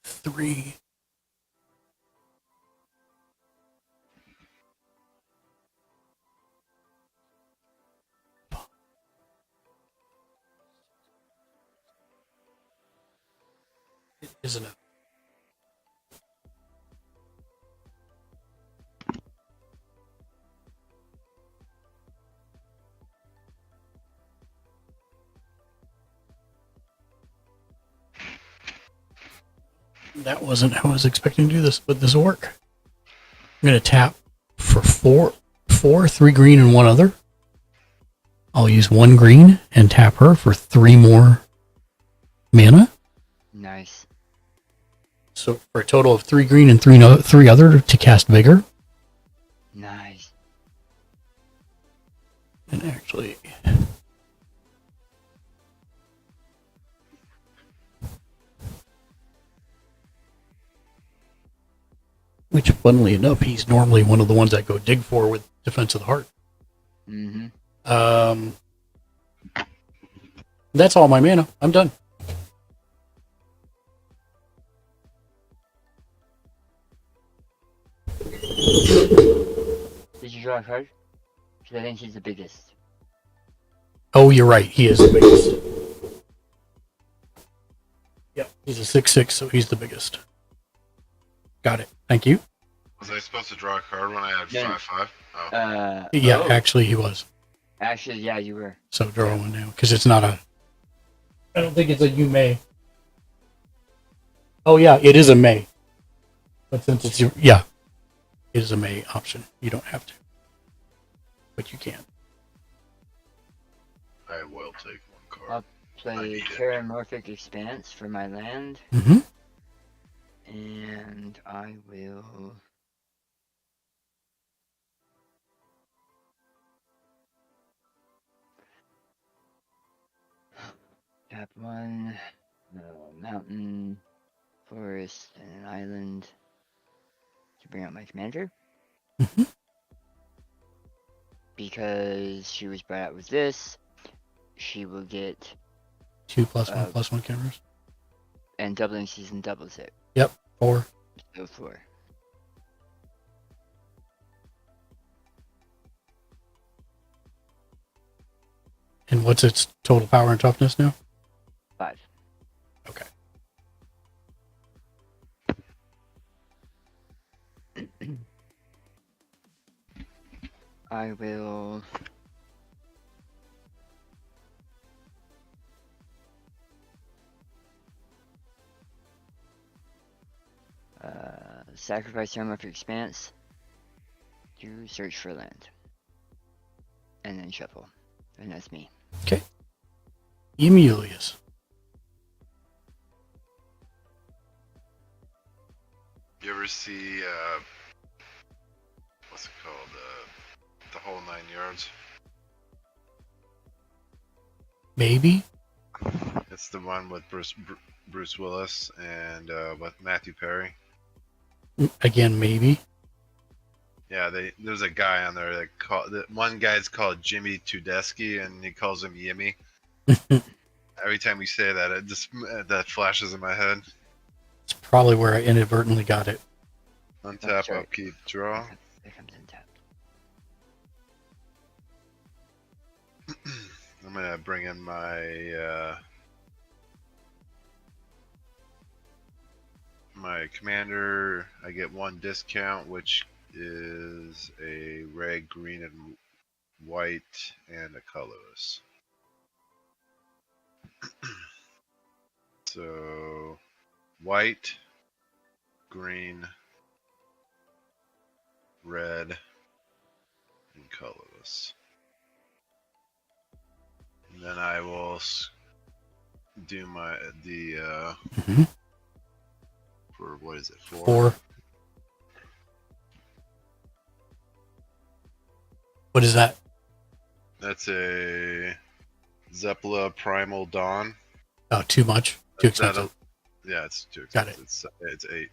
Three. Isn't it? That wasn't how I was expecting to do this, but this will work. I'm going to tap for four, 3 green and 1 other. I'll use 1 green and tap her for 3 more mana. Nice. So for a total of 3 green and 3 other to cast Vigor. Nice. And actually, which funnily enough, he's normally one of the ones I go dig for with Defense of the Heart. Mm-hmm. That's all my mana. I'm done. Did you draw a card? Because I think he's the biggest. Oh, you're right. He is the biggest. Yep. He's a 6/6, so he's the biggest. Got it. Thank you. Was I supposed to draw a card when I had Yeah. 5/5? Oh. Yeah, oh. actually, he was. Actually, yeah, you were. So draw one now, because it's not a. I don't think it's a you may. Oh yeah, it is a may. But since it's it is a may option. You don't have to, but you can. I will take 1 card. I'll play Terramorphic Expanse for my land, Mm-hmm. and I will. Tap 1, mountain, forest, and an island to bring out my commander. Mhm. Because she was brought out with this, she will get 2+1/+1 counters. and doubling season doubles it. Yep. 4. So 4. And what's its total power and toughness now? 5. Okay. I will. Sacrifice Terramorphic Expanse to search for land. And then shuffle. And that's me. Okay. Emilius. You ever see, what's it called? The Whole 9 Yards? Maybe. It's the one with Bruce Willis and with Matthew Perry. Again, maybe. Yeah, there's a guy on there one guy's called Jimmy Tudesky, and he calls him Yimmy. Every time we say that, it just that flashes in my head. It's probably where I inadvertently got it. Untap, upkeep, draw. It comes in tap. I'm gonna bring in my my commander. I get 1 discount, which is a red, green, and white, and a colorless. So, white, green, red, and colorless. And then I will do Mhm. for what is it? 4. 4. What is that? That's a Zeppela Primal Dawn. Oh, too much. Too expensive. Yeah, it's too Got expensive. It's 8.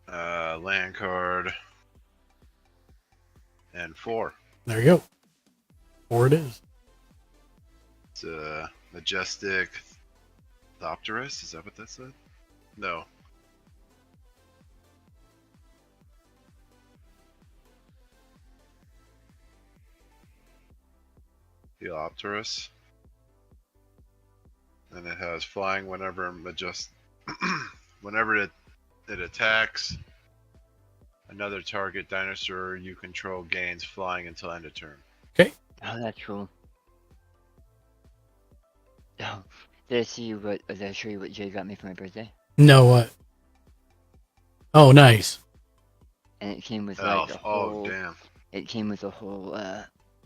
Land card. And 4. There you go. 4 it is. It's a Majestic Thopterus. Is that what that said? No. Theopterus. and it has flying whenever whenever it attacks another target dinosaur you control gains flying until end of turn. Okay. Oh, that's cool. Oh, did I show you what Jay got me for my birthday? No, what? Oh, nice. And it came with Oh, like a whole. damn. It came with a whole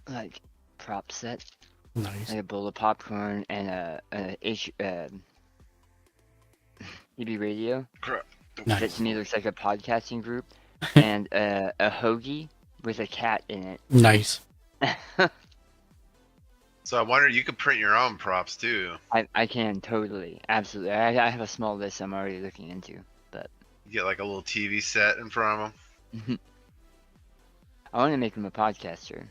like prop set, Nice. like a bowl of popcorn and a CB radio. Crap. Nice. That to me looks like a podcasting group, and a hoagie with a cat in it. Nice. So I wonder, you could print your own props too. I can totally, absolutely. I have a small list I'm already looking into, but You get like a little TV set in front of them. I want to make him a podcaster.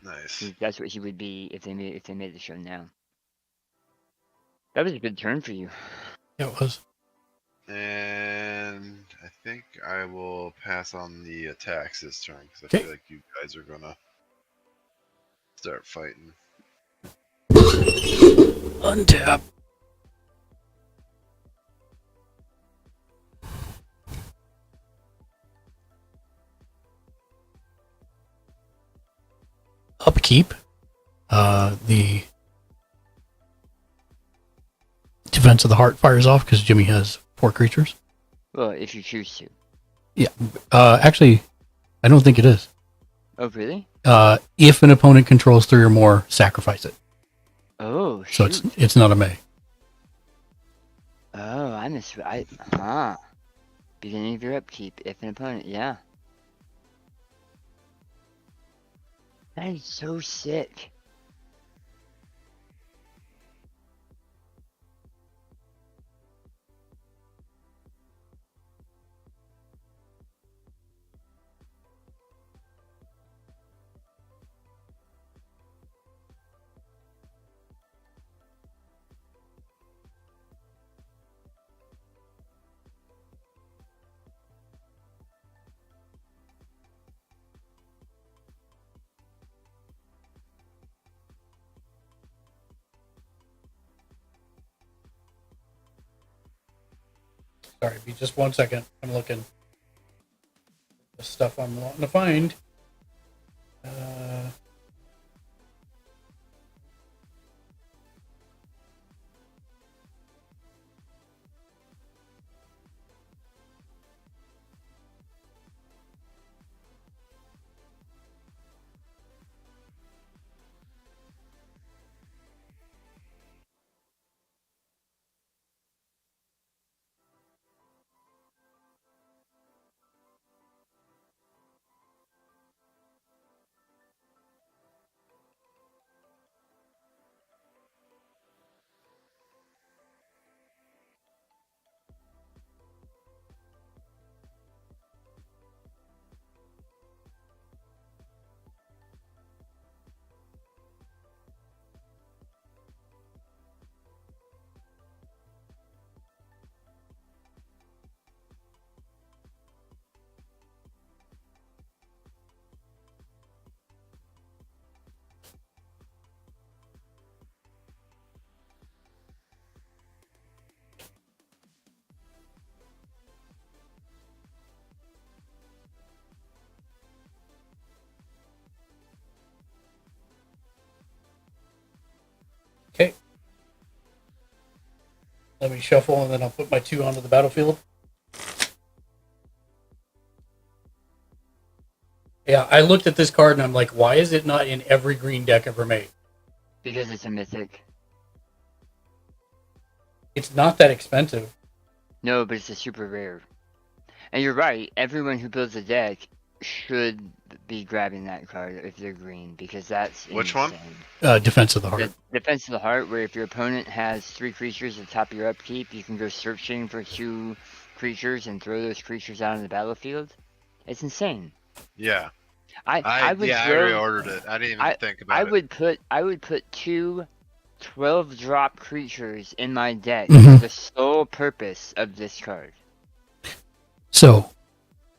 Nice. That's what he would be if they made the show now. That was a good turn for you. Yeah, it was. And I think I will pass on the attacks this turn because I Okay. feel like you guys are gonna start fighting. Untap. Upkeep. The Defense of the Heart fires off because Jimmy has 4 creatures. Well, if you choose to. Yeah. Actually, I don't think it is. Oh, really? If an opponent controls 3 or more, sacrifice it. Oh, So shoot. it's not a May. Oh, beginning of your upkeep, if an opponent, yeah. That is so sick. Sorry, be just 1 second. I'm looking. The stuff I'm wanting to find. Okay. Let me shuffle and then I'll put my 2 onto the battlefield. Yeah, I looked at this card and I'm like, why is it not in every green deck ever made? Because it's a mythic. It's not that expensive. No, but it's a super rare. And you're right, everyone who builds a deck should be grabbing that card if they're green, because that's Which one? Defense of the Heart. The Defense of the Heart, where if your opponent has 3 creatures at the top of your upkeep, you can go searching for 2 creatures and throw those creatures out on the battlefield. It's insane. Yeah. I would I throw, already ordered it. I didn't even think about it. I would put 2 12-drop creatures in my deck Mhm. for the sole purpose of this card. So,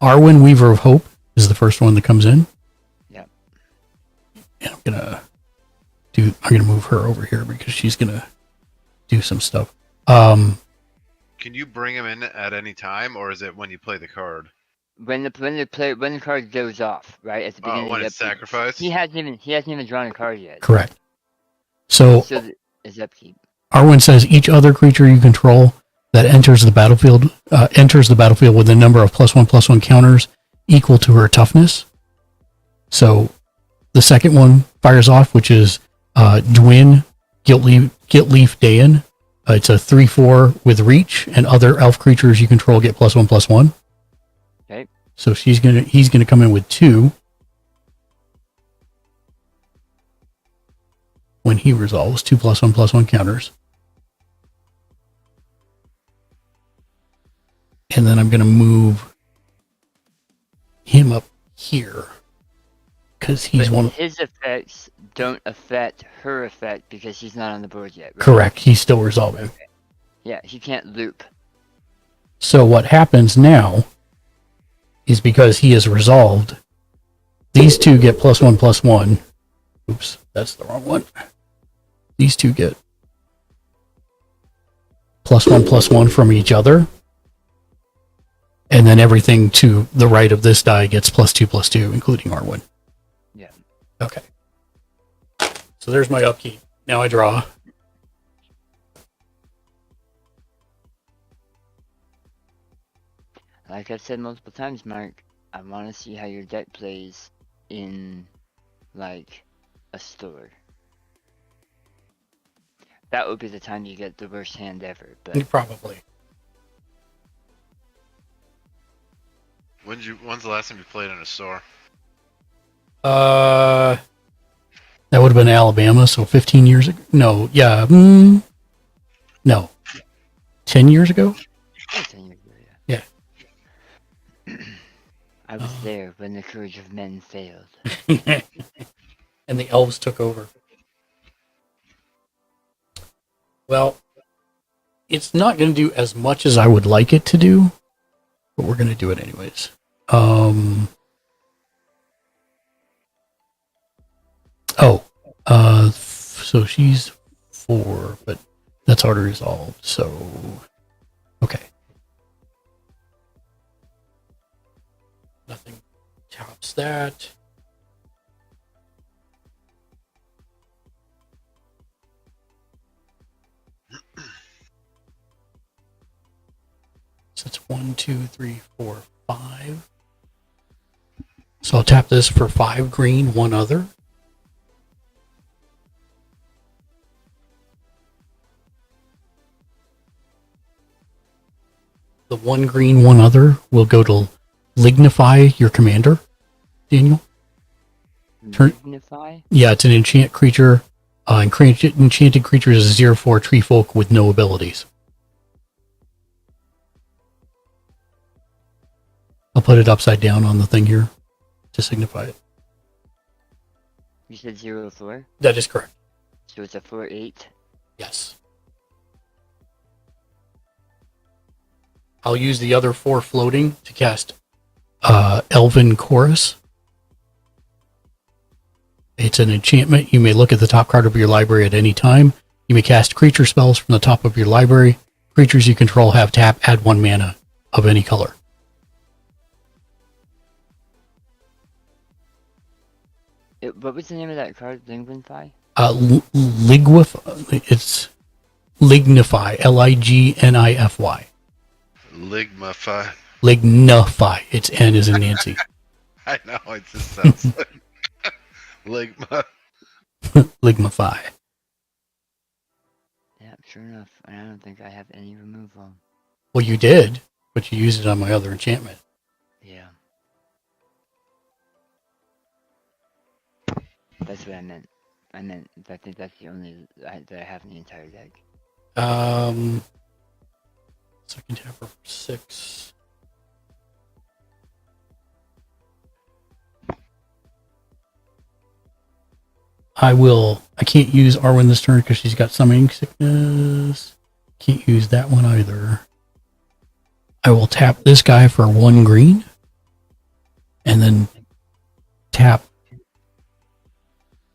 Arwen, Weaver of Hope is the first one that comes in. Yep. And I'm gonna move her over here because she's gonna do some stuff. Can you bring him in at any time, or is it when you play the card? When the card goes off, right at the beginning When of the it's sacrificed. he hasn't even drawn a card yet. Correct. So It's upkeep. Arwen says each other creature you control that enters the battlefield with a number of +1/+1 counters equal to her toughness. So the second one fires off, which is Dwyn Gitleaf Dayan. It's a 3/4 with reach, and other elf creatures you control get +1/+1. Okay. So he's gonna come in with 2. When he resolves, 2 +1/+1 counters. And then I'm going to move him up here. Because he's But one. his effects don't affect her effect because he's not on the board yet. Right? Correct. He's still resolving. Yeah, he can't loop. So what happens now is because he is resolved, these two get +1/+1. Oops, that's the wrong one. These two get +1/+1 from each other. And then everything to the right of this die gets +2/+2, including Arwen. Yeah. Okay. So there's my upkeep. Now I draw. Like I've said multiple times, Mark, I want to see how your deck plays in, like, a store. That would be the time you get the worst hand ever. But Probably. When's the last time you played in a store? That would have been Alabama, so 15 years ago. No, yeah. No. 10 years ago? 10 years ago, yeah. Yeah. I was there when the courage of men failed. And the elves took over. Well, it's not going to do as much as I would like it to do, but we're going to do it anyways. So she's 4, but that's already resolved, so okay. Nothing tops that. So it's 1, 2, 3, 4, 5. So I'll tap this for 5 green, 1 other. The 1 green, 1 other will go to Lignify your commander, Daniel. Lignify? Yeah, it's an enchant creature. Enchanted creature is a 0/4 tree folk with no abilities. I'll put it upside down on the thing here to signify it. You said 0/4? That is correct. So it's a 4/8? Yes. I'll use the other 4 floating to cast Elven Chorus. It's an enchantment. You may look at the top card of your library at any time. You may cast creature spells from the top of your library. Creatures you control have tap, add 1 mana of any color. What was the name of that card? Lignify? It's Lignify. Lignify. Ligmify. Lignify. It's N as in Nancy. I know, it just sounds like Ligma. Lignify. Yeah, sure enough. And I don't think I have any removal. Well, you did, but you used it on my other enchantment. Yeah. That's what I meant. I think that's the only that I have in the entire deck. Second tapper for 6. I can't use Arwen this turn because she's got summoning sickness. Can't use that one either. I will tap this guy for 1 green. And then tap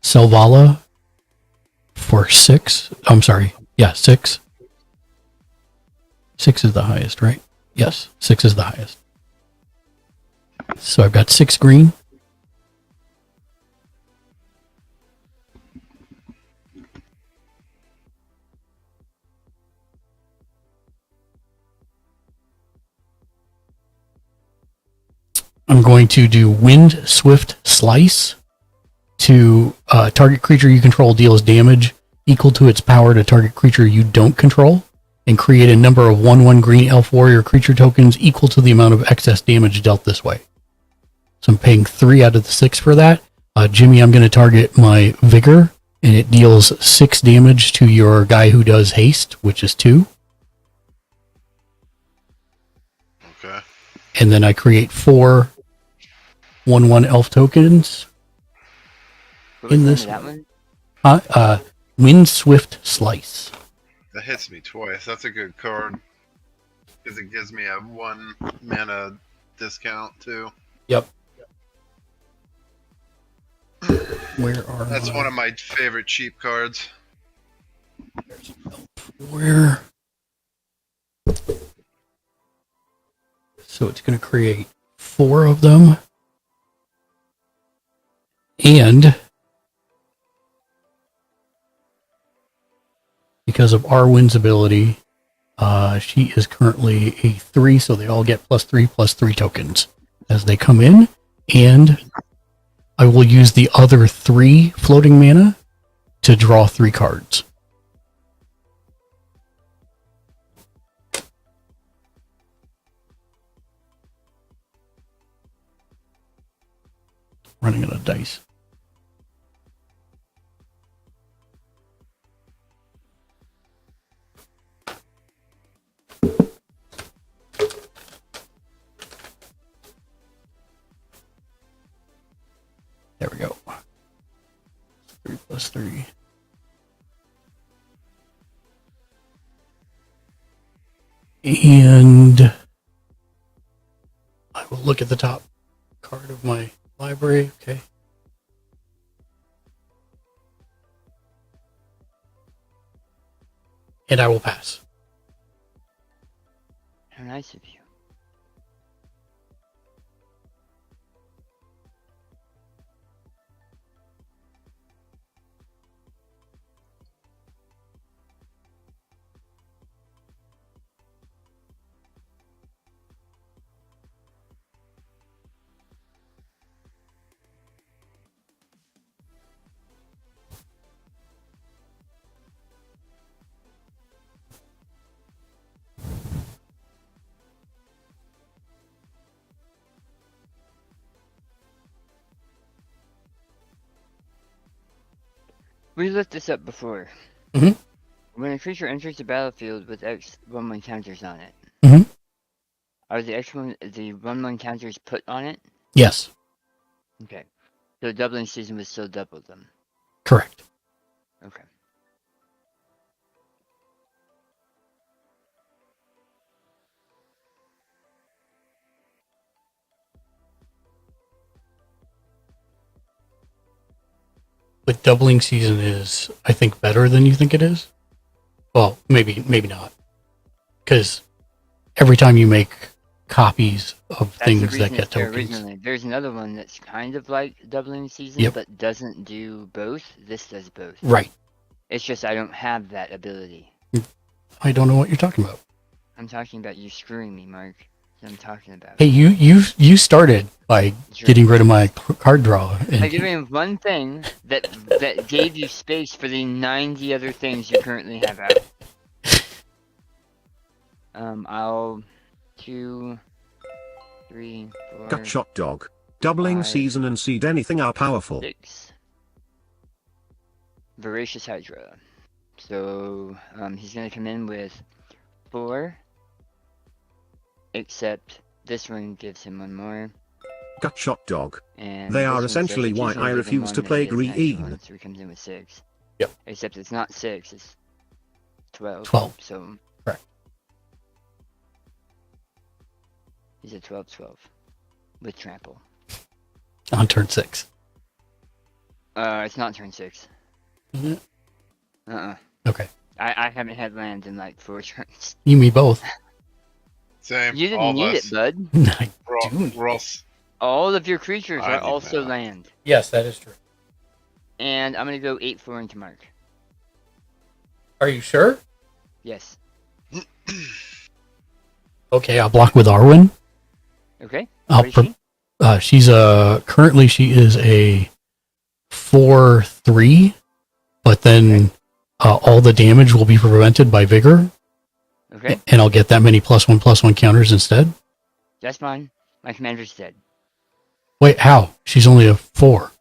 Selvala for 6. I'm sorry. Yeah, 6. 6 is the highest, right? Yes, 6 is the highest. So I've got 6 green. I'm going to do Wind Swift Slice to target creature you control deals damage equal to its power to target creature you don't control, and create a number of 1/1 green elf warrior creature tokens equal to the amount of excess damage dealt this way. So I'm paying 3 out of the 6 for that. Jimmy, I'm going to target my Vigor, and it deals 6 damage to your guy who does haste, which is 2. Okay. And then I create 4 1/1 elf tokens What in was the this. name of that one? Wind Swift Slice. That hits me twice. That's a good card. Because it gives me a 1 mana discount too. Yep. Where are That's one of my favorite cheap cards. Where? So it's going to create 4 of them. And because of Arwen's ability, she is currently a 3, so they all get +3/+3 tokens as they come in. And I will use the other 3 floating mana to draw 3 cards. Running out of dice. There we go. 3/3. And I will look at the top card of my library. Okay. And I will pass. How nice of you. We looked this up before. Mhm. When a creature enters the battlefield with X 1/1 counters on it, Mhm. are the 1/1 counters put on it? Yes, Okay. So doubling season would still double them. correct. Okay. But doubling season is, I think, better than you think it is. Well, maybe not. Because every time you make copies of That's things the that reason get it's there tokens. originally. There's another one that's kind of like doubling season, Yep. but doesn't do both. This does both. Right. It's just I don't have that ability. I don't know what you're talking about. I'm talking about you screwing me, Mark. That's what I'm talking about. Hey, you started by Sure. getting rid of my card draw. I give you one thing that gave you space for the 90 other things you currently have out. I'll 2, 3, 4, Gutshot Dog. Doubling 5, season and seed anything are powerful. 6. Voracious Hydra. So he's gonna come in with 4. Except this one gives him 1 more. Gutshot Dog. And They this are one essentially says why it's usually I given refuse 1, to but play he has an extra green. one, so he comes in with 6. Yep. Except it's not 6, it's 12. 12. So Correct. he's a 12/12 with trample. On turn 6. It's not turn 6. Isn't it? Uh-uh. Okay. I haven't had land in like 4 turns. You and me both. Same. You all didn't of need us. it, bud. I We're all, do. we're all All of your creatures I are need also mana. land. Yes, that is true. And I'm gonna go 8/4 into Mark. Are you sure? Yes. Okay, I'll block with Arwen. Okay. I'll What is she? She's currently she is a 4/3, but then all the damage will be prevented by Vigor, Okay. and I'll get that many +1/+1 counters instead. That's fine. My commander's dead. Wait, how? She's only a 4.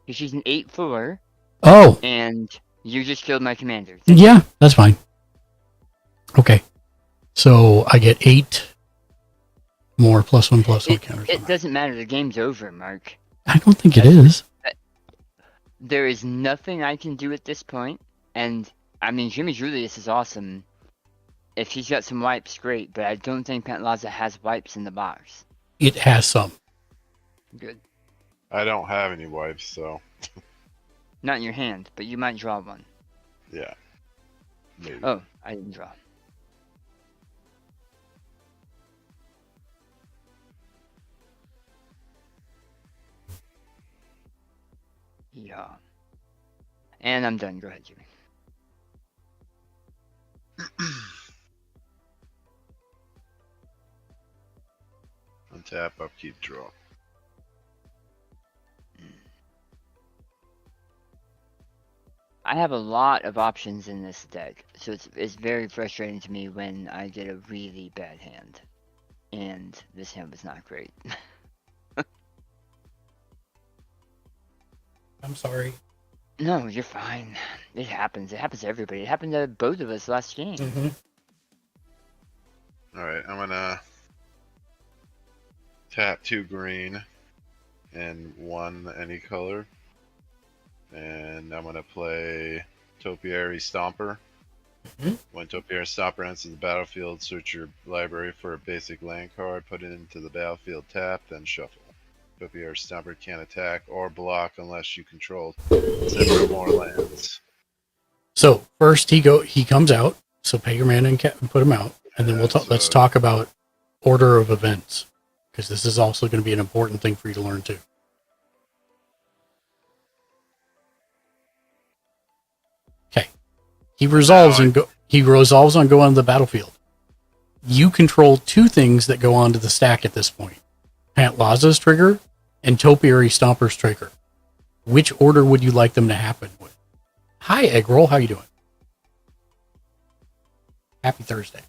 She's an 8/4, Oh, and you just killed my commander. yeah, that's fine. Okay, so I get 8 more +1/+1 counters. It doesn't matter. The game's over, Mark. I don't think it is. There is nothing I can do at this point, and I mean, Jimmy Julius is awesome. If he's got some wipes, great, but I don't think Pantlaza has wipes in the box. It has some. Good. I don't have any wipes, so Not in your hand, but you might draw one. yeah. Maybe. Oh, I didn't draw. Yeah. And I'm done. Go ahead, Jimmy. Untap, upkeep, draw. I have a lot of options in this deck, so it's very frustrating to me when I get a really bad hand. And this hand was not great. I'm sorry. No, you're fine. It happens. It happens to everybody. It happened to both of us last game. Mm-hmm. Alright, I'm gonna tap 2 green and 1 any color. And I'm gonna play Topiary Stomper. Mhm. When Topiary Stomper enters the battlefield, search your library for a basic land card, put it into the battlefield tap, then shuffle. Topiary Stomper can't attack or block unless you control 7 or more lands. So first he comes out. So pay your mana and put him out, and then let's talk about order of events, because this is also going to be an important thing for you to learn too. Okay, he resolves on going on the battlefield. You control 2 things that go onto the stack at this point: Pantlaza's trigger and Topiary Stomper's trigger. Which order would you like them to happen with? Hi, Eggroll. How you doing? Happy Thursday.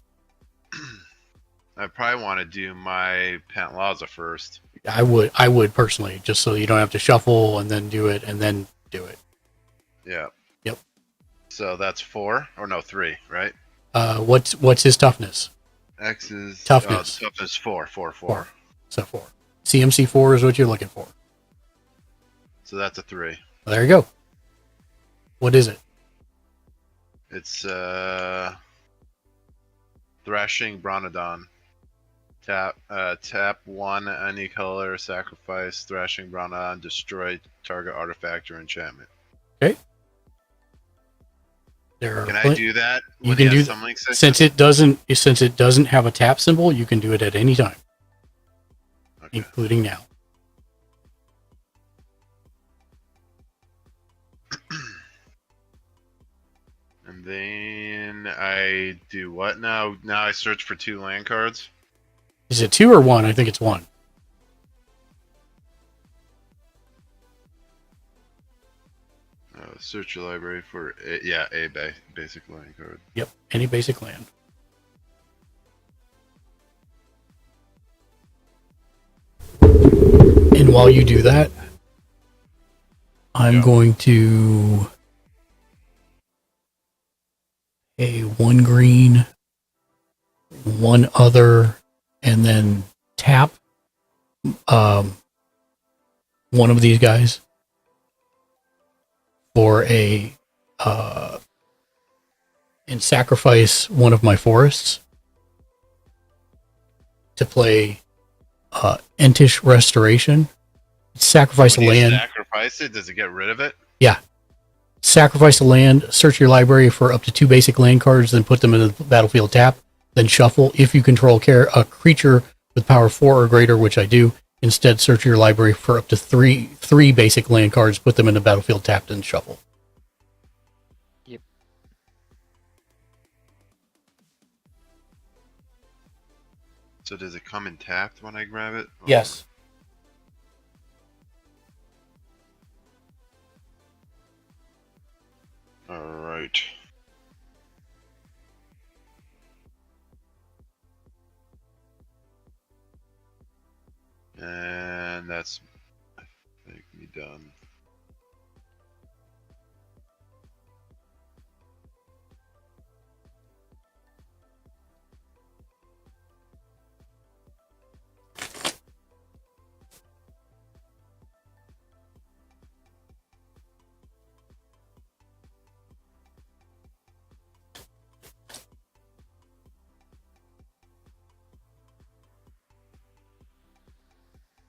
I probably want to do my Pantlaza first. I would personally, just so you don't have to shuffle and then do it and then do it. Yeah. Yep. So that's 4 or no 3, right? What's his toughness? X is Toughness. Toughness 4. So 4. CMC 4 is what you're looking for. So that's a 3. Well, there you go. What is it? It's Thrashing Bronodon. Tap 1 any color, sacrifice Thrashing Bronodon, destroy target artifact or enchantment. Okay. There Can are I do that? You when can he has do summoning system? since it doesn't have a tap symbol. You can do it at any time, Okay. including now. And then I do what now? Now I search for 2 land cards. Is it 2 or 1? I think it's 1. Search your library for basic land card. Yep. Any basic land. And while you do that, I'm going to pay 1 green, 1 other, and then tap one of these guys for a and sacrifice one of my forests to play Entish Restoration. Sacrifice When you land. sacrifice it, does it get rid of it? Yeah. sacrifice a land, search your library for up to 2 basic land cards, then put them in the battlefield tap, then shuffle. If you control a creature with power 4 or greater, which I do, instead search your library for up to three basic land cards, put them in the battlefield tapped, and shuffle. Yep. So does it come in tapped when I grab it? Or- Yes. Alright. And that's, I think, me done.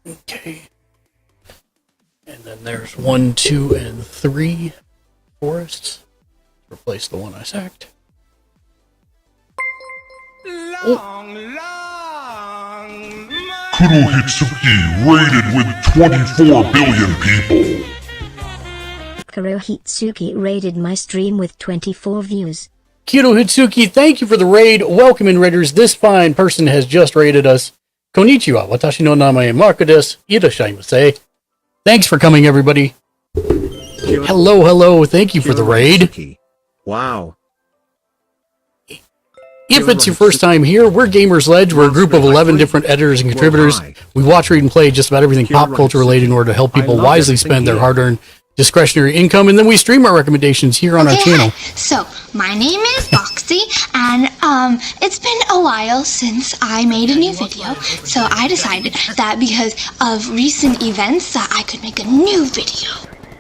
Okay. And then there's 1, 2, and 3 forests. Replace the one I sacked. Kudo Hitsuki rated with 24 billion people. Kurohitsuki raided my stream with 24 views. Kudo Hitsuki, thank you for the raid. Welcome in, raiders. This fine person has just raided us. Konnichiwa, watashi no namae Marco desu. Irashaimase. Thanks for coming, everybody. Hello, hello. Thank you for the raid. Wow. If it's your first time here, we're Gamers Ledge. We're a group of 11 different editors and contributors. We watch, read, and play just about everything pop culture related in order to help people wisely spend their hard-earned discretionary income, and then we stream our recommendations here on our channel. So, my name is Boxy, and it's been a while since I made a new video, so I decided that because of recent events that I could make a new video.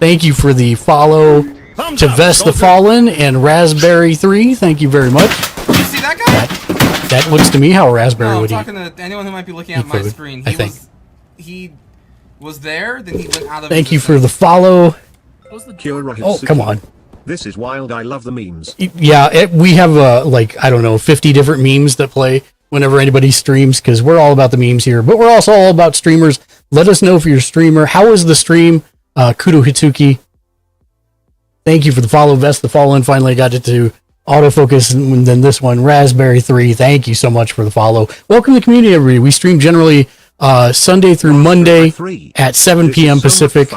Thank you for the follow to Vest the Fallen and Raspberry 3. Thank you very much. Did you see that guy? That looks to me how a raspberry No, I'm would eat. talking to anyone who might be looking at my food, screen. I think. He was there, then he went out of Thank you for the follow. Oh, come on. This is wild. I love the memes. Yeah, we have like, I don't know, 50 different memes that play whenever anybody streams, because we're all about the memes here, but we're also all about streamers. Let us know if you're a streamer. How was the stream? Kudo Hitsuki. Thank you for the follow, Vest the Fallen. Finally got it to autofocus, and then this one, Raspberry 3. Thank you so much for the follow. Welcome to the community, everybody. We stream generally Sunday through Monday at 7 p.m. Pacific.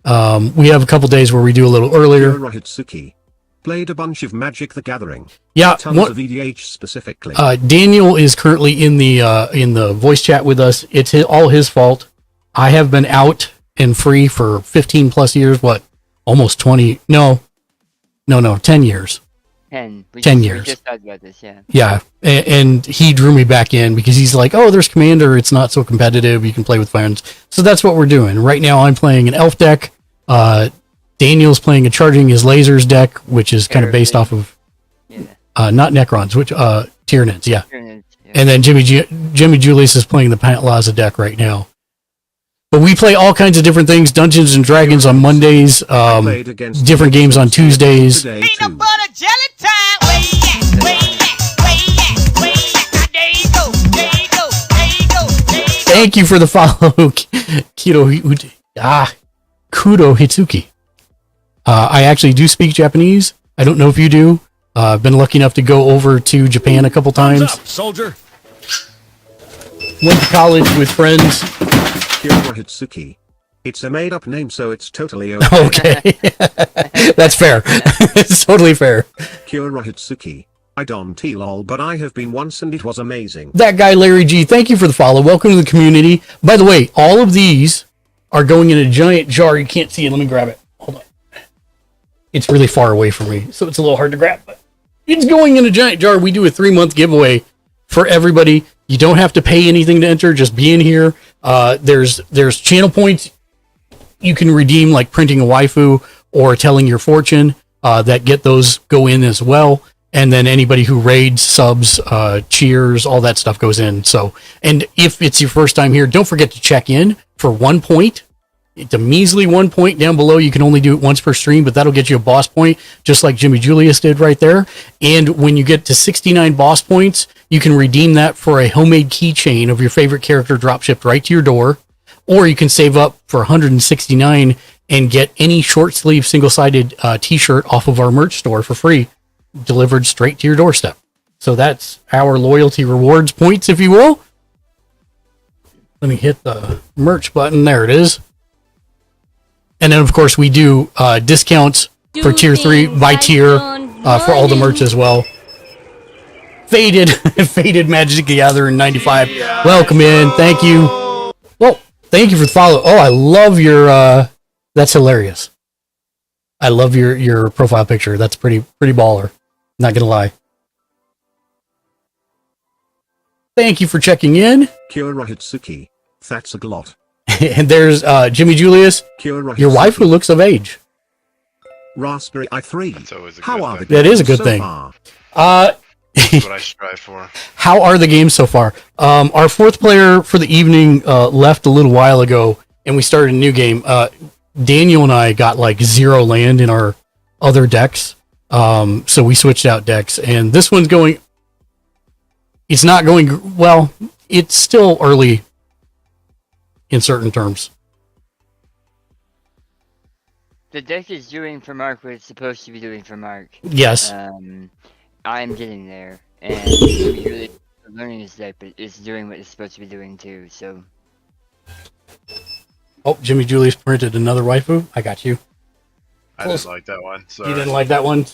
We have a couple days where we do a little earlier. Kurohitsuki played a bunch of Magic the Gathering. Yeah, Tons of EDH specifically. Daniel is currently in the voice chat with us. It's all his fault. I have been out and free for 15 plus years. What? Almost 20? No, 10 years. 10. 10 years. We just talked about this, yeah. Yeah, and he drew me back in because he's like, oh, there's Commander. It's not so competitive. You can play with friends. So that's what we're doing. Right now I'm playing an Elf deck. Daniel's playing a Charging His Lasers deck, which is kind of based off of, not Necrons, which, Tyranids, yeah. Tyranids, yeah. And then Jimmy Julius is playing the Pantlaza deck right now. But we play all kinds of different things. Dungeons and Dragons on Mondays, different games on Tuesdays. Peanut butter jelly time. Way at, way at, way at, way at. There you go, there you go, there you go, there you go. Thank you for the follow, Kudo Hitsuki. I actually do speak Japanese. I don't know if you do. I've been lucky enough to go over to Japan a couple times. What's up, soldier? Went to college with friends. Kurohitsuki. It's a made-up name, so it's totally okay. Okay. That's fair. It's totally fair. Kurohitsuki. I don't lol, but I have been once and it was amazing. That guy, Larry G, thank you for the follow. Welcome to the community. By the way, all of these are going in a giant jar. You can't see it. Let me grab it. Hold on. It's really far away from me, so it's a little hard to grab. But it's going in a giant jar. We do a 3-month giveaway for everybody. You don't have to pay anything to enter. Just be in here. There's channel points you can redeem, like printing a waifu or telling your fortune. That get those go in as well. And then anybody who raids, subs, cheers, all that stuff goes in. So, and if it's your first time here, don't forget to check in for 1 point It's a measly 1 point down below. You can only do it once per stream, but that'll get you a boss point, just like Jimmy Julius did right there. And when you get to 69 boss points, you can redeem that for a homemade keychain of your favorite character drop shipped right to your door. Or you can save up for 169 and get any short sleeve single-sided t-shirt off of our merch store for free, delivered straight to your doorstep. So that's our loyalty rewards points, if you will. Let me hit the merch button. There it is. And then, of course, we do discounts for tier 3 by tier for all the merch as well. Faded Magic the Gathering 95. Welcome in. Thank you. Well, thank you for the follow. Oh, I love your. That's hilarious. I love your profile picture. That's pretty baller. Not gonna lie. Thank you for checking in. Kura Hitsuki. That's a glot. And there's Jimmy Julius, your wife who looks of age. Raspberry i3. How are the That is a games good so thing. far? That's what I strive for. How are the games so far? Our fourth player for the evening left a little while ago, and we started a new game. Daniel and I got like 0 land in our other decks, so we switched out decks, and this one's going. It's not going well. It's still early in certain terms. The deck is doing for Mark what it's supposed to be doing for Mark. Yes. I'm getting there, and he's really learning his deck, but it's doing what it's supposed to be doing too. So. Oh, Jimmy Julius printed another waifu. I got you. I didn't like that one. Sorry. You didn't like that one?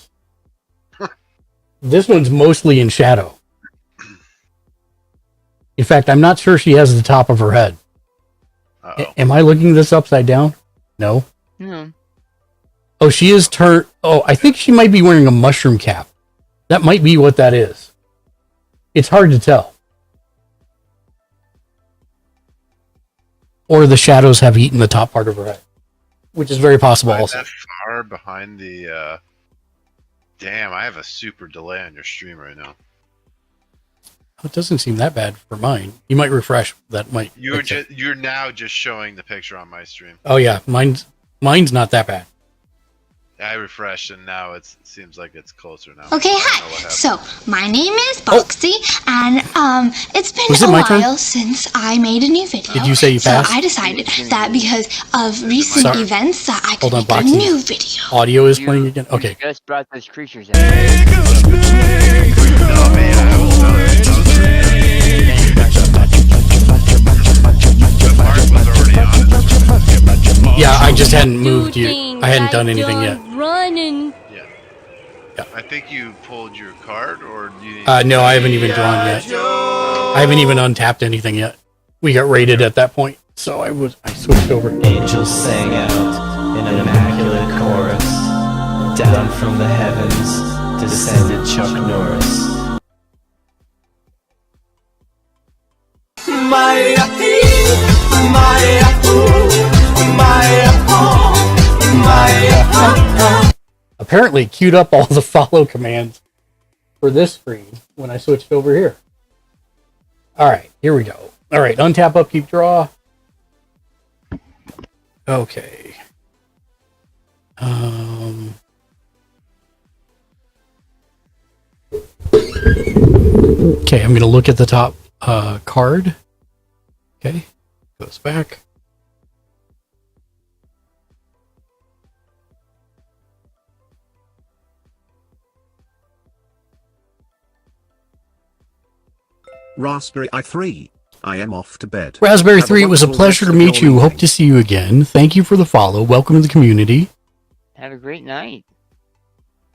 This one's mostly in shadow. In fact, I'm not sure she has the top of her head. Am I looking this upside down? No. No. Oh, she is turned. Oh, I think she might be wearing a mushroom cap. That might be what that is. It's hard to tell. Or the shadows have eaten the top part of her head, which is very possible also. That far behind the. Damn, I have a super delay on your stream right now. It doesn't seem that bad for mine. You might refresh. That might. You're now just showing the picture on my stream. Oh yeah, mine's not that bad. I refreshed and now it seems like it's closer now. Okay, hi. So, my name is Boxy, and it's been Was it a my turn? while since I made a new video. Did you say you passed? So I decided that because of recent Sorry. events that I could Hold on, make a Boxy. new video. Audio is playing again. Okay. You just brought those creatures out. Yeah, I just hadn't moved you. I hadn't done anything yet. Running. I think you pulled your card, or you. No, I haven't even drawn yet. I haven't even untapped anything yet. We got raided at that point, so I switched over. Angels sang out in an immaculate chorus. Down from the heavens descended Chuck Norris. Apparently queued up all the follow commands for this screen when I switched over here. Alright, here we go. Alright, untap, upkeep, draw. Okay. Okay, I'm going to look at the top card. Okay, goes back. Raspberry i3. I am off to bed. Raspberry Have a 3, it was a wonderful pleasure to rest of meet your you. Hope evening. to see you again. Thank you for the follow. Welcome to the community. Have a great night.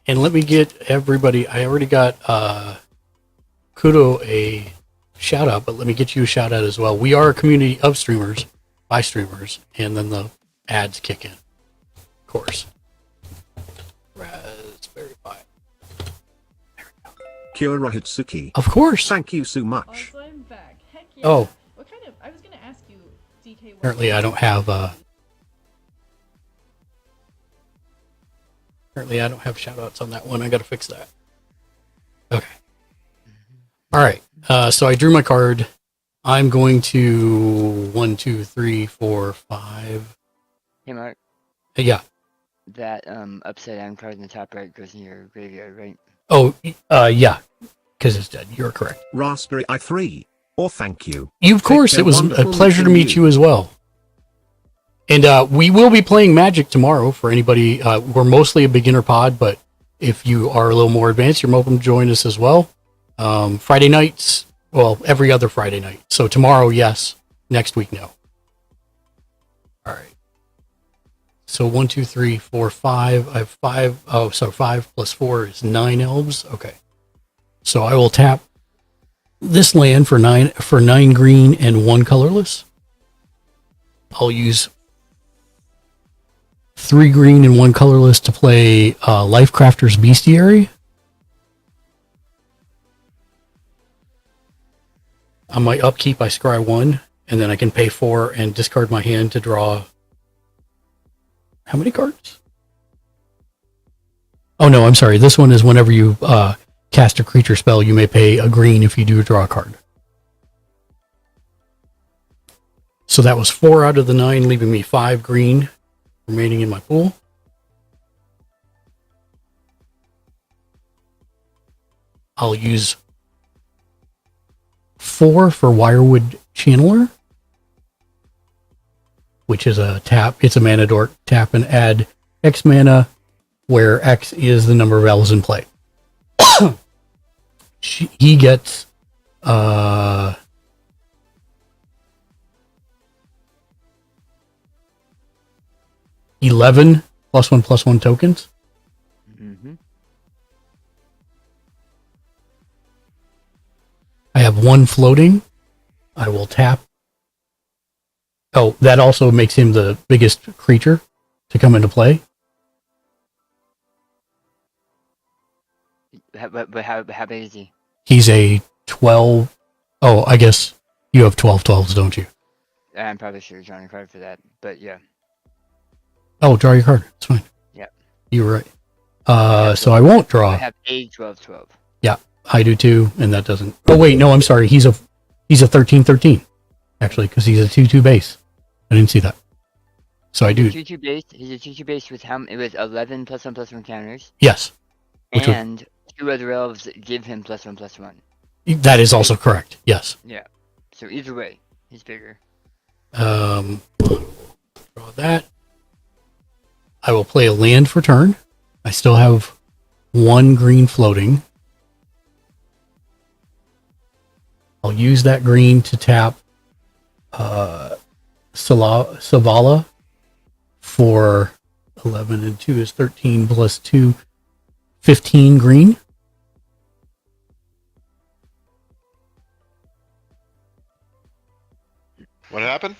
And let me get everybody. I already got Kudo a shout out, but let me get you a shout out as well. We are a community of streamers, by streamers, and then the ads kick in. Of course. Raspberry Pi. Kura Hitsuki. Of course. Thank you so much. Also, I'm back. Heck yeah. Oh. What kind of? I was gonna ask you, DK. Apparently I don't have shout outs on that one. I gotta fix that. Okay. Alright. So I drew my card. I'm going to 1, 2, 3, 4, 5, Hey, Mark. Yeah. That upside down card in the top right goes in your graveyard, right? Oh, yeah. Because it's dead. You're correct. Raspberry i3. Or thank you. You, of course. It was a pleasure to meet you as well. And we will be playing Magic tomorrow for anybody. We're mostly a beginner pod, but if you are a little more advanced, you're welcome to join us as well. Friday nights, well, every other Friday night. So tomorrow, yes. Next week, no. All right. So 1, 2, 3, 4, 5. I have 5. Oh, so 5 plus 4 is 9 elves. Okay. So I will tap this land for 9 green and 1 colorless. I'll use 3 green and 1 colorless to play Lifecrafter's Bestiary. On my upkeep, I scry 1, and then I can pay 4 and discard my hand to draw. How many cards? Oh no, I'm sorry. This one is whenever you cast a creature spell, you may pay a green if you do draw a card. So that was 4 out of the 9, leaving me 5 green remaining in my pool. I'll use 4 for Wirewood Channeler, which is a tap. It's a mana dork. Tap and add X mana, where X is the number of elves in play. He gets 11 +1/+1 tokens. Mm-hmm. I have 1 floating. I will tap. Oh, that also makes him the biggest creature to come into play. But how big is he? He's a 12. Oh, I guess you have 12/12s, don't you? I'm probably sure drawing a card for that, but yeah. Oh, draw your card. It's fine. Yeah. You were right. So I won't draw. I have a 12/12. Yeah, I do too, and that doesn't. Oh wait, no, I'm sorry. He's a 13/13 actually, because he's a 2/2 base. I didn't see that. So I do. 2/2 base. He's a 2/2 base with how? It was 11 +1/+1 counters. Yes. And 2 other elves that give him +1/+1. That is also correct. Yes. Yeah. So either way, he's bigger. Draw that. I will play a land for turn. I still have 1 green floating. I'll use that green to tap Savala for 11 and 2 is 13 plus 2, 15 green. What happened?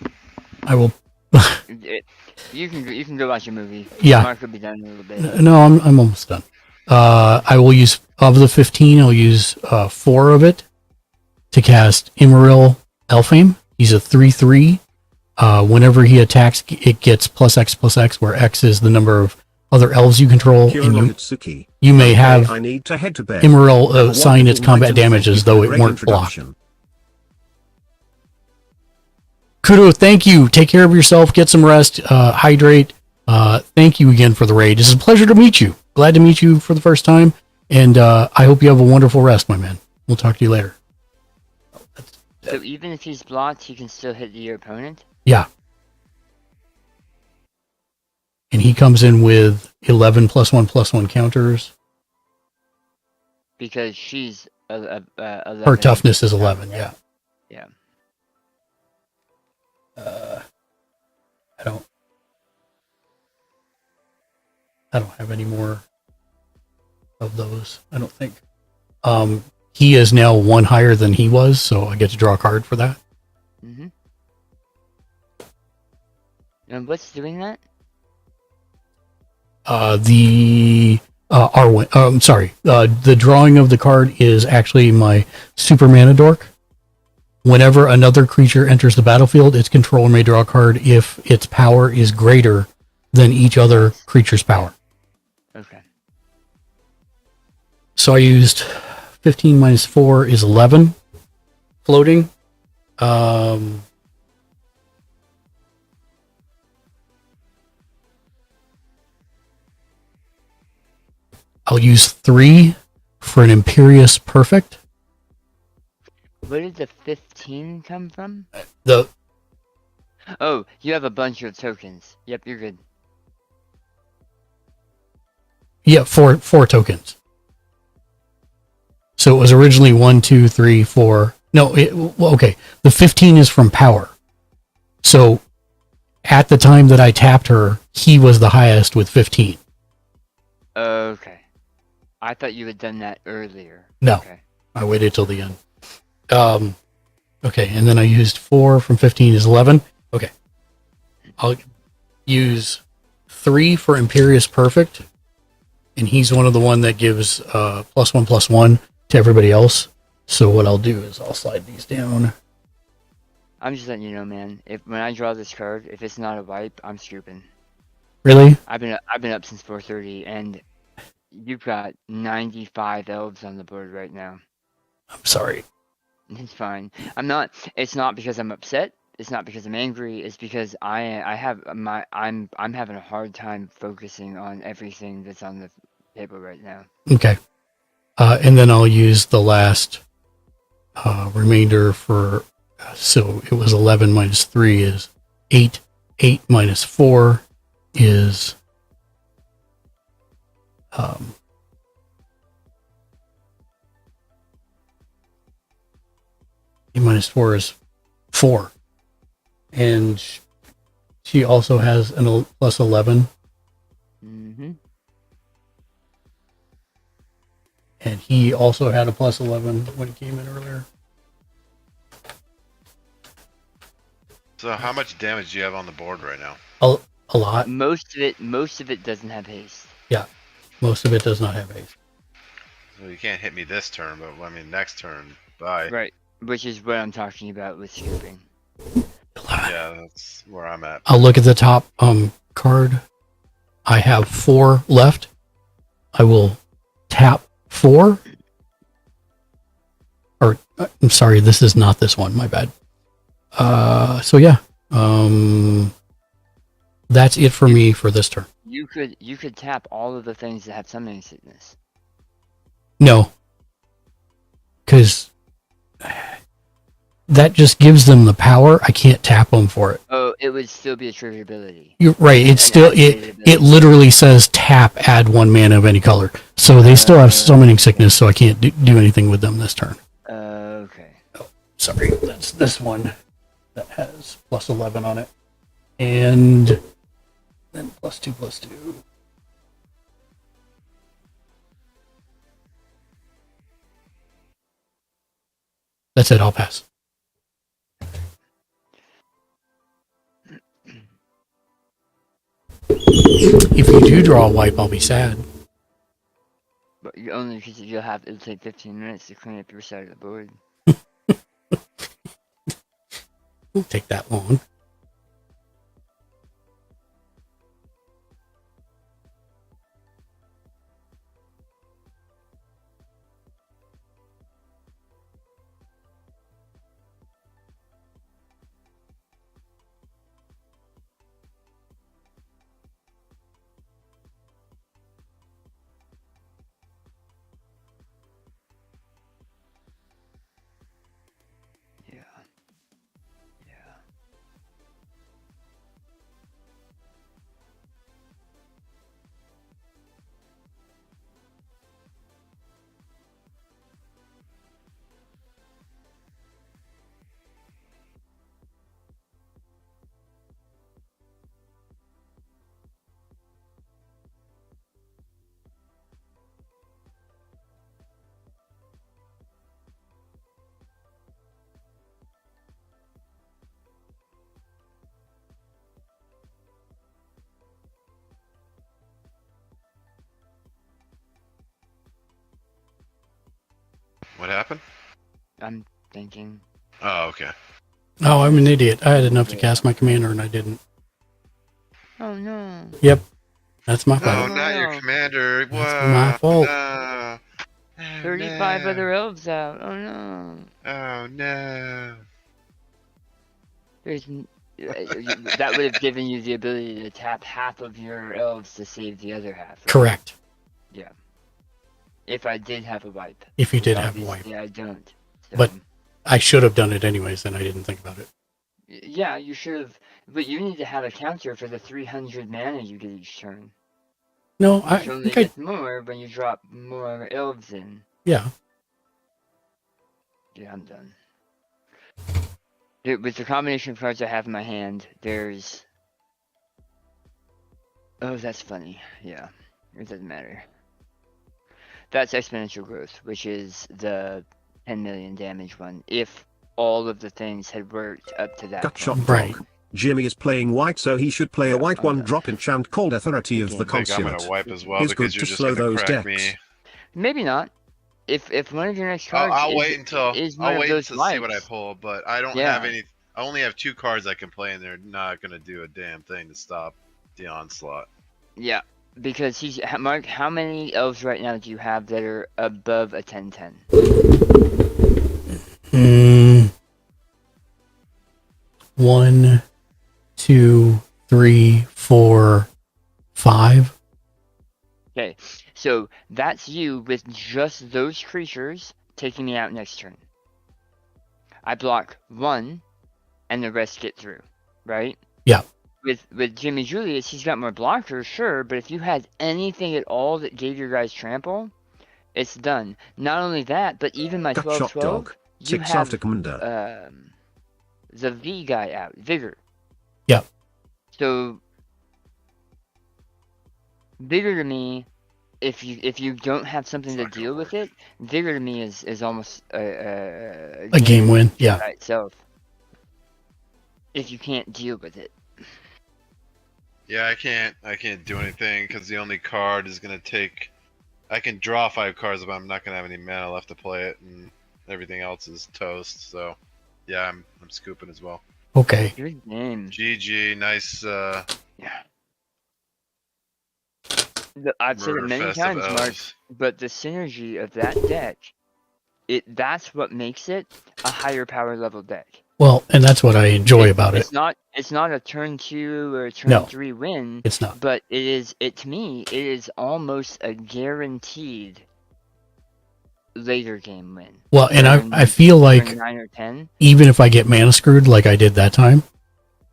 I will. You can go watch a movie. Yeah. Mark will be done in a little bit. No, I'm almost done. I will use, of the 15, I'll use 4 of it to cast Immaril Elfame. He's a 3/3. Whenever he attacks, it gets +X/+X, where X is the number of other elves you control. And you may have I need to head to bed. Immaril Have a assign its wonderful night combat and damage thank as you though for a it great weren't blocked. introduction. Kudo, thank you. Take care of yourself. Get some rest. Hydrate. Thank you again for the raid. It's a pleasure to meet you. Glad to meet you for the first time. And I hope you have a wonderful rest, my man. We'll talk to you later. So even if he's blocked, he can still hit your opponent? Yeah. And he comes in with 11 +1/+1 counters. Because she's 11. Her toughness is 11, yeah. Yeah. I don't have any more of those, I don't think. He is now 1 higher than he was, so I get to draw a card for that. Mm-hmm. And what's doing that? The drawing of the card is actually my Super Mana Dork. Whenever another creature enters the battlefield, its controller may draw a card if its power is greater than each other creature's power. Okay. So I used 15 minus 4 is 11 floating. I'll use 3 for an Imperious Perfect. Where did the 15 come from? The Oh, you have a bunch of tokens. Yep, you're good. Yeah, four tokens. So it was originally 1, 2, 3, 4. No, well, okay. The 15 is from power. So at the time that I tapped her, he was the highest with 15. Okay. I thought you had done that earlier. No, Okay. I waited till the end. Okay, and then I used 4 from 15 is 11. Okay. I'll use 3 for Imperious Perfect. And he's one of the one that gives +1/+1 to everybody else. So what I'll do is I'll slide these down. I'm just letting you know, man. If when I draw this card, if it's not a wipe, I'm scooping. Really? I've been up since 4:30, and you've got 95 elves on the board right now. I'm sorry. It's fine. I'm not. It's not because I'm upset. It's not because I'm angry. It's because I'm having a hard time focusing on everything that's on the table right now. Okay. And then I'll use the last remainder for, so it was 11 minus 3 is 8. 8 minus 4 is 8 minus 4 is 4. And she also has an plus 11. Mm-hmm. And he also had a plus 11 when he came in earlier. So how much damage do you have on the board right now? A lot. Most of it doesn't have haste. Yeah. Most of it does not have haste. So you can't hit me this turn, but I mean next turn. Bye. Right. Which is what I'm talking about with scooping. Yeah, that's where I'm at. I'll look at the top card. I have 4 left. I will tap 4. Or I'm sorry, this is not this one. My bad. So yeah. That's it for me for this turn. You could tap all of the things that have summoning sickness. No. Because that just gives them the power. I can't tap them for it. Oh, it would still be a trigger ability. You're right. It's still it literally says tap, add 1 mana of any color. So they still have summoning sickness, so I can't do anything with them this turn. Okay. Oh, sorry. That's this one that has plus 11 on it. And then +2/+2. That's it. I'll pass. If you do draw a wipe, I'll be sad. But you only because it'll take 15 minutes to clean up your side of the board. Won't take that long. What happened? I'm thinking. Oh, okay. Oh, I'm an idiot. I had enough to cast my commander and I didn't. Oh no. Yep. That's my fault. Oh, not your commander. That's my fault. No. 35 other elves out. Oh no. Oh no. There's that would have given you the ability to tap half of your elves to save the other half. Right? Correct. Yeah. If I did have a wipe. If you did have a wipe. Obviously, I don't. So. But I should have done it anyways, and I didn't think about it. Yeah, you should have. But you need to have a counter for the 300 mana you get each turn. No, I Which only think I... gets more when you drop more elves in. Yeah. Yeah, I'm done. With the combination of cards I have in my hand, there's... Oh, that's funny. Yeah, it doesn't matter. That's exponential growth, which is the 10 million damage one. If all of the things had worked up to that Gut shot point. Right. dog. Jimmy is playing white, so he should play a white I'm done. 1-drop enchant called Authority of the I think I'm Consulate. gonna wipe as well It's because good you're to just slow gonna those crack decks. me. Maybe not. If one of your next cards I'll is, wait until is one I'll of wait those to see what I wipes, pull, but I don't Yeah. have any. I only have 2 cards I can play, and they're not gonna do a damn thing to stop the onslaught. Yeah, because Mark. How many elves right now do you have that are above a 10/10? Mm, 1, 2, 3, 4, 5. Okay, so that's you with just those creatures taking me out next turn. I block 1, and the rest get through, right? Yeah. With Jimmy Julius, he's got more blockers, sure, but if you had anything at all that gave your guys trample, it's done. Not only that, but even my Gut shot 12/12, dog. you 6 have after commander. the V guy out, Vigor. Yeah. So Vigor to me, if you don't have something to deal with it, Vigor to me is almost a game win, yeah. by itself. If you can't deal with it. Yeah, I can't do anything because the only card is gonna take. I can draw 5 cards, but I'm not gonna have any mana left to play it, and everything else is toast. So, yeah, I'm scooping as well. Okay. Good game. GG, nice. Yeah. I've said it Murder many fest of times, Mark, elves. but the synergy of that deck, that's what makes it a higher power level deck. Well, and that's what I enjoy about it. It's not a turn 2 or a turn No, 3 win. it's not. But to me, it is almost a guaranteed later game win. Well, and Turn- I feel turn like 9 or 10. even if I get mana screwed like I did that time,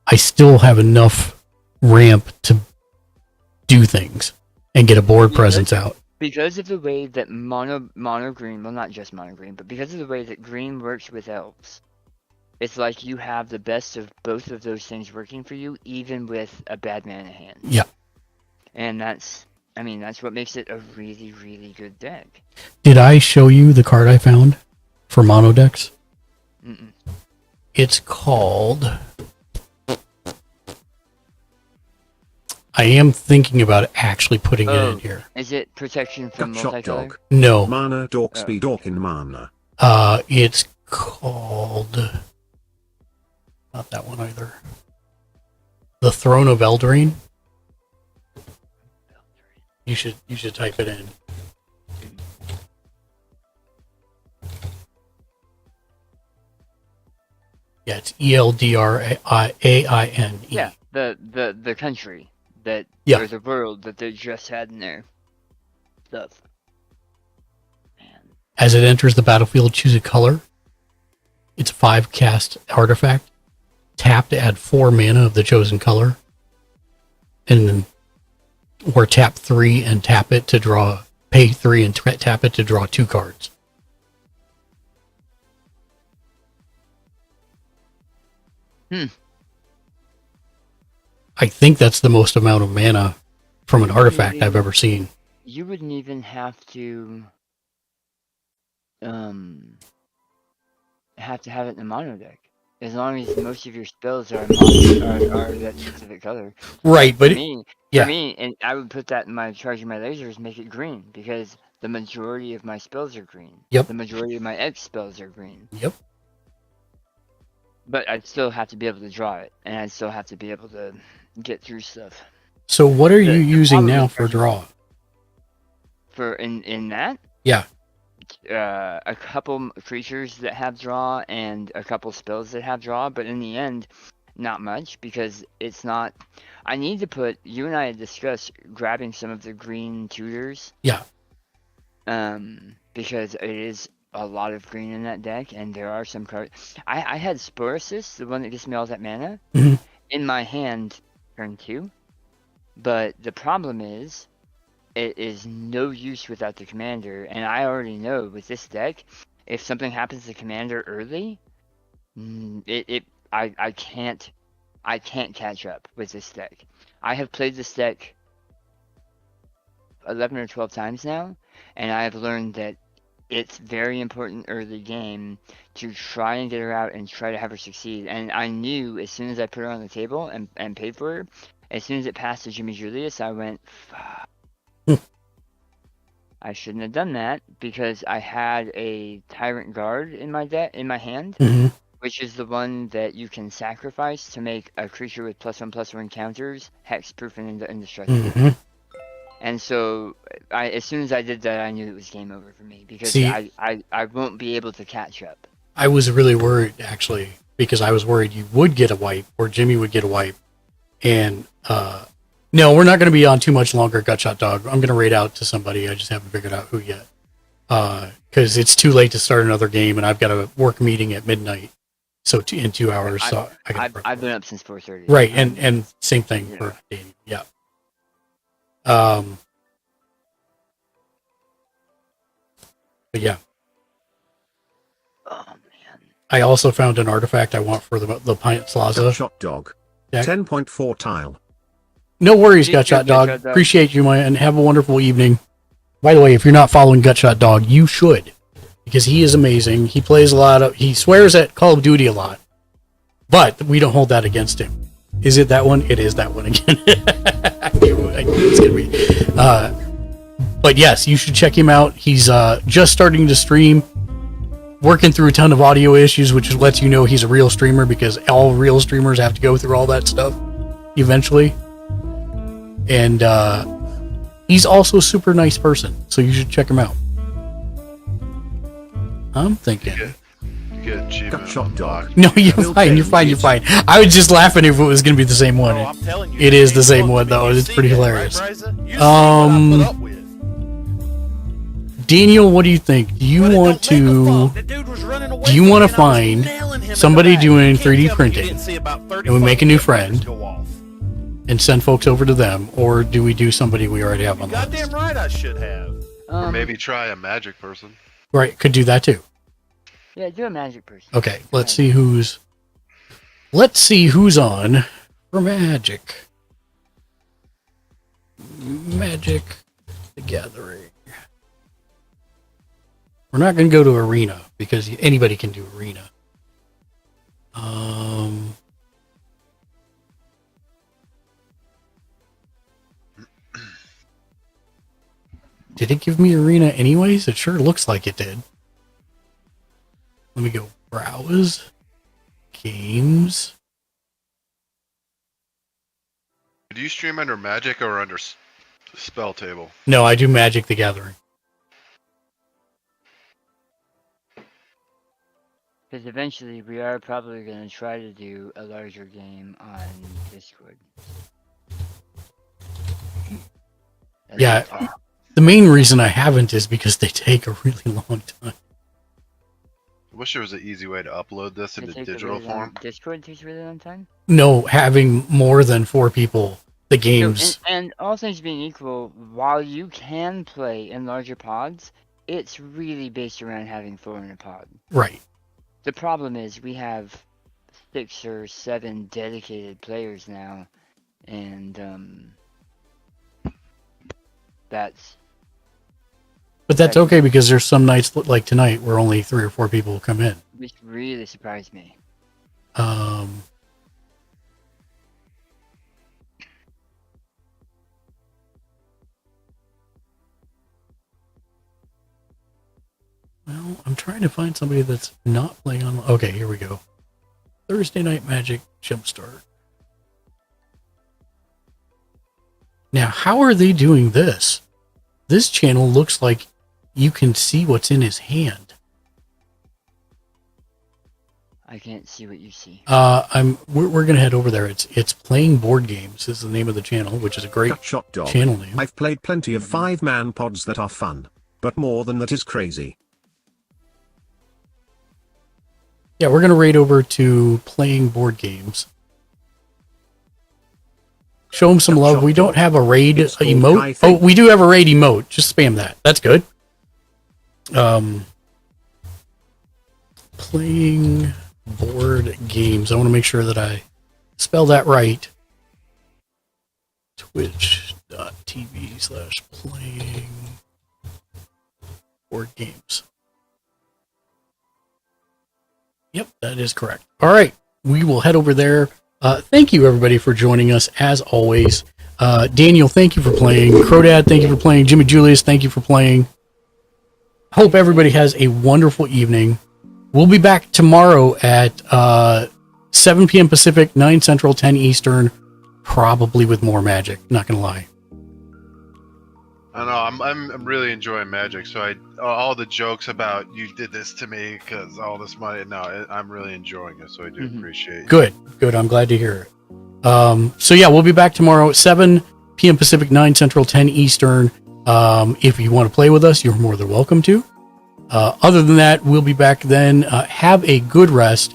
I still have enough ramp to do things and get a board presence out. Because of the way that mono green, well, not just mono green, but because of the way that green works with elves, it's like you have the best of both of those things working for you, even with a bad mana hand. Yeah. And that's what makes it a really, really good deck. Did I show you the card I found for mono decks? Mm-mm. It's called... I am thinking about actually putting it in here. Is it protection from Gut shot multicolor? dog. No. Mana dork speed dork in mana. It's called... Not that one either. The Throne of Eldraine. You should type it in. Yeah, it's ELDRAINE. Yeah, the country that Yeah. or the world that they just had in their stuff. As it enters the battlefield, choose a color. It's a 5-cast artifact. Tap to add 4 mana of the chosen color. And then, or tap 3 and tap it to draw, pay 3 and tap it to draw 2 cards. I think that's the most amount of mana from an artifact I've ever seen. You wouldn't even have to have it in a mono deck, as long as most of your spells are that specific color. Right, but for it- me, yeah. for me, and I would put that in my charging my lasers, make it green, because the majority of my spells are green. Yep. The majority of my X spells are green. Yep. But I'd still have to be able to draw it, and I'd still have to be able to get through stuff. So what are you The using problem now with for draw? For in that, Yeah. a couple creatures that have draw and a couple spells that have draw, but in the end, not much, because it's not. I need to put. You and I had discussed grabbing some of the green tutors. Yeah. because it is a lot of green in that deck, and there are some cards. I had Sporosis, the one that gives me all that mana, in my hand turn 2, but the problem is, it is no use without the commander, and I already know with this deck, if something happens to commander early, I can't catch up with this deck. I have played this deck 11 or 12 times now, and I have learned that it's very important early game to try and get her out and try to have her succeed. And I knew as soon as I put her on the table and paid for her, as soon as it passed to Jimmy Julius, I went, fuck. I shouldn't have done that because I had a Tyrant Guard in my hand, which is the one that you can sacrifice to make a creature with +1/+1 counters hexproof and indestructible. And so, as soon as I did that, I knew it was game over for me because I won't be able to catch up. I was really worried actually because I was worried you would get a wipe or Jimmy would get a wipe, and no, we're not going to be on too much longer, Gutshot Dog. I'm going to raid out to somebody. I just haven't figured out who yet. Because it's too late to start another game, and I've got a work meeting at midnight. So in 2 hours. I've been up since 4:30. Right, and same thing for Danny. Yeah. But yeah. Oh man. I also found an artifact I want for the Pint Plaza. Gutshot Dog. Yeah. 10.4 tile. No worries, Gutshot Dog. Appreciate you, and have a wonderful evening. By the way, if you're not following Gutshot Dog, you should, because he is amazing. He plays he swears at Call of Duty a lot, but we don't hold that against him. Is it that one? It is that one again. I knew it's gonna be. But yes, you should check him out. He's just starting to stream, working through a ton of audio issues, which lets you know he's a real streamer, because all real streamers have to go through all that stuff eventually. And he's also a super nice person, so you should check him out. I'm thinking. You get achievement Gutshot Dog. No, you're fine. You're fine. You're fine. I was just laughing if it was going to be the same one. It is the same one, though. It's pretty hilarious. Daniel, what do you think? Do you want to find somebody doing 3D printing, and we make a new friend, and send folks over to them, or do we do somebody we already have on the list? Goddamn right I should have. Or maybe try a magic person. Right, could do that too. Yeah, do a magic person. Okay, let's see who's on for Magic. Magic the Gathering. We're not going to go to Arena because anybody can do Arena. Did it give me Arena anyways? It sure looks like it did. Let me go browse. Games. Do you stream under Magic or under Spell Table? No, I do Magic the Gathering. Because eventually we are probably going to try to do a larger game on Discord. Yeah. The main reason I haven't is because they take a really long time. I wish there was an easy way to upload this into digital form. Discord takes a really long time? No, having more than 4 people, the games. So, and all things being equal, while you can play in larger pods, it's really based around having 4 in a pod. Right. The problem is we have 6 or 7 dedicated players now, and But that's okay because there's some nights like tonight where only 3 or 4 people come in. Which really surprised me. Well, I'm trying to find somebody that's not playing on. Okay, here we go. Thursday Night Magic Jumpstart. Now, how are they doing this? This channel looks like you can see what's in his hand. I can't see what you see. We're gonna head over there. It's Playing Board Games is the name of the channel, which is a great Gutshot Dog. channel name. I've played plenty of 5-man pods that are fun. but more than that is crazy. Yeah, we're gonna raid over to playing board games. Show them some love. We don't have a raid emote. Oh, we do have a raid emote. Just spam that. That's good. Playing board games. I want to make sure that I spell that right. Twitch.tv/playing board games. Yep, that is correct. All right, we will head over there. Thank you, everybody, for joining us, as always. Daniel, thank you for playing. Crodad, thank you for playing. Jimmy Julius, thank you for playing. Hope everybody has a wonderful evening. We'll be back tomorrow at 7 p.m. Pacific, 9 Central, 10 Eastern, probably with more Magic, not going to lie. I know, I'm really enjoying Magic, so all the jokes about you did this to me because all this money, no, I'm really enjoying it, so I do appreciate it. Good. I'm glad to hear it. So yeah, we'll be back tomorrow at 7 p.m. Pacific, 9 Central, 10 Eastern. If you want to play with us, you're more than welcome to. Other than that, we'll be back then. Have a good rest.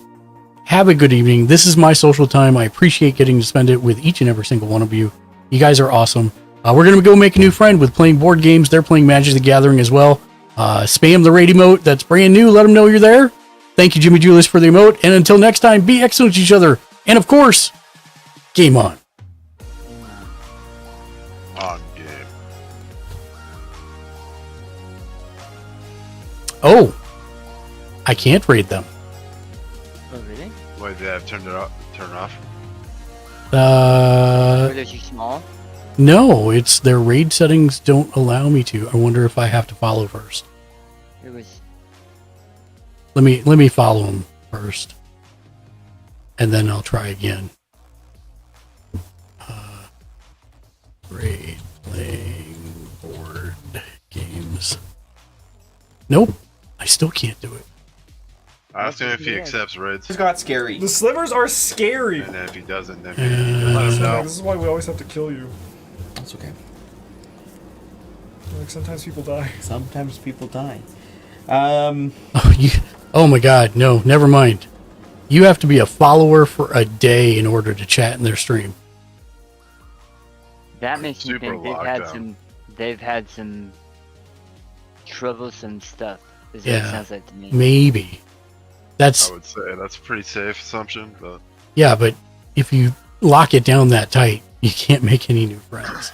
Have a good evening. This is my social time. I appreciate getting to spend it with each and every single one of you. You guys are awesome. We're going to go make a new friend with playing board games. They're playing Magic the Gathering as well. Spam the raid emote. That's brand new. Let them know you're there. Thank you, Jimmy Julius, for the emote. And until next time, be excellent to each other. And of course, game on. On game. Oh, I can't raid them. Oh, really? Why did they have turned it off? Are they too small? No, it's their raid settings don't allow me to. I wonder if I have to follow first. It was. Let me follow them first, and then I'll try again. Raid playing board games. Nope, I still can't do it. Ask him if he accepts raids. It got scary. The slivers are scary. And then if he doesn't, then let him know. This is why we always have to kill you. That's okay. Like sometimes people die. Sometimes people die. Oh my god, no, never mind. You have to be a follower for a day in order to chat in their stream. That makes me think lockdown. they've had some troublesome stuff. Is what Yeah, it sounds like to me. maybe. That's I would say that's a pretty safe assumption, but yeah, but if you lock it down that tight, you can't make any new friends.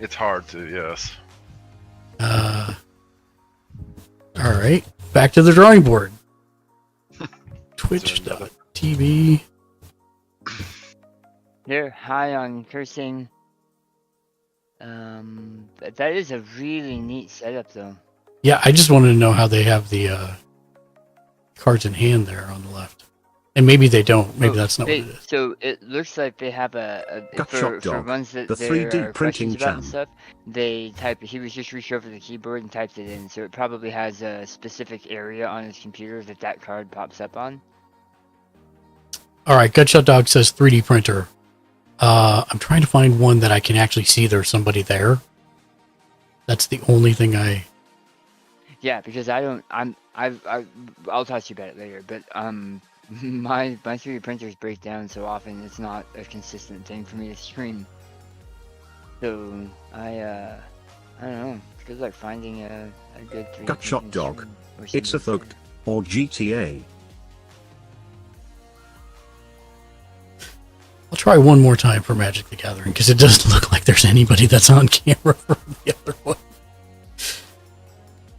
it's hard to, yes. All right, back to the drawing board. Twitch.tv. They're high on cursing. That is a really neat setup, though. Yeah, I just wanted to know how they have the cards in hand there on the left. And maybe they don't. Maybe that's not what it is. So it looks like they have for Dog, ones that the there 3D are questions printing about and jam. stuff. They type. He was just reached over the keyboard and typed it in. So it probably has a specific area on his computer that card pops up on. All right, Gutshot Dog says 3D printer. I'm trying to find one that I can actually see there's somebody there. That's the only thing I... Yeah, because I'll talk to you about it later, but my 3D printers break down so often it's not a consistent thing for me to stream. So I don't know. It's good like finding a good 3D Gutshot printing Dog. stream or It's a something. thugged. Or GTA. I'll try one more time for Magic the Gathering, because it doesn't look like there's anybody that's on camera for the other one.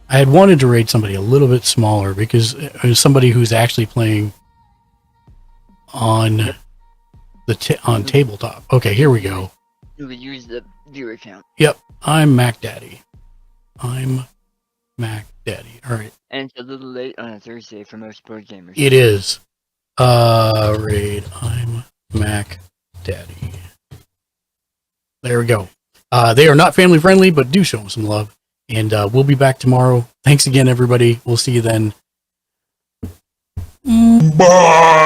I had wanted to raid somebody a little bit smaller, because it was somebody who's actually playing on on tabletop. Okay, here we go. You would use the viewer count. Yep, I'm Mac Daddy. I'm Mac Daddy. All right. And it's a little late on a Thursday for most board gamers. It is. Raid. I'm Mac Daddy. There we go. They are not family friendly, but do show them some love. And we'll be back tomorrow. Thanks again, everybody. We'll see you then. Bye!